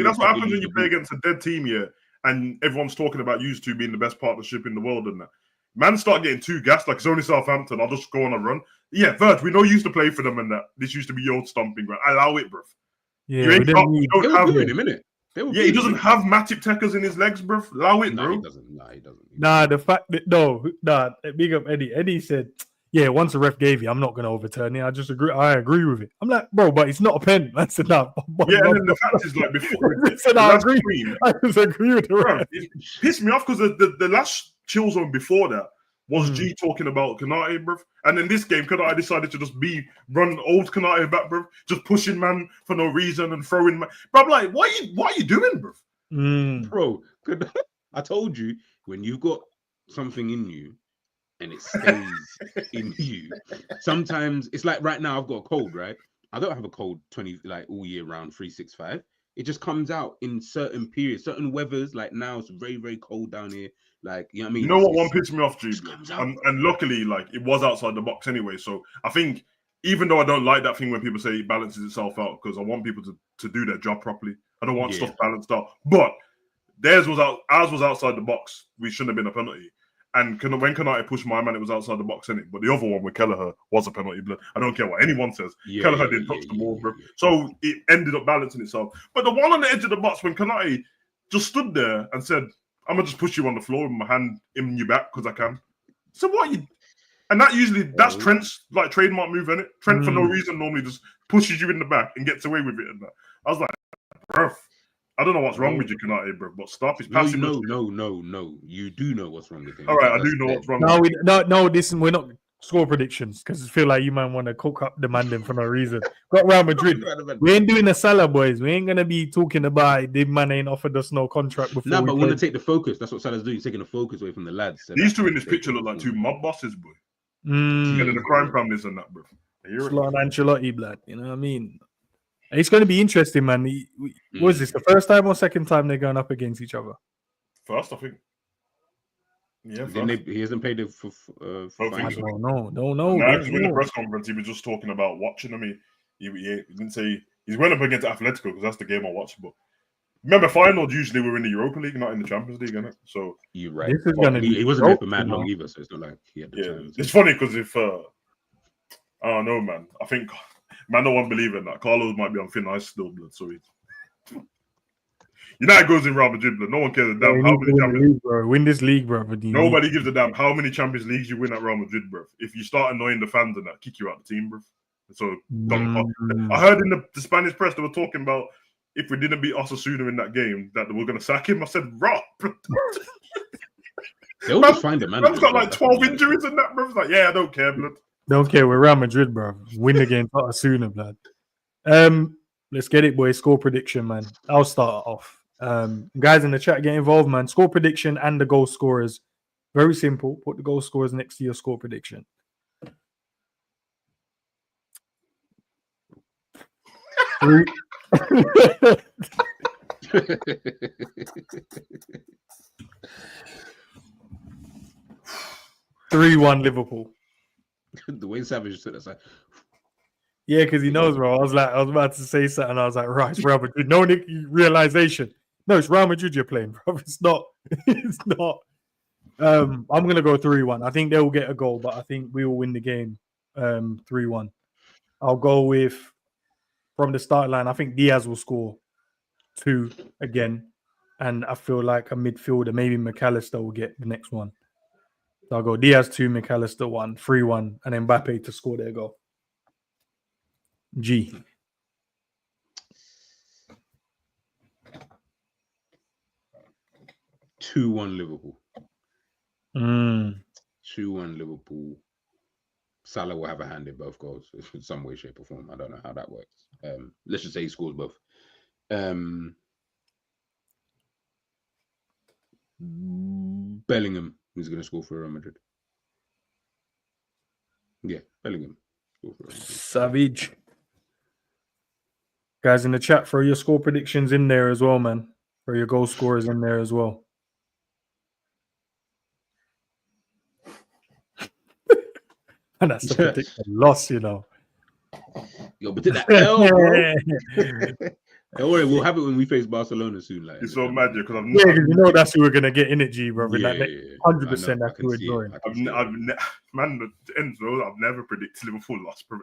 that's what happens when you play against a dead team, yeah, and everyone's talking about you two being the best partnership in the world and that. Man start getting too gassed, like it's only Southampton, I'll just go on a run. Yeah, Virg, we know you used to play for them and that. This used to be your stomping ground. Allow it, bruv. Yeah, you don't have him, innit? Yeah, he doesn't have Matip Tekers in his legs, bruv. Allow it, bro. He doesn't. Nah, the fact that big up Eddie. Eddie said, yeah, once a ref gave you, I'm not going to overturn it. I agree with it. I'm like, bro, but it's not a pen. I said, no. Yeah, and then the fact is, like, before. I said, I agree. I just agree with the ref. It pissed me off because the last chill zone before that was G talking about Kanate, bruv. And in this game, Kanate decided to just run old Kanate back, bruv. Just pushing man for no reason and throwing man. But I'm like, what are you doing, bruv? Bro, I told you, when you've got something in you and it stays in you, sometimes it's like right now I've got a cold, right? I don't have a cold 20 like all year round 365. It just comes out in certain periods, certain weathers. Like now it's very, very cold down here. Like, you know what I mean? You know what one pissed me off, G? And luckily, like, it was outside the box anyway. So I think, even though I don't like that thing when people say it balances itself out, because I want people to do their job properly. I don't want stuff balanced out. But ours was outside the box. We shouldn't have been a penalty. And when Kanate pushed my man, it was outside the box, innit? But the other one with Kelleher was a penalty. Blood. I don't care what anyone says. Kelleher didn't touch the ball, bro. So it ended up balancing itself. But the one on the edge of the box, when Kanate just stood there and said, I'm going to just push you on the floor with my hand in your back because I can. So what you... And that's Trent's like trademark move, innit? Trent, for no reason, normally just pushes you in the back and gets away with it. And that. I was like, bro, I don't know what's wrong with you, Kanate, bro, but stop his passing. No. You do know what's wrong with him. All right, I do know what's wrong. We're not score predictions because I feel like you might want to cook up the man them for no reason. Got Real Madrid. We ain't doing the Salah, boys. We ain't gonna be talking about the man ain't offered us no contract before. No, but we want to take the focus. That's what Salah's doing. He's taking the focus away from the lads. So these two in this picture look like two mob bosses, boy. Together, the crime families and that, bro. Slot Ancelotti, blood. You know what I mean? It's going to be interesting, man. Was this the first time or second time they're going up against each other? First, I think. Yeah, he hasn't paid it for No. In the press conference, he was just talking about watching them. He didn't say he's went up against Atletico because that's the game I watched. But remember, finals usually we're in the Europa League, not in the Champions League, isn't it? So you're right. He wasn't there for mad long either, so it's not like he had the time. It's funny because if I don't know, man. I think man, no one believe in that. Carlos might be on thin ice still, blood. So United goes in Real Madrid, blood. No one cares a damn how many Champions League, win this league, bro. Nobody gives a damn how many Champions Leagues you win at Real Madrid, bro. If you start annoying the fans and that, kick you out of the team, bro. So I heard in the Spanish press they were talking about if we didn't beat Osasuna in that game, that they were going to sack him. I said, "Rot." They'll just find a man. Man's got like 12 injuries and that, bro. Like, yeah, I don't care, blood. Don't care. We're Real Madrid, bro. Win the game Osasuna, blood. Let's get it, boys. Score prediction, man. I'll start off. Guys in the chat, get involved, man. Score prediction and the goal scorers. Very simple. Put the goal scorers next to your score prediction. Three. 3-1 Liverpool. The way Savage said that, yeah, because he knows, bro. I was about to say something. I was like, right, it's Real Madrid. No realization. No, it's Real Madrid you're playing, bro. It's not. It's not. I'm going to go 3-1. I think they'll get a goal, but I think we will win the game 3-1. I'll go with, from the start line, I think Diaz will score 2 again. And I feel like a midfielder, maybe McAllister, will get the next one. So I'll go Diaz 2, McAllister 1, 3-1, and then Mbappe to score their goal. G. (2-1) Liverpool. 2-1 Liverpool. Salah will have a hand in both goals in some way, shape, or form. I don't know how that works. Let's just say he scores both. Bellingham is going to score for Real Madrid. Yeah, Bellingham. Savage. Guys in the chat, throw your score predictions in there as well, man. Throw your goal scorers in there as well. And that's the predicted loss, you know. Yo, but did that L, bro? Don't worry, we'll have it when we face Barcelona soon. Like, it's so mad, because I've you know that's who we're gonna get in it, G, bro. Yeah, 100% that's who we're drawing. I've never predicted Liverpool loss ever.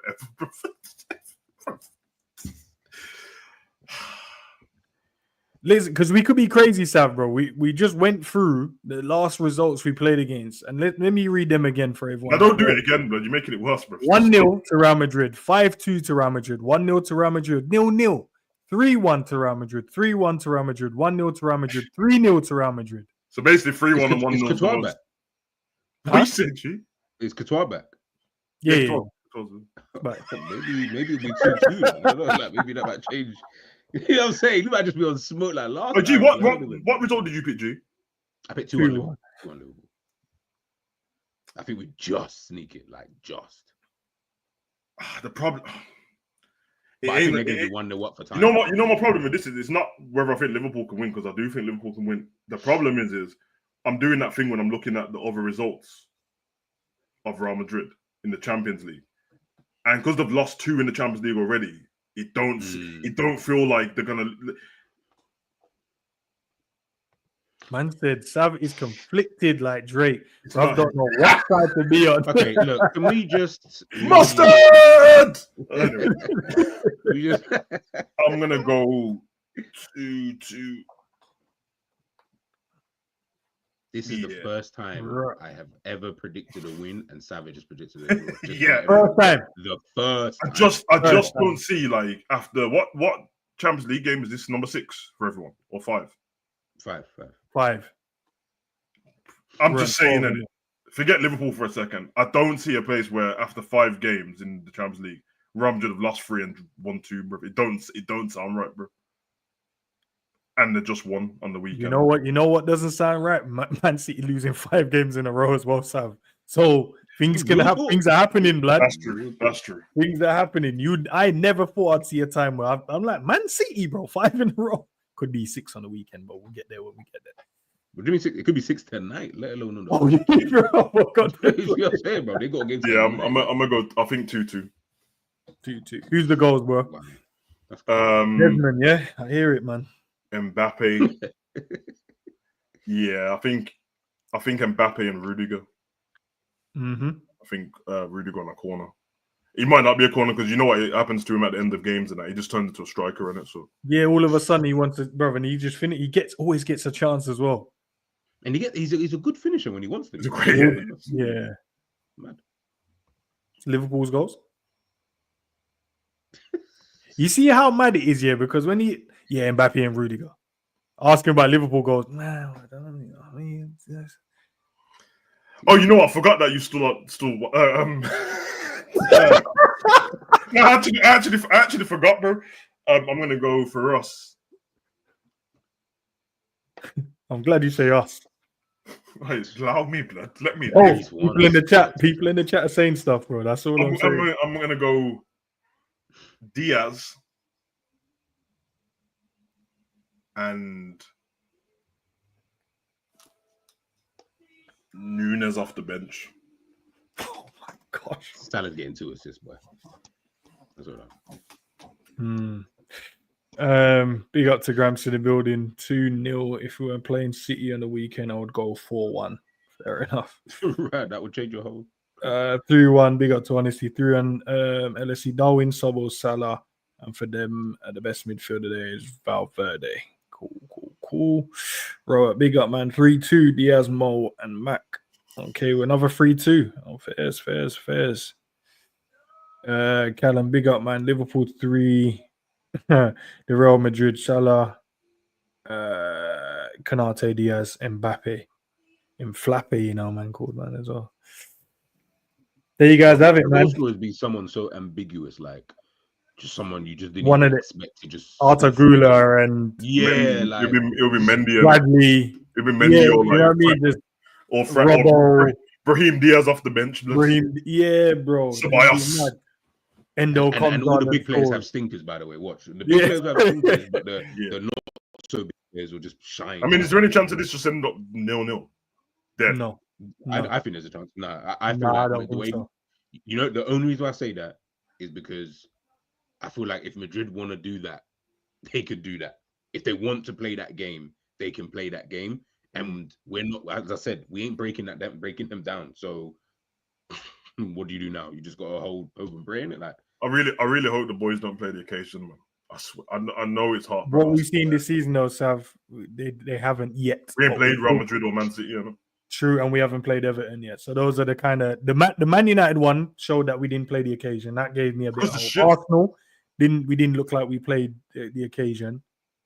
Listen, because we could be crazy, Sav, bro. We just went through the last results we played against, and let me read them again for everyone. I don't do it again, bro. You're making it worse, bro. 1-0 to Real Madrid, 5-2 to Real Madrid, 1-0 to Real Madrid, 0-0, 3-1 to Real Madrid, 3-1 to Real Madrid, 1-0 to Real Madrid, 3-0 to Real Madrid. So basically 3-1 and 1-0. Is Couture back? What you said, G? Is Couture back? Yeah. But maybe it'll be 2-2. I don't know, like maybe that might change. You know what I'm saying? You might just be on smoke like last time. G, what result did you pick, G? I picked 2-1 Liverpool. 2-1 Liverpool. I think we just sneak it, like just. The problem. But I think they're going to be 1-0 up for time. You know my problem with this is it's not whether I think Liverpool can win, because I do think Liverpool can win. The problem is I'm doing that thing when I'm looking at the other results of Real Madrid in the Champions League, and because they've lost 2 in the Champions League already, it don't feel like they're gonna. Man said Sav is conflicted like Drake. So I don't know what side to be on. Okay, look, can we just mustard? I'm gonna go 2-2. This is the first time I have ever predicted a win, and Savage has predicted a win. First time. The first time. I just don't see, like, after what Champions League game is this, number 6 for everyone, or 5? 5. I'm just saying that. Forget Liverpool for a second. I don't see a place where after 5 games in the Champions League, Real Madrid have lost 3 and won 2, bro. It don't sound right, bro. And they just won on the weekend. You know what doesn't sound right? Man City losing 5 games in a row as well, Sav. So things can happen. Things are happening, blood. That's true. Things are happening. I never thought I'd see a time where I'm like, Man City, bro, 5 in a row. Could be 6 on the weekend, but we'll get there when we get there. What do you mean? It could be 6 tonight, let alone on the. Oh, yeah, bro. Oh, God. You know what I'm saying, bro? They got against. Yeah, I'm gonna go. I think 2-2. 2-2. Who's the goals, bro? Desmond, yeah, I hear it, man. Mbappe. Yeah, I think Mbappe and Rudiger. Mm-hmm. I think Rudiger on a corner. He might not be a corner, because you know what it happens to him at the end of games, and that he just turns into a striker, in it. So yeah, all of a sudden he wants to, brother, and he just finish. He always gets a chance as well. And he's a good finisher when he wants to. He's a great. Yeah. Mad. Liverpool's goals. You see how mad it is, yeah, because when Mbappe and Rudiger. Ask him about Liverpool goals. No, I don't know. I mean, yes. Oh, you know what? I forgot that you still. No, I actually forgot, bro. I'm gonna go for us. I'm glad you say us. Wait, allow me, blood. Let me. Oh, people in the chat are saying stuff, bro. That's all I'm saying. I'm gonna go Diaz and Nunes off the bench. Oh my gosh. Salah's getting 2 assists, boy. That's all right. Big up to Grams to the building. 2-0. If we were playing City on the weekend, I would go 4-1 Fair enough. Right, that would change your whole. 3-1, big up to Honesty. 3-1, LSC, Darwin, Sobel, Salah. And for them, the best midfielder there is Valverde. Cool. Right, big up, man. 3-2, Diaz, Mo, and Mac. Okay, we're another 3-2. Oh, fairs. Callum, big up, man. Liverpool 3. The Real Madrid, Salah, Canate, Diaz, Mbappe. Flappy, you know, man, called man as well. There you guys have it, man. Also, would be someone so ambiguous, like just someone you just didn't One even of the expect to just Arthur Gula and like it'll be Mendy. Bradley. It'll be Mendy or you know what I mean? Just or Brahim Diaz off the bench. Brahim, bro. Ceballos. Endo and all the big players have stinkers, by the way. Watch the big players have stinkers, but the not so big players will just shine. I mean, is there any chance of this just end up 0-0? No. I think there's a chance. I feel I like don't the way think so. you know the only reason why I say that is because I feel like if Madrid want to do that, they could do that. If they want to play that game, they can play that game. And we're not, as I said, we ain't breaking them down. So what do you do now? You just got to hold open brain it. Like I really hope the boys don't play the occasion, man. I swear, I know it's hard. What we've seen this season, though, Sav, they haven't yet. We ain't played Real Madrid or Man City, you know. True, and we haven't played Everton yet. So those are the kind of the Man United one showed that we didn't play the occasion. That gave me a bit of hope. Arsenal we didn't look like we played the occasion.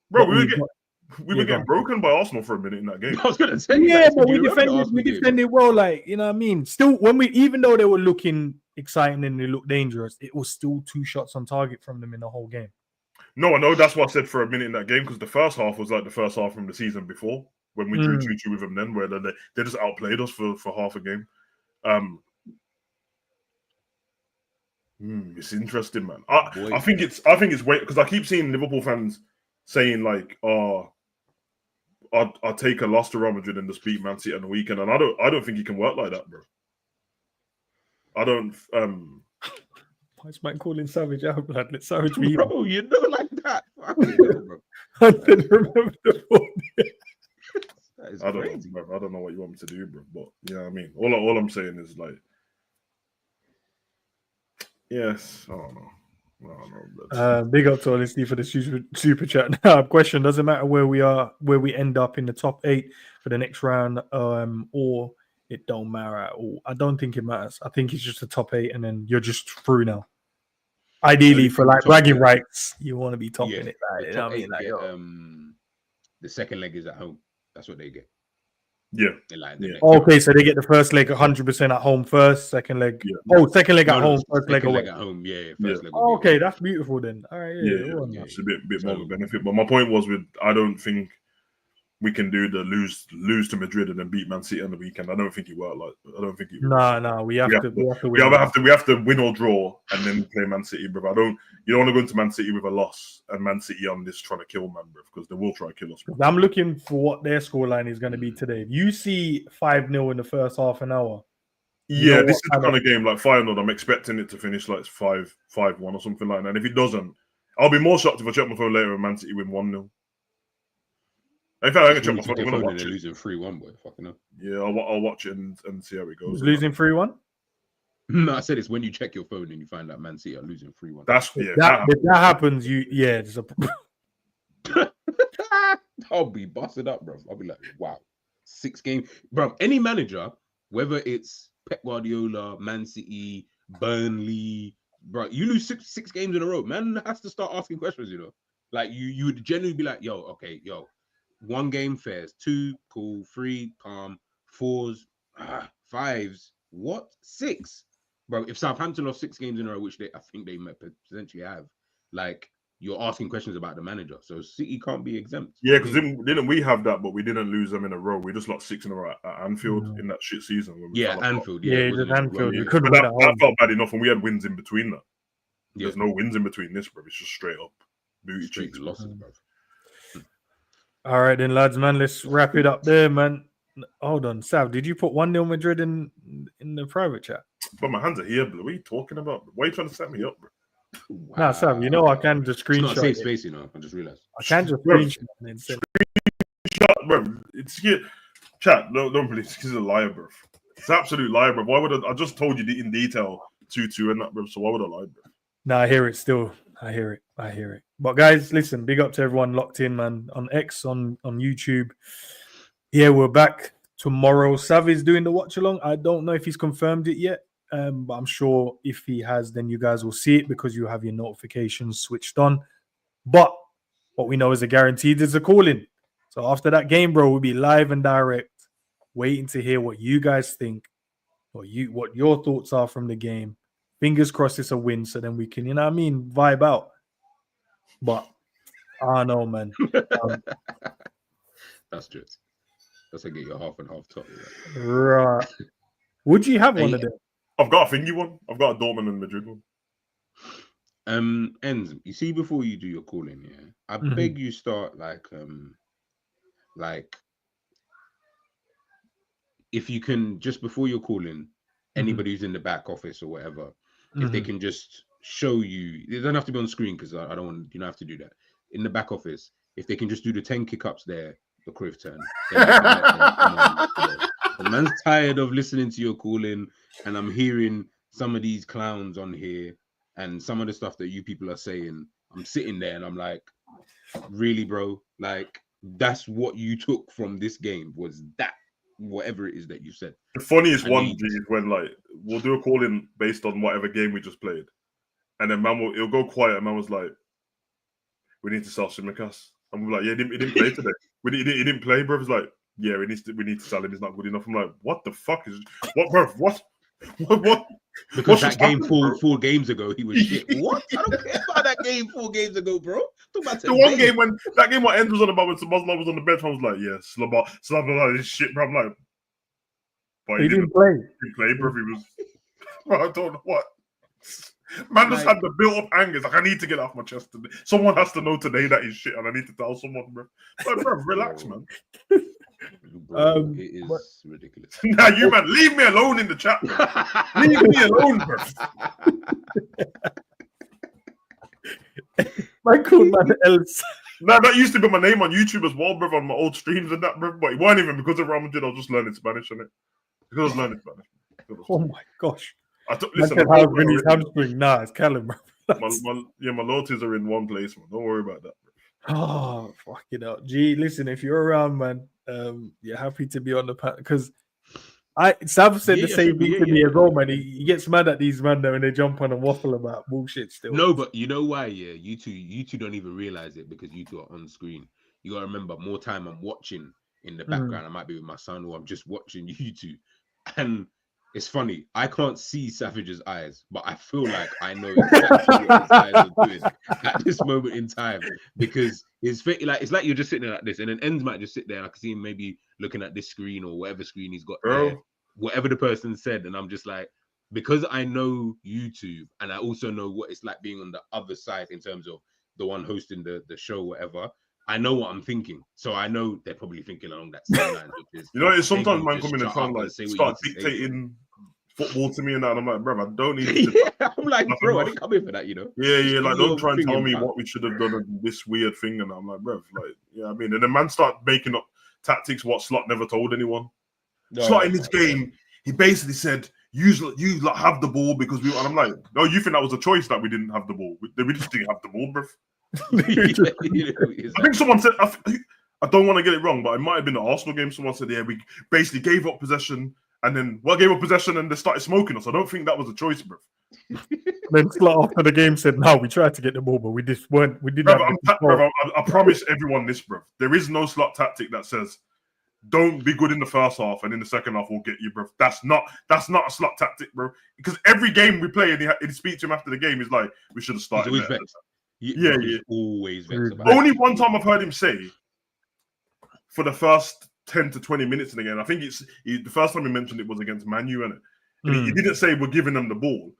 Bro, we were getting broken by Arsenal for a minute in that game. I was gonna say, but we defended well. Like, you know what I mean? Still, even though they were looking exciting and they looked dangerous, it was still 2 shots on target from them in the whole game. No, I know. That's what I said for a minute in that game, because the first half was like the first half from the season before when we drew 2-2 with them then, where they just outplayed us for half a game. It's interesting, man. I think it's weight, because I keep seeing Liverpool fans saying like, I'll take a loss to Real Madrid and just beat Man City on the weekend, and I don't think he can work like that, bro. I don't. Why is man calling Savage out, blood? Let Savage be. Bro, you know, like that. Bro. I didn't remember the phone. I don't know what you want me to do, bro. But yeah, I mean, all I'm saying is like, yes, I don't know. Big up to Honesty for the super chat. Now, question: doesn't matter where we end up in the top 8 for the next round, or it don't matter at all. I don't think it matters. I think it's just the top 8, and then you're just through now. Ideally, for like bragging rights, you want to be topping it. Like, you know what I mean? Like, the second leg is at home. That's what they get. Yeah. Okay, so they get the first leg 100% at home first, second leg. Yeah. Oh, second leg at home, first leg away. At home, first leg. Okay, that's beautiful then. All right, it's a bit more of a benefit. But my point was I don't think we can do the lose to Madrid and then beat Man City on the weekend. I don't think it worked like. I don't think it. No, we have to win. We have to win or draw and then play Man City, bro. You don't want to go into Man City with a loss and Man City on this trying to kill man, bro, because they will try to kill us, bro. I'm looking for what their scoreline is going to be today. If you see 5-0 in the first half an hour. Yeah, this is the kind of game like 5-0. I'm expecting it to finish like 5-1 or something like that. And if it doesn't, I'll be more shocked if I check my phone later and Man City win 1-0. In fact, I can check my phone. I'm gonna watch it. Losing 3-1, boy. Fucking up. Yeah, I'll watch it and see how it goes. Losing 3-1? No, I said it's when you check your phone and you find out Man City are losing 3-1. If that happens, there's a. I'll be busted up, bro. I'll be like, wow, 6 games, bro. Any manager, whether it's Pep Guardiola, Man City, Burnley, bro, you lose six games in a row. Man has to start asking questions. You know, like you would genuinely be like, yo, 1 game fairs, 2 cool, 3 calm, 4s, 5s, what 6, bro? If Southampton lost 6 games in a row, which I think they might potentially have, like, you're asking questions about the manager, so City can't be exempt. Yeah, because didn't we have that? But we didn't lose them in a row. We just lost 6 in a row at Anfield in that shit season. When we Anfield. Just Anfield. We couldn't. That felt bad enough, and we had wins in between that. There's no wins in between this, bro. It's just straight up booty cheeks losses, bro. All right, then, lads, man. Let's wrap it up there, man. Hold on, Sav. Did you put 1-0 Madrid in the private chat? But my hands are here, bro. What are you talking about? Why are you trying to set me up, bro? Wow. Nah, Sav. You know I can just screenshot. It's not a safe space, you know. I just realized. I can just screenshot and then send. Bro. It's here. Chat, don't believe this. This is a liar, bro. It's an absolute liar, bro. Why would I just told you in detail 2-2 and that, bro. So why would I lie, bro? No, I hear it still. I hear it. But guys, listen, big up to everyone locked in, man. On X, on YouTube. Yeah, we're back tomorrow. Sav is doing the watch along. I don't know if he's confirmed it yet. But I'm sure if he has, then you guys will see it because you have your notifications switched on. But what we know is a guaranteed is a call-in. So after that game, bro, we'll be live and direct, waiting to hear what you guys think, what your thoughts are from the game. Fingers crossed it's a win, so then we can, you know what I mean, vibe out. But I don't know, man. That's just. That's like get your half and half top. Right. Would you have one of them? I've got a thingy one. I've got a Dortmund and Madrid one. Enz, you see, before you do your calling, yeah, I beg you start like if you can just before you're calling, anybody who's in the back office or whatever, if they can just show you, they don't have to be on screen because I don't want, you don't have to do that. In the back office, if they can just do the 10 kick-ups there, the Cruyff turn. The man's tired of listening to your calling, and I'm hearing some of these clowns on here and some of the stuff that you people are saying. I'm sitting there and I'm like, really, bro? Like, that's what you took from this game, was that whatever it is that you said. The funniest one is when like we'll do a call in based on whatever game we just played, and then it'll go quiet, and man was like, we need to sell Simicas. And we're like, yeah, he didn't play today. He didn't play, bro. It's like, yeah, we need to sell him. He's not good enough. I'm like, what the fuck is what, bro? What? Because that game 4 games ago, he was shit. What? I don't care about that game 4 games ago, bro. The one game when End was on the bench, when Muslim was on the bench, I was like, yeah, Slabba is shit, bro. I'm like, but he didn't play. He didn't play, bro. He was, bro, I don't know what. Man just had the built-up anger. Like, I need to get off my chest today. Someone has to know today that he's shit, and I need to tell someone, bro. Like, bro, relax, man. Bro, it is ridiculous. Nah, you man, leave me alone in the chat, bro. Leave me alone, bro. My cool man else. Nah, that used to be my name on YouTube as well, bro, on my old streams and that, bro. But it wasn't even because of Real Madrid. I was just learning Spanish, innit? Because I was learning Spanish. Oh my gosh. Listen, his hamstring. Nah, it's Callum, bro. My loyalties are in one place, man. Don't worry about that, bro. Oh, fuck it up. Gee, listen, if you're around, man, you're happy to be on the panel because Sav said the same thing to me as well, man. He gets mad at these man though, and they jump on and waffle about bullshit still. No, but you know why? Yeah, you two don't even realize it because you two are on screen. You gotta remember, more time I'm watching in the background. I might be with my son, or I'm just watching you two, and it's funny. I can't see Savage's eyes, but I feel like I know exactly what his eyes are doing at this moment in time because it's like you're just sitting there like this, and then Ends might just sit there. And I can see him maybe looking at this screen or whatever screen he's got there, whatever the person said, and I'm just like, because I know YouTube and I also know what it's like being on the other side in terms of the one hosting the show, whatever. I know what I'm thinking, so I know they're probably thinking along that same line. Which is, it's sometimes man come in and try and like start dictating football to me and that. And I'm like, bro, I don't need to. I'm like, bro, I didn't come in for that, you know. Yeah, like don't try and tell me what we should have done and this weird thing. And I'm like, bro, like, yeah, I mean, and the man start making up tactics what Slot never told anyone. Slot in this game, he basically said, you like have the ball because we. And I'm like, no, you think that was a choice that we didn't have the ball? We just didn't have the ball, bro. I think someone said, I don't want to get it wrong, but it might have been the Arsenal game. Someone said, yeah, we basically gave up possession and then gave up possession and they started smoking us. I don't think that was a choice, bro. Then Slot after the game said, no, we tried to get the ball, but we didn't I promise everyone this, bro. There is no Slot tactic that says, don't be good in the first half and in the second half we'll get you, bro. That's not a Slot tactic, bro. Because every game we play and he speaks to him after the game, he's like, we should have started. Yeah. Always vexed about Only one time I've heard him say for the first 10 to 20 minutes in the game. I think the first time he mentioned it was against Man U, innit? And he didn't say we're giving them the ball.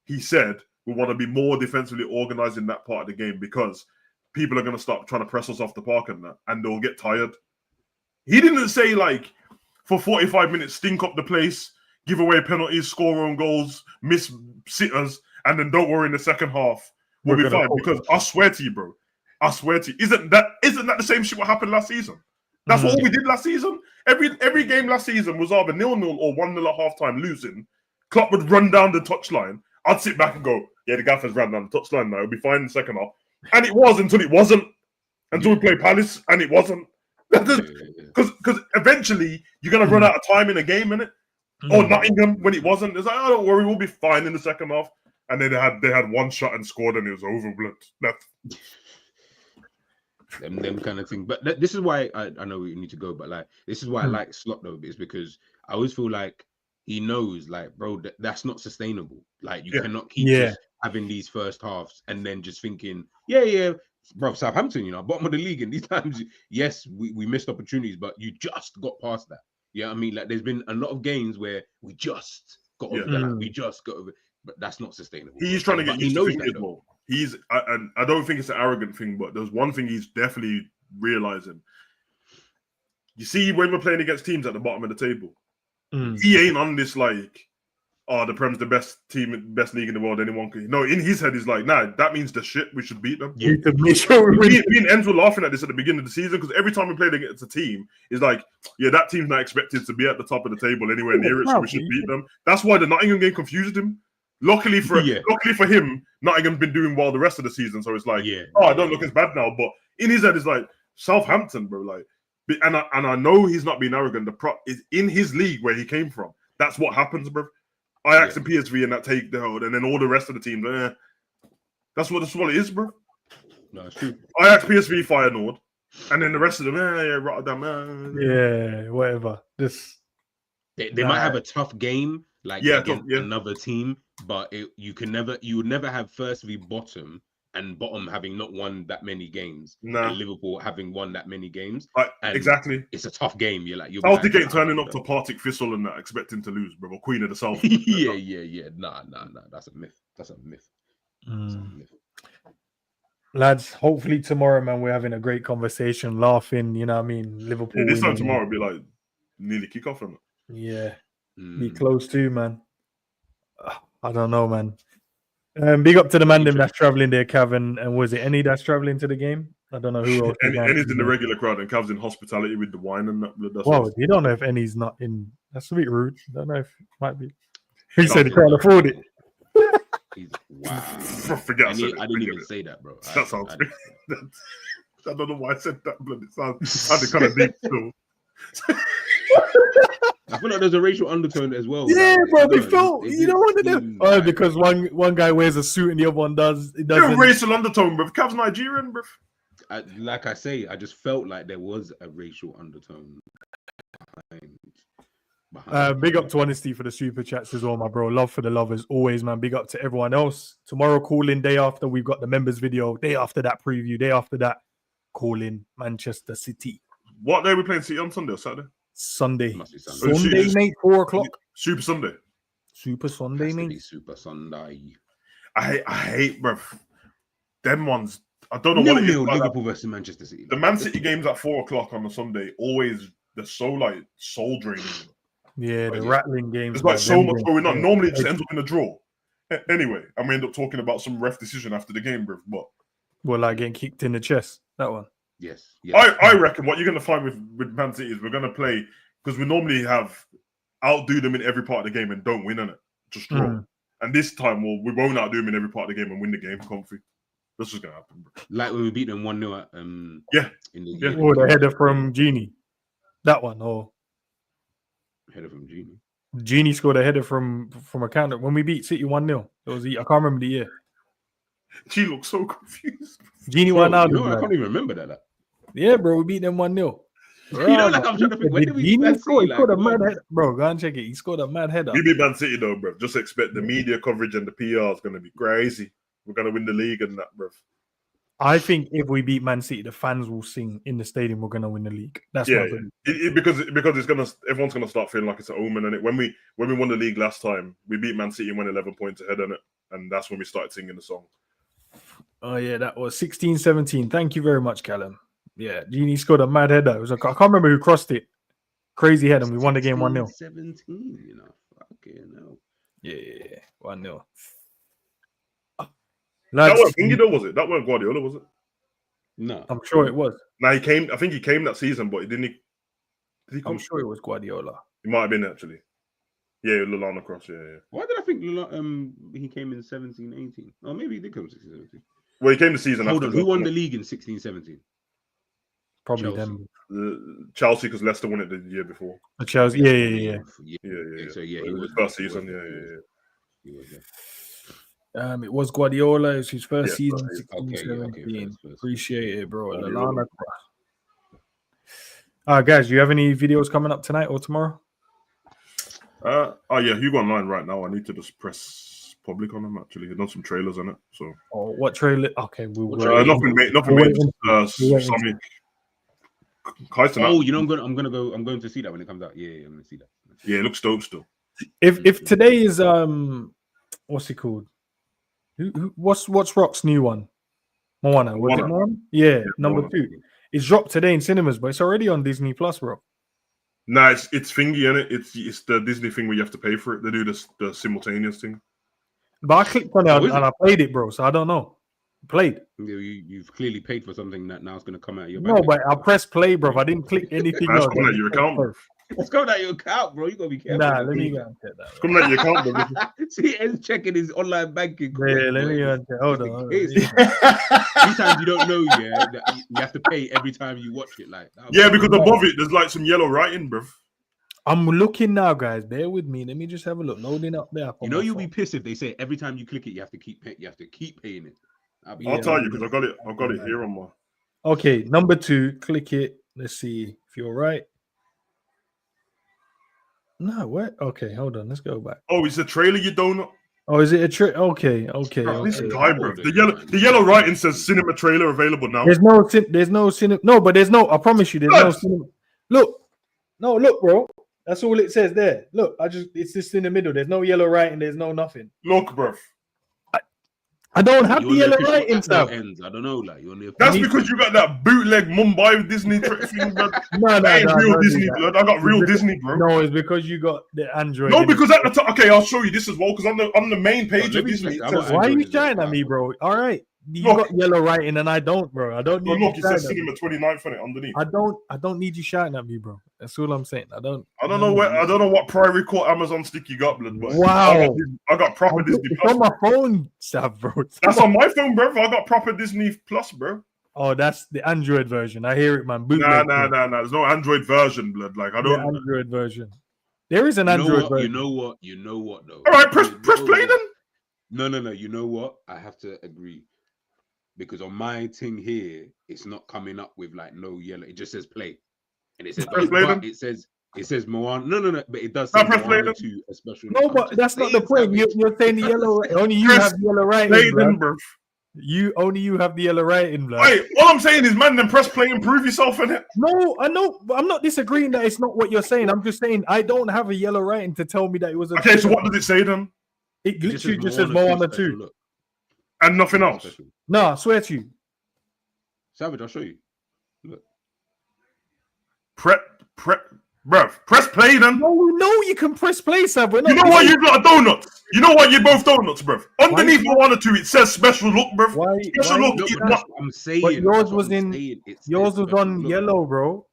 He said we want to be more defensively organized in that part of the game because people are going to start trying to press us off the park and that, and they'll get tired. He didn't say like for 45 minutes stink up the place, give away penalties, score own goals, miss sitters, and then don't worry in the second half. We'll be fine because I swear to you, bro. I swear to you, isn't that the same shit what happened last season? That's all we did last season. Every game last season was either 0-0 or 1-0 at halftime losing. Klopp would run down the touchline. I'd sit back and go, yeah, the gaffer's ran down the touchline now. It'll be fine in the second half. And it was until it wasn't. Until we played Palace and it wasn't. Because eventually you're going to run out of time in a game, innit? Or Nottingham when it wasn't. It's like, oh, don't worry, we'll be fine in the second half. And then they had one shot and scored and it was over. Them kind of thing. But this is why I know we need to go, but like this is why I like Slot though, is because I always feel like he knows, like, bro, that's not sustainable. Like you cannot keep just having these first halves and then just thinking, bro, Southampton, bottom of the league, and these times, yes, we missed opportunities, but you just got past that. Yeah, I mean, like there's been a lot of games where we just got over that, we just got over, but that's not sustainable. He's trying to get used to it as well. And I don't think it's an arrogant thing, but there's one thing he's definitely realizing. You see, when we're playing against teams at the bottom of the table, he ain't on this like, oh, the Prem's the best team, best league in the world. Anyone can. No, in his head, he's like, nah, that means the shit. We should beat them. Me and Enz were laughing at this at the beginning of the season because every time we played against a team, it's like, yeah, that team's not expected to be at the top of the table anywhere near it, so we should beat them. That's why the Nottingham game confused him. Luckily for him, Nottingham's been doing well the rest of the season, so it's like, I don't look as bad now. But in his head, it's like Southampton, bro. Like, and I know he's not being arrogant. The prop is in his league where he came from. That's what happens, bro. Ajax and PSV and that take the hold, and then all the rest of the teams. That's what it is, bro. No, it's true. Ajax, PSV, Feyenoord, and then the rest of them, Rotterdam, whatever. They might have a tough game, like against another team, but you would never have first v bottom and bottom having not won that many games, and Liverpool having won that many games. Exactly, it's a tough game. You're like, Southgate turning up to Partick Thistle and that, expecting to lose, bro. Queen of the South. Nah. That's a myth. That's a myth. Lads, hopefully tomorrow, man, we're having a great conversation, laughing. You know what I mean? Liverpool. This time tomorrow will be like nearly kick off, isn't it? Yeah, be close too, man. I don't know, man. Big up to the man that's traveling there, Cav, and was it any that's traveling to the game? I don't know who else. Any's in the regular crowd, and Cav's in hospitality with the wine and that. Well, you don't know if any's not in. That's a bit rude. I don't know if it might be. He said he can't afford it. Wow. Forget I didn't even say that, bro. That sounds great. I don't know why I said that, but it sounded kind of deep still. I feel like there's a racial undertone as well. Yeah, bro. We felt you know what to do. Oh, because one guy wears a suit and the other one does. It doesn't. There's a racial undertone, bro. Cav's Nigerian, bro. Like I say, I just felt like there was a racial undertone behind big up to Honesty for the super chats as well, my bro. Love for the lovers always, man. Big up to everyone else. Tomorrow, call in. Day after, we've got the members video. Day after that, preview. Day after that, call in Manchester City. What day are we playing City on Sunday or Saturday? Sunday. Sunday, mate. 4 o'clock. Super Sunday. Super Sunday, mate. Super Sunday. I hate, bro. Them ones. I don't know what it is. Liverpool versus Manchester City. The Man City games at 4 o'clock on the Sunday they're so like soul draining. Yeah, the rattling games. There's like so much going on. Normally it just ends up in a draw. Anyway, and we end up talking about some ref decision after the game, bro. But well, like getting kicked in the chest. That one. Yes. I reckon what you're going to find with Man City is we're going to play because we normally outdo them in every part of the game and don't win on it, just draw. And this time we won't outdo them in every part of the game and win the game comfy. This is going to happen, bro. Like when we beat them 1-0 at the header from Genie. That one, header from Genie. Genie scored a header from a counter when we beat City 1-0. It was I can't remember the year. She looks so confused. Genie won out. I can't even remember that. Yeah, bro, we beat them 1-0. Bro, like I'm trying to think, when did we beat Man City? He scored a mad header. Bro, go and check it. He scored a mad header. We beat Man City though, bro. Just expect the media coverage and the PR is going to be crazy. We're going to win the league and that, bro. I think if we beat Man City, the fans will sing in the stadium. We're going to win the league. That's because it's going to. Everyone's going to start feeling like it's an omen. And when we won the league last time, we beat Man City and went 11 points ahead on it, and that's when we started singing the song. Oh yeah, that was 16-17. Thank you very much, Callum. Yeah, Genie scored a mad header. It was I can't remember who crossed it. Crazy head, and we won the game 1-0. 17, you know. Fucking hell. Yeah, 1-0. That weren't Thingy though, was it? That weren't Guardiola, was it? No, I'm sure it was. Now he came. I think he came that season, but he didn't. Did he come? I'm sure it was Guardiola. It might have been actually. Yeah, Lallana Cross. Yeah. Why did I think he came in 17, 18? Oh, maybe he did come 16, 17. Well, he came the season Hold after. on, who won the league in 16, 17? Probably Chelsea. them. Chelsea, because Leicester won it the year before. Chelsea. Yeah. So yeah, he was first season. Yeah. He was there. It was Guardiola. It was his first season, first 16, season. 17. First. Appreciate it, bro. Guardiola. Guys, do you have any videos coming up tonight or tomorrow? Oh yeah, Hugo Online right now. I need to just press public on them. Actually, I've done some trailers on it. So, what trailer? Okay, nothing made. Sonic. Oh, you know, I'm going to see that when it comes out. Yeah, I'm going to see that. Yeah, it looks dope still. If today is what's it called? What's Rock's new one? Moana. Was it Moana? Yeah, number Moana. 2. It's dropped today in cinemas, but it's already on Disney Plus, bro. Nah, it's thingy, innit? It's the Disney thing where you have to pay for it. They do the simultaneous thing. But I clicked on it and I played it, bro. So I don't know. Played. You've clearly paid for something that now is going to come out of your bank. No, but I pressed play, bro. I didn't click anything else. It's coming out your account, bro. It's coming out your account, bro. You got to be careful. Nah, let me go and check that. It's coming out your account, bro. See, Ed's checking his online banking. Yeah, let me go and check. Hold on. Sometimes you don't know, that you have to pay every time you watch it. Because above it, there's like some yellow writing, bro. I'm looking now, guys. Bear with me. Let me just have a look. Loading up there. You'll be pissed if they say every time you click it, you have to keep paying it. I'll tell you because I've got it here on my. Okay, number 2. Click it. Let's see if you're right. No, what? Okay, hold on. Let's go back. Oh, it's a trailer you don't know. Oh, is it a trick? Okay. This guy, bro. The yellow writing says cinema trailer available now. There's no cinema. No, but there's no. I promise you, there's no cinema. Look, bro. That's all it says there. Look, it's just in the middle. There's no yellow writing. There's no nothing. Look, bro. I don't have the yellow writing stuff. I don't know, that's because you got that bootleg Mumbai Disney thing, bro. No, real Disney, blood. I got real Disney, bro. No, it's because you got the Android. No, because at the top. Okay, I'll show you this as well. Because on the main page of Disney, why are you shouting at me, bro? All right, you got yellow writing and I don't, bro. I don't need. Look, it says cinema 29th on it underneath. I don't need you shouting at me, bro. That's all I'm saying. I don't know what priority court Amazon stick you got, blood. But wow, I got proper Disney Plus. On my phone, Sav, bro. That's on my phone, bro. I got proper Disney Plus, bro. Oh, that's the Android version. I hear it, man. Nah. There's no Android version, blood. Like I don't. Android version. There is an Android version. You know what though. All right, press play then. No. You know what? I have to agree. Because on my thing here, it's not coming up with like no yellow. It just says play, and it says it says Moana. No, but it does say Moana 2 a special. No, but that's not the point. You're saying the yellow. Only you have the yellow writing, bro. You have the yellow writing, bro. Wait, all I'm saying is, man, then press play and prove yourself in it. No, I know, but I'm not disagreeing that it's not what you're saying. I'm just saying I don't have a yellow writing to tell me that it was. Okay, so what does it say then? It literally just says Moana 2. And nothing else. No, I swear to you. Savage, I'll show you. Look. Press play then. No, you can press play, Sav. You know what? You got donuts. You know what? You're both donuts, bruv. Underneath Moana 2, it says special look, bruv. Special look. I'm saying. But yours was on yellow, bro.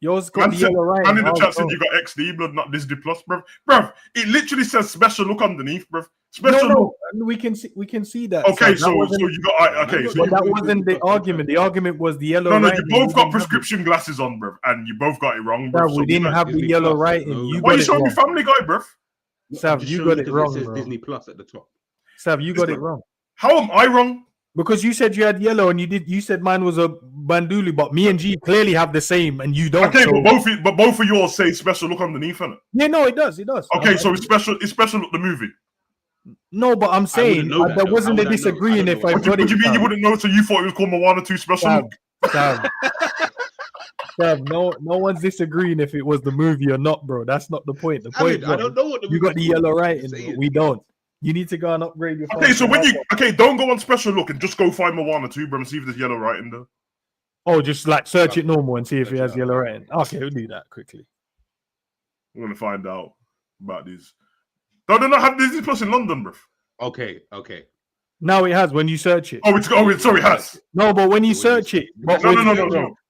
Yours got the yellow right. And in the chat said you got XD, blood, not Disney Plus, bruv. Bruv, it literally says special look underneath, bruv. Special look. We can see that. Okay, so you got that wasn't the argument. The argument was the yellow. No, you both got prescription glasses on, bruv, and you both got it wrong, bruv. We didn't have the yellow writing. Why are you showing me Family Guy, bruv? Sav, you got it wrong, bro. It says bro. Disney Plus at the top. Sav, you got it wrong. How am I wrong? Because you said you had yellow and you said mine was a banduli, but me and G clearly have the same and you don't. Okay, but both of yours say special look underneath, innit? Yeah, no, it does. Okay, so it's special look the movie. No, but I'm saying there wasn't a disagreeing if I got it. What do you mean you wouldn't know? So you thought it was called Moana 2 special look? Sav, no one's disagreeing if it was the movie or not, bro. That's not the point. The point I don't know what the you got the yellow writing. We don't. You need to go and upgrade your phone. Okay, so don't go on special look and just go find Moana 2, bro, and see if there's yellow writing there. Oh, just like search it normal and see if it has yellow writing. Okay, we'll do that quickly. We're gonna find out about these. No, they don't have Disney Plus in London, bro. Okay. Now it has when you search it. Sorry, it has. No, but when you search it, No.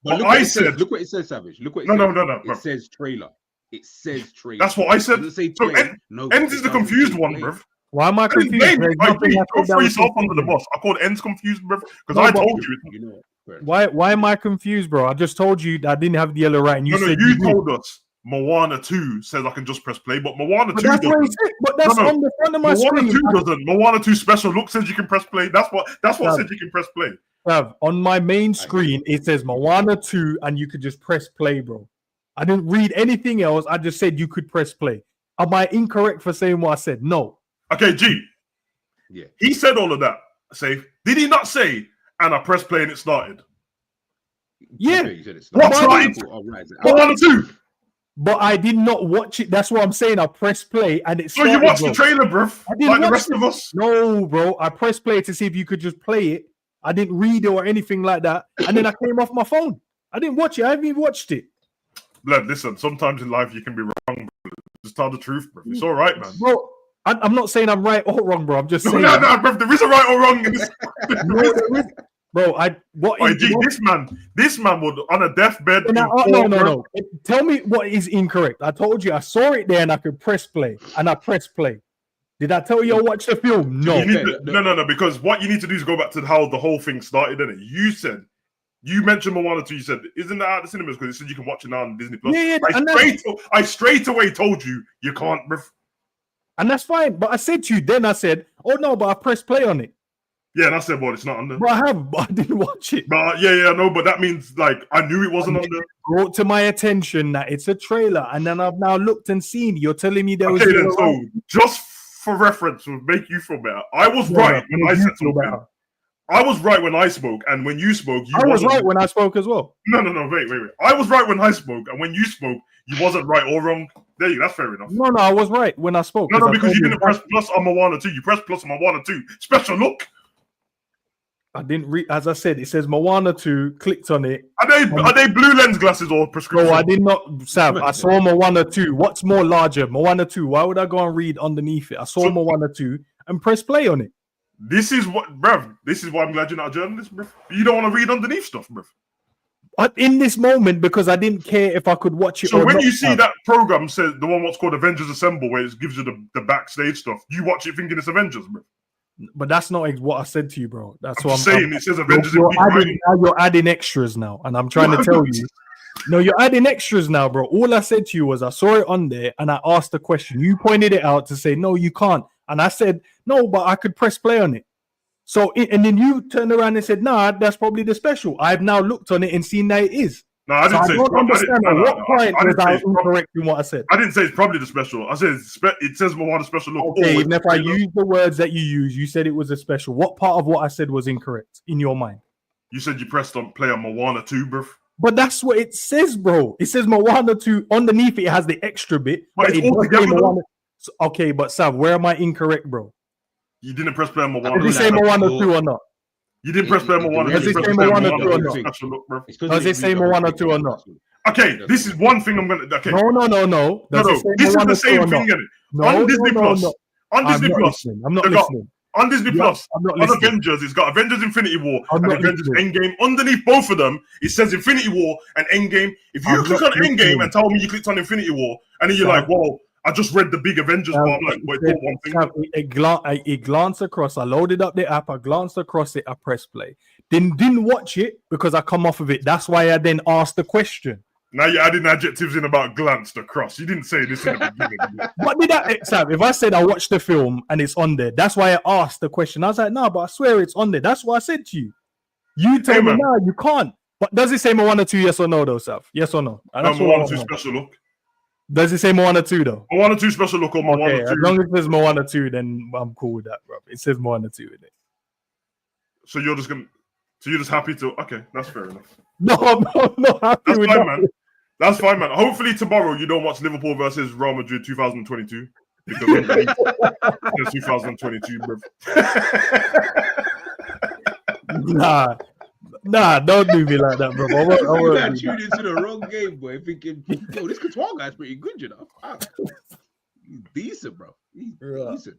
But look what it says, Savage. Look what it says. No. It says trailer. It says trailer. That's what I said. It doesn't say So play. Ends is the confused one, bruv. Why am I confused? Don't throw yourself under the bus. I called Ends confused, bruv, because I told you. You know what? Why am I confused, bro? I just told you that I didn't have the yellow right, and you said you told us Moana 2 says I can just press play, but Moana 2 doesn't. But that's on the front of my screen. Moana 2 doesn't. Moana 2 special look says you can press play. That's what said you can press play. On my main screen, it says Moana 2, and you could just press play, bro. I didn't read anything else. I just said you could press play. Am I incorrect for saying what I said? No. Okay, G. Yeah. He said all of that. Safe. Did he not say, and I pressed play and it started? Yeah. Okay, you said it What started? Moana 2. But I did not watch it. That's what I'm saying. I pressed play and it started. So you watched the trailer, bruv? I didn't like the rest of us? No, bro. I pressed play to see if you could just play it. I didn't read it or anything like that. And then I came off my phone. I didn't watch it. I haven't even watched it. Blood, listen, sometimes in life you can be wrong, bro. Just tell the truth, bro. It's all right, man. Bro, I'm not saying I'm right or wrong, bro. I'm just saying. No, bro. There is a right or wrong in this. Bro, this man would on a deathbed. No. Tell me what is incorrect. I told you I saw it there and I could press play, and I pressed play. Did I tell you I watched the film? No. No. Because what you need to do is go back to how the whole thing started. Didn't it? You mentioned Moana 2. You said, "Isn't that at the cinemas?" Because you said you can watch it now on Disney Plus. Yeah. I straight away told you can't. And that's fine. But I said to you, then I said, "Oh no," but I pressed play on it. Yeah, and I said, "Well, it's not on there." But I have, but I didn't watch it. But but that means like I knew it wasn't on there. Brought to my attention that it's a trailer, and then I've now looked and seen. You're telling me there was. Okay, then so just for reference, will make you feel better. I was right when I said something. I was right when I spoke, and when you spoke, I was right when I spoke as well. No, wait. I was right when I spoke, and when you spoke, you wasn't right or wrong. There you go, that's fair enough. No, I was right when I spoke. No, because you didn't press plus on Moana 2. You pressed plus on Moana 2. Special look. I didn't read, as I said, it says Moana 2, clicked on it. Are they blue lens glasses or prescription? No, I did not, Sam. I saw Moana 2. What's more larger? Moana 2. Why would I go and read underneath it? I saw Moana 2 and press play on it. This is why I'm glad you're not a journalist, bruv. You don't want to read underneath stuff, bruv. In this moment, because I didn't care if I could watch it. So when you see that program says the one what's called Avengers Assemble, where it gives you the backstage stuff, you watch it thinking it's Avengers, bruv. But that's not what I said to you, bro. That's what I'm saying. It says Avengers. You're adding extras now, and I'm trying to tell you. No, you're adding extras now, bro. All I said to you was I saw it on there, and I asked the question. You pointed it out to say no, you can't, and I said no, but I could press play on it. So, and then you turned around and said, "Nah, that's probably the special." I've now looked on it and seen that it is. No, I didn't say. I don't understand at what point was I incorrect in what I said. I didn't say it's probably the special. I said it says Moana special look. Okay, even if I use the words that you use, you said it was a special. What part of what I said was incorrect in your mind? You said you pressed on play on Moana 2, bruv. But that's what it says, bro. It says Moana 2. Underneath it has the extra bit. But it's all together. Okay, but Sav, where am I incorrect, bro? You didn't press play on Moana. Does it say Moana 2 or not? You didn't press play on Moana. Does it say Moana 2 or not? Does it say Moana 2 or not? Okay, this is one thing I'm gonna. Okay. No. This is the same thing. On Disney Plus. On Disney Plus. I'm not listening. On Disney Plus, on Avengers, it's got Avengers Infinity War and Avengers Endgame. Underneath both of them, it says Infinity War and Endgame. If you click on Endgame and tell me you clicked on Infinity War, and then you're like, "Whoa, I just read the big Avengers part," I'm like, "Wait, one thing." It glanced across. I loaded up the app. I glanced across it. I pressed play. Didn't watch it because I come off of it. That's why I then asked the question. Now you're adding adjectives in about glanced across. You didn't say this in the beginning. What did I, Sam? If I said I watched the film and it's on there, that's why I asked the question. I was like, no, but I swear it's on there. That's what I said to you. You told me, no, you can't. But does it say Moana 2, yes or no, though, Sav? Yes or no? Moana 2 special look. Does it say Moana 2, though? Moana 2 special look or Moana 2? As long as it says Moana 2, then I'm cool with that, bro. It says Moana 2 in it. So you're just happy to... Okay, that's fair enough. No, I'm not happy with that. Man. That's fine, man. Hopefully tomorrow you don't watch Liverpool versus Real Madrid 2022 because it's 2022, bro. Nah, don't do me like that, bro. You got tuned into the wrong game, boy. Thinking, yo, this Couture guy's pretty good, you know. He's decent, bro. He's decent.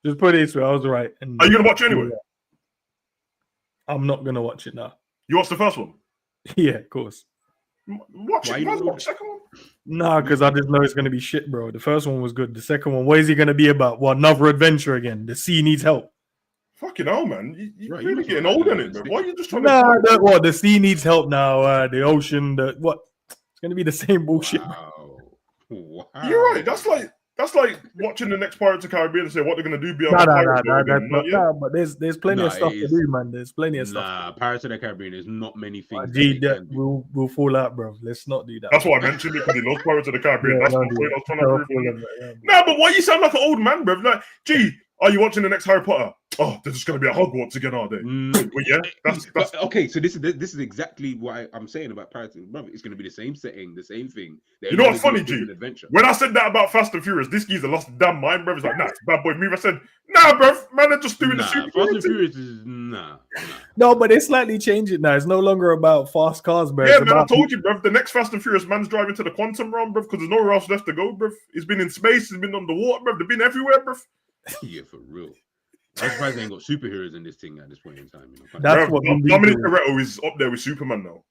Just put it this way, I was right. Are you gonna watch it anyway? I'm not gonna watch it now. You watched the first one? Yeah, of course. Watch Why it. you You not watch the second one? Nah, because I just know it's gonna be shit, bro. The first one was good. The second one, what is he gonna be about? What, another adventure again? The sea needs help. Fucking hell, man. You're Right, you really must getting not old like in it, that. bro. Why are you just trying Nah, to... the sea needs help now. The ocean, what? It's gonna be the same bullshit. Wow. You're right. That's like watching the next Pirates of the Caribbean and say what they're gonna do. Be on Nah, the nah, Pirates nah, Boat again. Not yet. nah, but there's plenty Nah, of stuff it to is. do, man. There's plenty of stuff. Nah, Pirates of the Caribbean. There's not many things. G, that they can do. we'll fall out, bro. Let's not do that. That's why I mentioned it, because he loves Pirates of the Caribbean. Yeah, That's the don't point do I was that. trying to Don't prove. fall in that, Nah, but why you sound like an old man, bro? Like, gee, are you watching the next Harry Potter? Oh, they're just gonna be at Hogwarts again, are they? Well, yeah, that's But, okay. So this is exactly why I'm saying about Pirates. Brother, it's going to be the same setting, the same thing. You know what's funny, G? Adventure. When I said that about Fast and Furious, this geezer lost his damn mind, bro. He's like, nah, it's a bad boy move. I said, nah, bro, man, are just doing the super. Fast and Furious is nah. No, but they slightly changed it now. It's no longer about fast cars, bro. Yeah, It's man, I about told you, bro. The next Fast and Furious man's driving to the quantum realm, bro, because there's nowhere else left to go, bro. He's been in space, he's been on the water, bro. They've been everywhere, bro. Yeah, for real. I'm surprised they ain't got superheroes in this thing at this point in time. You know? That's Bro, what Vin Dominic Diesel- Toretto is up there with Superman now.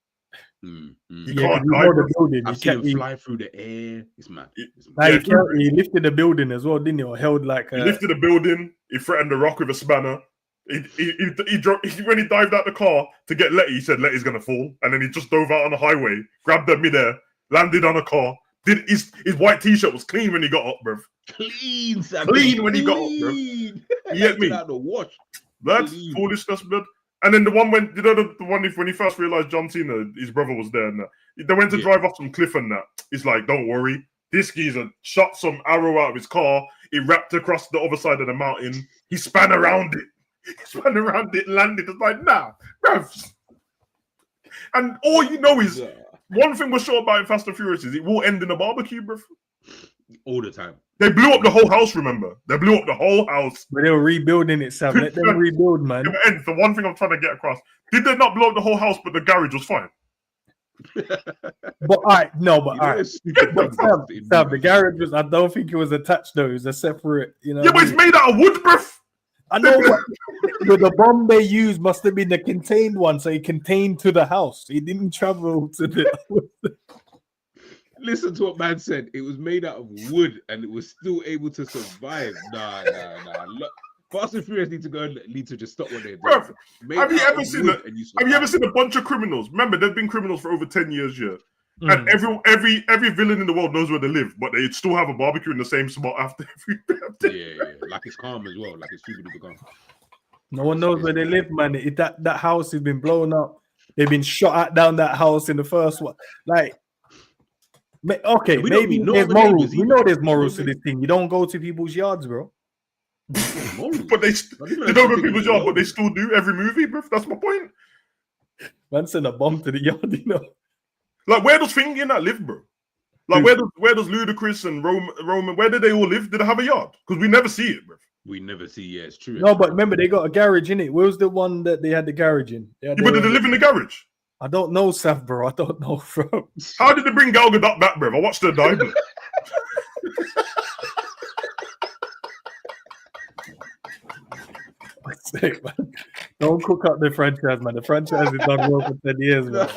He Yeah, can't 'cause he die, rode bro. the building. I've seen him fly through the air. It's mad. It's mad. He lifted the building as well, didn't he? Or held like He lifted a building. He threatened the Rock with a spanner. He dropped, when he dived out the car to get Letty, he said Letty's gonna fall, and then he just dove out on the highway, grabbed her midair, landed on a car. Did his white t-shirt was clean when he got up, bro. Clean, Sam. Clean when he got up, bro. You get me? Out the wash. That's foolishness, blood. And then the one when the one when he first realized John Cena, his brother was there, and they went to drive off some cliff and that. He's like, "Don't worry, this geezer shot some arrow out of his car. He wrapped across the other side of the mountain. He span around it. Landed. It's like, nah, bruv. And all you know is one thing we're sure about in Fast and Furious is it will end in a barbecue, bruv. All the time. They blew up the whole house, remember? They blew up the whole house. But they were rebuilding it, Sam. Let them rebuild, man. And the one thing I'm trying to get across, did they not blow up the whole house, but the garage was fine? But all right, no, but all right. But Sam, the garage was, I don't think it was attached though. It was a separate, you know. Yeah, but it's made out of wood, bruv. I know, but the bomb they used must have been the contained one, so it contained to the house. It didn't travel to the. Listen to what man said. It was made out of wood and it was still able to survive. Nah. Look, Fast and Furious need to just stop what they're doing. Bruv, have you ever seen a bunch of criminals? Remember, there've been criminals for over 10 years here. And every villain in the world knows where they live, but they still have a barbecue in the same spot after every. Yeah. Like it's calm as well. Like it's super duper calm. No one knows where they live, man. That house has been blown up. They've been shot at down that house in the first one. Like, okay, maybe there's morals. We know there's morals to this thing. You don't go to people's yards, bro. But they don't go to people's yards, but they still do every movie, bro. That's my point. Man send a bomb to the yard, you know. Like, where does Thingy and that live, bro? Like, where does Ludacris and Roman, where did they all live? Did they have a yard? Because we never see it, bro. We never see, yeah, it's true. No, but remember, they got a garage in it. Where was the one that they had the garage in? But did they live in the garage? I don't know, Saf, bro. I don't know, bro. How did they bring Gal Gadot back, bro? I watched her die, bro. Don't cook up the franchise, man. The franchise has done well for 10 years, man.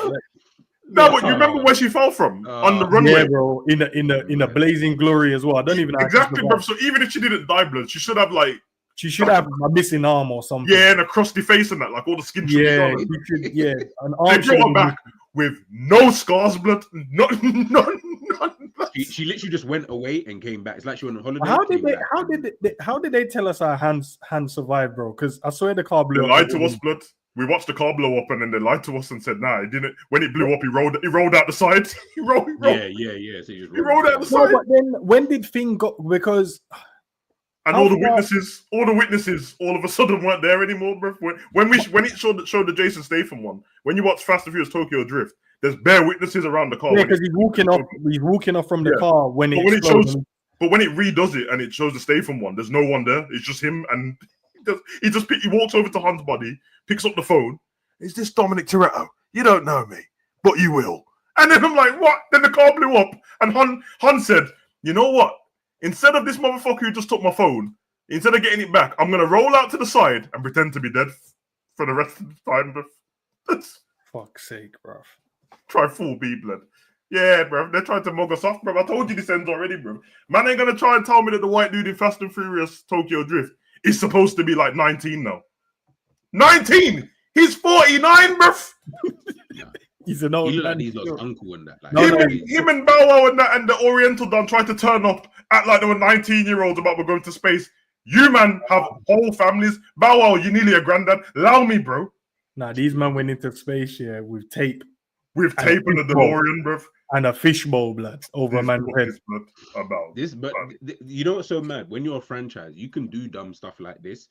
No, but you remember where she fell from? On the runway. Yeah, bro. In a blazing glory as well. I don't even know. Exactly, bro. So even if she didn't die, blood, she should have she should have a missing arm or something. Yeah, and a crusty face and that, like all the skin. Yeah, an arm. They brought her back with no scars, blood. None. She literally just went away and came back. It's like she went on holiday. How did they tell us our hands survived, bro? Because I swear the car blew up. They lied to us, blood. We watched the car blow up and then they lied to us and said, nah, it didn't. When it blew up, he rolled out the side. He rolled. Yeah. So he rolled out the side. But then when did Thing go? Because and all the witnesses, all of a sudden weren't there anymore, bro. When it showed the Jason Statham one, when you watch Fast and Furious Tokyo Drift, there's bare witnesses around the car. Yeah, because he's walking off from the car when it explodes. But when it redoes it and it shows the Statham one, there's no one there. It's just him, and he walks over to Han's body, picks up the phone. Is this Dominic Toretto? You don't know me, but you will. And then I'm like, what? Then the car blew up, and Han said, you know what? Instead of this motherfucker who just took my phone, instead of getting it back, I'm gonna roll out to the side and pretend to be dead. for the rest of the time, bruv. Fuck's sake, bro. Try full B blood. Yeah, bro. They're trying to mug us off, bro. I told you this ends already, bro. Man ain't gonna try and tell me that the white dude in Fast and Furious Tokyo Drift is supposed to be like 19 now. 19! He's 49, bro. He's an old He look man. like he's lost uncle and that. Like, Him and Bow Wow and the Oriental Don tried to turn up, act like they were 19-year-olds about we're going to space. You, man, have whole families. Bow Wow, you nearly a granddad. Allow me, bro. Nah, these men went into space, yeah, with tape. With tape and the DeLorean, bro. And a fishbowl, blood, over a man's head. About this, but you know what's so mad? When you're a franchise, you can do dumb stuff like this.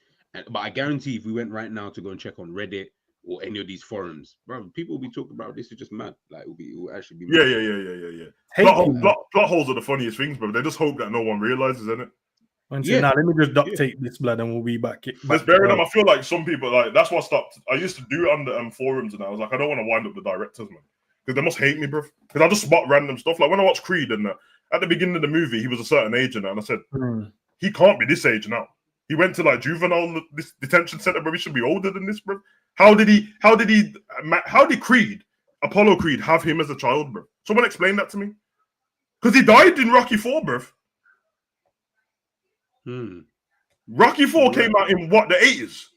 But I guarantee if we went right now to go and check on Reddit or any of these forums, bro, people will be talking about this is just mad. Like it will actually be mad. Yeah. Plot holes are the funniest things, bro. They just hope that no one realizes, isn't it? Now let me just duct tape this, blood, and we'll be back. Let's bury them. I feel like some people, like, that's why I stopped. I used to do it on the forums, and I was like, I don't want to wind up the directors, man, because they must hate me, bro. Because I just spot random stuff. Like when I watched Creed, and at the beginning of the movie, he was a certain age, and I said, he can't be this age now. He went to like juvenile detention center, bro. He should be older than this, bro. How did Creed, Apollo Creed, have him as a child, bro? Someone explain that to me. Because he died in Rocky 4, bro. Rocky 4 came out in what, the 80s?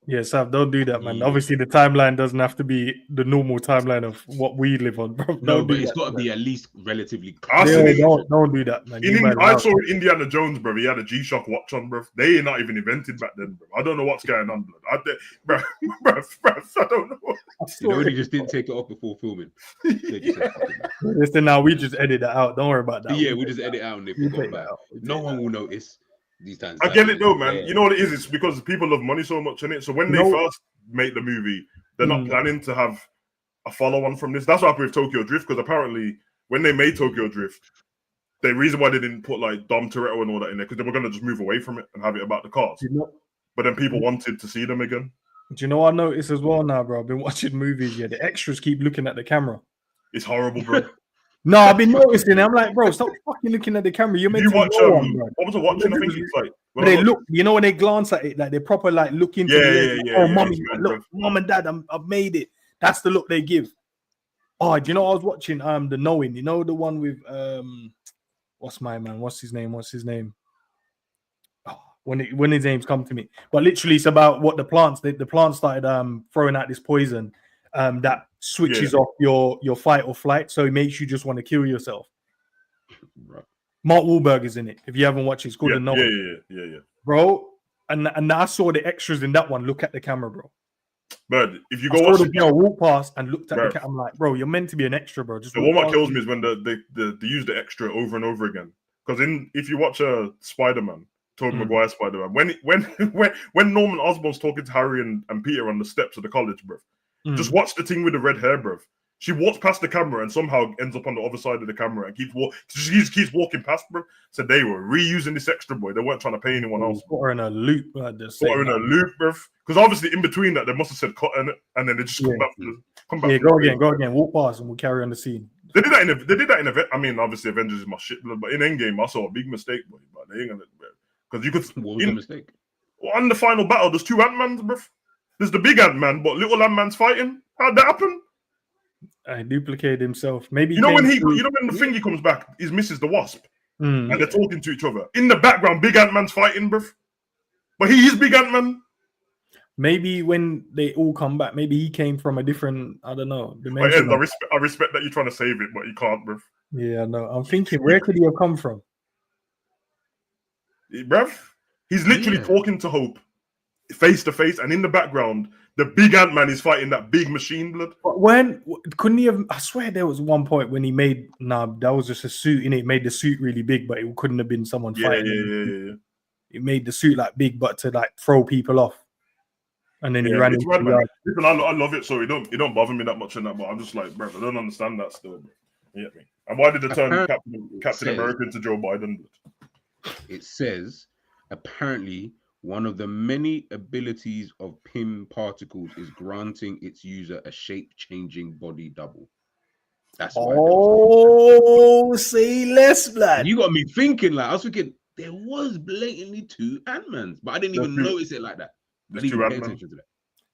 Yeah, Sav, don't do that, man. Obviously, the timeline doesn't have to be the normal timeline of what we live on, bro. No, but it's got to be at least relatively. Don't do that, man. I saw Indiana Jones, bro. He had a G-Shock watch on, bro. They ain't not even invented back then, bro. I don't know what's going on, blood. Bro, I don't know. You know, he just didn't take it off before filming. Listen, now we just edit that out. Don't worry about that. Yeah, we just edit out and they forgot about it. No one will notice. These times I get it though, man. You know what it is? It's because people love money so much in it. So when they first make the movie, they're not planning to have a follow-on from this. That's what happened with Tokyo Drift, because apparently when they made Tokyo Drift, the reason why they didn't put like Dom Toretto and all that in there, because they were gonna just move away from it and have it about the cars. But then people wanted to see them again. Do you know what I noticed as well now, bro? I've been watching movies. Yeah, the extras keep looking at the camera. It's horrible, bro. No, I've been noticing. I'm like, bro, stop fucking looking at the camera. You're meant to watch. What was I watching? I think it's like they look. You know when they glance at it, like they proper like look into mommy, look, mom and dad, I've made it. That's the look they give. Oh, do you know I was watching The Knowing? You know the one with what's his name? Oh, when his names come to me, but literally it's about what the plants started throwing out this poison. That switches off your fight or flight, so it makes you just want to kill yourself. Right. Mark Wahlberg is in it. If you haven't watched it, it's called The Knowing. Yeah. Bro, and I saw the extras in that one. Look at the camera, bro. But if you go watch the girl walk past and looked at the camera, I'm like, bro, you're meant to be an extra, bro. Just one what kills me is when they use the extra over and over again. Because if you watch Spider-Man, Tobey Maguire Spider-Man, when Norman Osborn's talking to Harry and Peter on the steps of the college, bro. Just watch the thing with the red hair, bro. She walks past the camera and somehow ends up on the other side of the camera and keeps walking past, bro. So they were reusing this extra boy. They weren't trying to pay anyone else. Put her in a loop. Put her in a loop, bro. Because obviously in between that, they must have said cut in it, and then they just come back. Yeah, go again. Walk past and we'll carry on the scene. They did that in I mean, obviously Avengers is my shit, but in Endgame I saw a big mistake, boy. But they ain't gonna, because you could. What was the mistake? On the final battle, there's two Ant-Mans, bro. There's the big Ant-Man, but little Ant-Man's fighting. How'd that happen? I duplicated himself. Maybe when the thingy comes back, he misses the Wasp, and they're talking to each other. In the background, big Ant-Man's fighting, bro. But he is big Ant-Man. Maybe when they all come back, maybe he came from a different, I don't know, dimension. I respect that you're trying to save it, but you can't, bro. Yeah, no. I'm thinking, where could he have come from? Bruv, he's literally talking to Hope face to face, and in the background, the big Ant-Man is fighting that big machine, blood. But when couldn't he have? I swear there was one point when he made that was just a suit, and it made the suit really big, but it couldn't have been someone fighting. Yeah. It made the suit like big, but to like throw people off. And then he ran into the yard. Listen, I love it, so it don't bother me that much in that, but I'm just like, bro, I don't understand that still, bro. You get me? And why did they turn Captain America into Joe Biden? It says apparently one of the many abilities of PIM particles is granting its user a shape-changing body double. That's why. Say less, blood. You got me thinking. Like I was thinking, there was blatantly two Ant-Mans, but I didn't even notice it like that.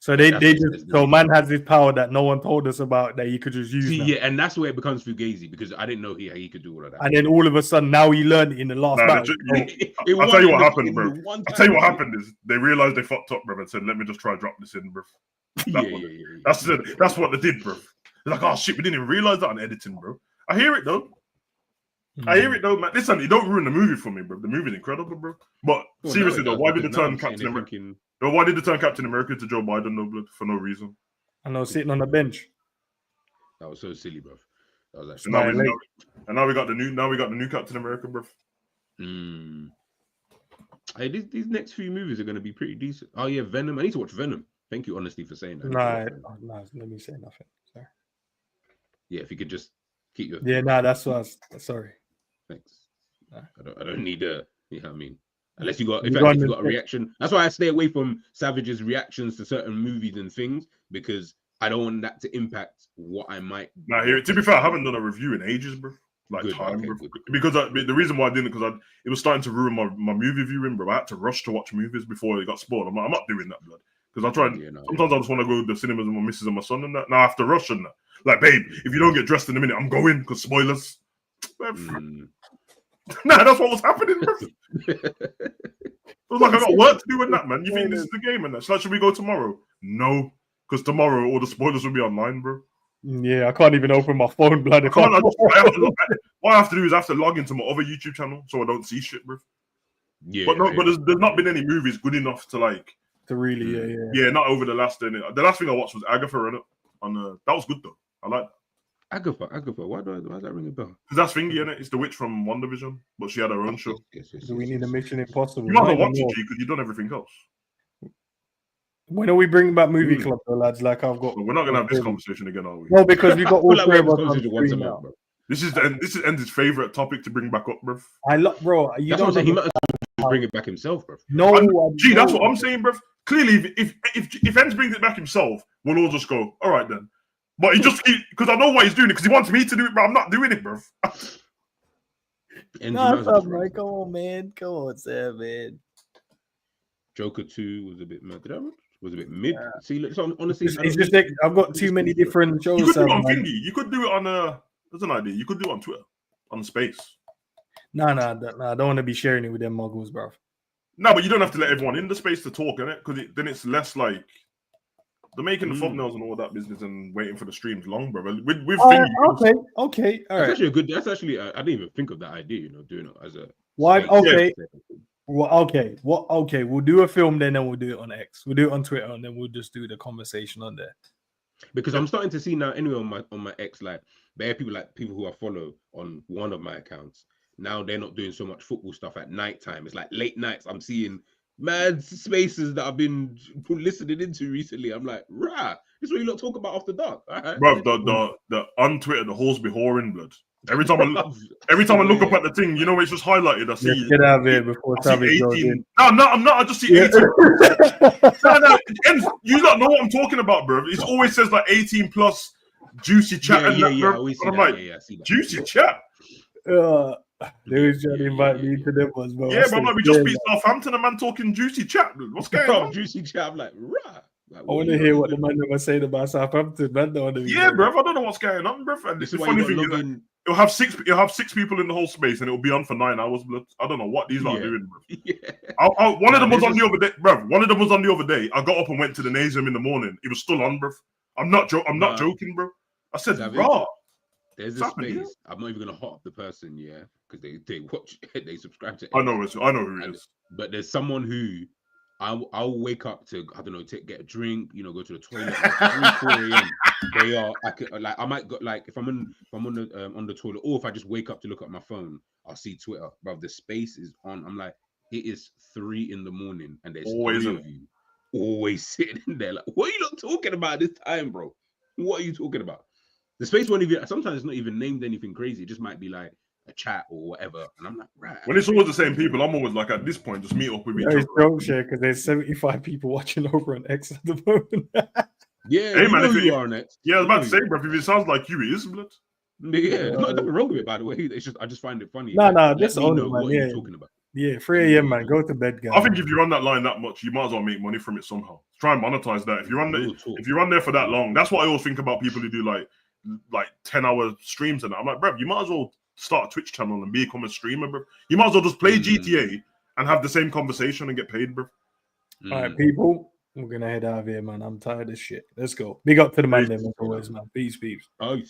So they That's what it just says. so man has this power that no one told us about that he could just use. See, now. yeah, and that's where it becomes fugazi because I didn't know he could do all of that. And then all of a sudden now he learned it in the last Nah, battle. I'll tell you what happened, bro. I'll tell you what happened is they realized they fucked up, bro, and said, "Let me just try drop this in, bro." That's what they did, bro. They're like, "Oh shit, we didn't even realize that on editing, bro." I hear it though. I hear it though, man. Listen, you don't ruin the movie for me, bro. The movie's incredible, bro. But seriously though, why did they turn Captain America? Why did they turn Captain America to Joe Biden, no blood, for no reason? I know, sitting on the bench. That was so silly, bro. That was actually. Now we got the new Captain America, bro. Hey, these next few movies are going to be pretty decent. Oh yeah, Venom. I need to watch Venom. Thank you, honestly, for saying that. Nah, let me say nothing. Sorry. Yeah, if you could just keep your. Yeah, nah, that's what I was. Sorry. Thanks. Nah. I don't need a. You know what I mean? Unless you got, if you got a reaction. That's why I stay away from Savage's reactions to certain movies and things because I don't want that to impact what I might. Nah, here. To be fair, I haven't done a review in ages, bro. Like time, bro. Because the reason why I didn't, because it was starting to ruin my movie viewing, bro. I had to rush to watch movies before it got spoiled. I'm not doing that, blood. Because I tried. Sometimes I just want to go to the cinemas with my missus and my son and that. Now I have to rush and that. Like, babe, if you don't get dressed in a minute, I'm going because spoilers. Nah, that's what was happening, bro. It was like I got work to do in that, man. You think this is the game and that? So should we go tomorrow? No, because tomorrow all the spoilers will be online, bro. Yeah, I can't even open my phone, blood. What I have to do is I have to log into my other YouTube channel so I don't see shit, bro. Yeah, but there's not been any movies good enough to like to really, yeah. Not over the last. The last thing I watched was Agatha, in it. That was good though. I like that. Agatha. Why does that ring a bell? Because that's Thingy, innit? It's the witch from WandaVision, but she had her own show. Do we need a Mission Impossible? You might not watch it, G, because you've done everything else. When are we bringing back movie club, though, lads? Like I've got. Well, we're not gonna have this conversation again, are we? No, because we got all three of us on screen now. Bro. This is End's favorite topic to bring back up, bro. Bro. You don't say he might bring it back himself, bro. No, G, that's what I'm saying, bro. Clearly, if End brings it back himself, we'll all just go, all right then. But he just because I know what he's doing it because he wants me to do it, but I'm not doing it, bro. Man. Come on, man. Come on, Sam, man. Joker 2 was a bit mad. Was a bit mid. See, look, so honestly, it's just like I've got too many different shows. You could do it on Thingy. You could do it on There's an idea. You could do it on Twitter, on Space. Nah. I don't want to be sharing it with them muggles, bro. No, but you don't have to let everyone in the space to talk, innit? Because then it's less like they're making the thumbnails and all that business and waiting for the streams long, bro. With Thingy, okay, all right. That's actually a good. That's actually I didn't even think of that idea. You know, doing it as a why? Okay. Well, okay. We'll do a film then, and we'll do it on X. We'll do it on Twitter, and then we'll just do the conversation on there. Because I'm starting to see now, anyway, on my X, like there are people who I follow on one of my accounts. Now they're not doing so much football stuff at nighttime. It's like late nights. I'm seeing mad spaces that I've been listening into recently. I'm like, rah, this is what you lot talk about after dark. Right. Bro, the on Twitter, the holes be whoring, blood. Every time I look up at the thing, you know, it's just highlighted. I see. Get out of here before Savage goes in. No, I'm not. I just see 18. No. You don't know what I'm talking about, bro. It always says like 18 plus juicy chat. Yeah. I'm like, juicy chat. They was trying to invite me to them ones, bro. Yeah, but I'm like, we just beat Southampton, a man talking juicy chat. What's going on? Juicy chat. I'm like, rah. I want to hear what the man was saying about Southampton, man. Yeah, bro. I don't know what's going on, bro. And this is the funny thing is that it'll have six people in the whole space, and it'll be on for 9 hours, blood. I don't know what these lot are doing, bro. Yeah. One of them was on the other day, bro. One of them was on the other day. I got up and went to the Nasium in the morning. It was still on, bro. I'm not joking, bro. I said, raw. There's a space. I'm not even gonna hot up the person, because they watch, they subscribe to. I know who he is. But there's someone who I'll wake up to, I don't know, get a drink, go to the toilet at 3, 4 a.m. They are, I might go, like if I'm on the toilet, or if I just wake up to look at my phone, I'll see Twitter, bro. The space is on. I'm like, it is 3 in the morning, and there's always 3 of you always sitting in there. Like, what are you not talking about this time, bro? What are you talking about? The space won't even. Sometimes it's not even named anything crazy. It just might be like a chat or whatever. And I'm like, right. When it's always the same people, I'm always like, at this point, just meet up with each other. Don't share because there's 75 people watching over on X at the moment. Yeah, hey man, you are on X. Yeah, I was about to say, bro. If it sounds like you, it is, blood. Yeah, there's nothing wrong with it, by the way. It's just I just find it funny. No, this only man. What are you talking about? Yeah, 3 a.m. man, go to bed, guys. I think if you're on that line that much, you might as well make money from it somehow. Try and monetize that. If you're on there for that long, that's what I always think about people who do like 10-hour streams and that. I'm like, bro, you might as well start a Twitch channel and become a streamer, bro. You might as well just play GTA and have the same conversation and get paid, bro. All right, people, we're gonna head out of here, man. I'm tired of shit. Let's go. Big up to the man, as always, man. Peace, peace. Oh.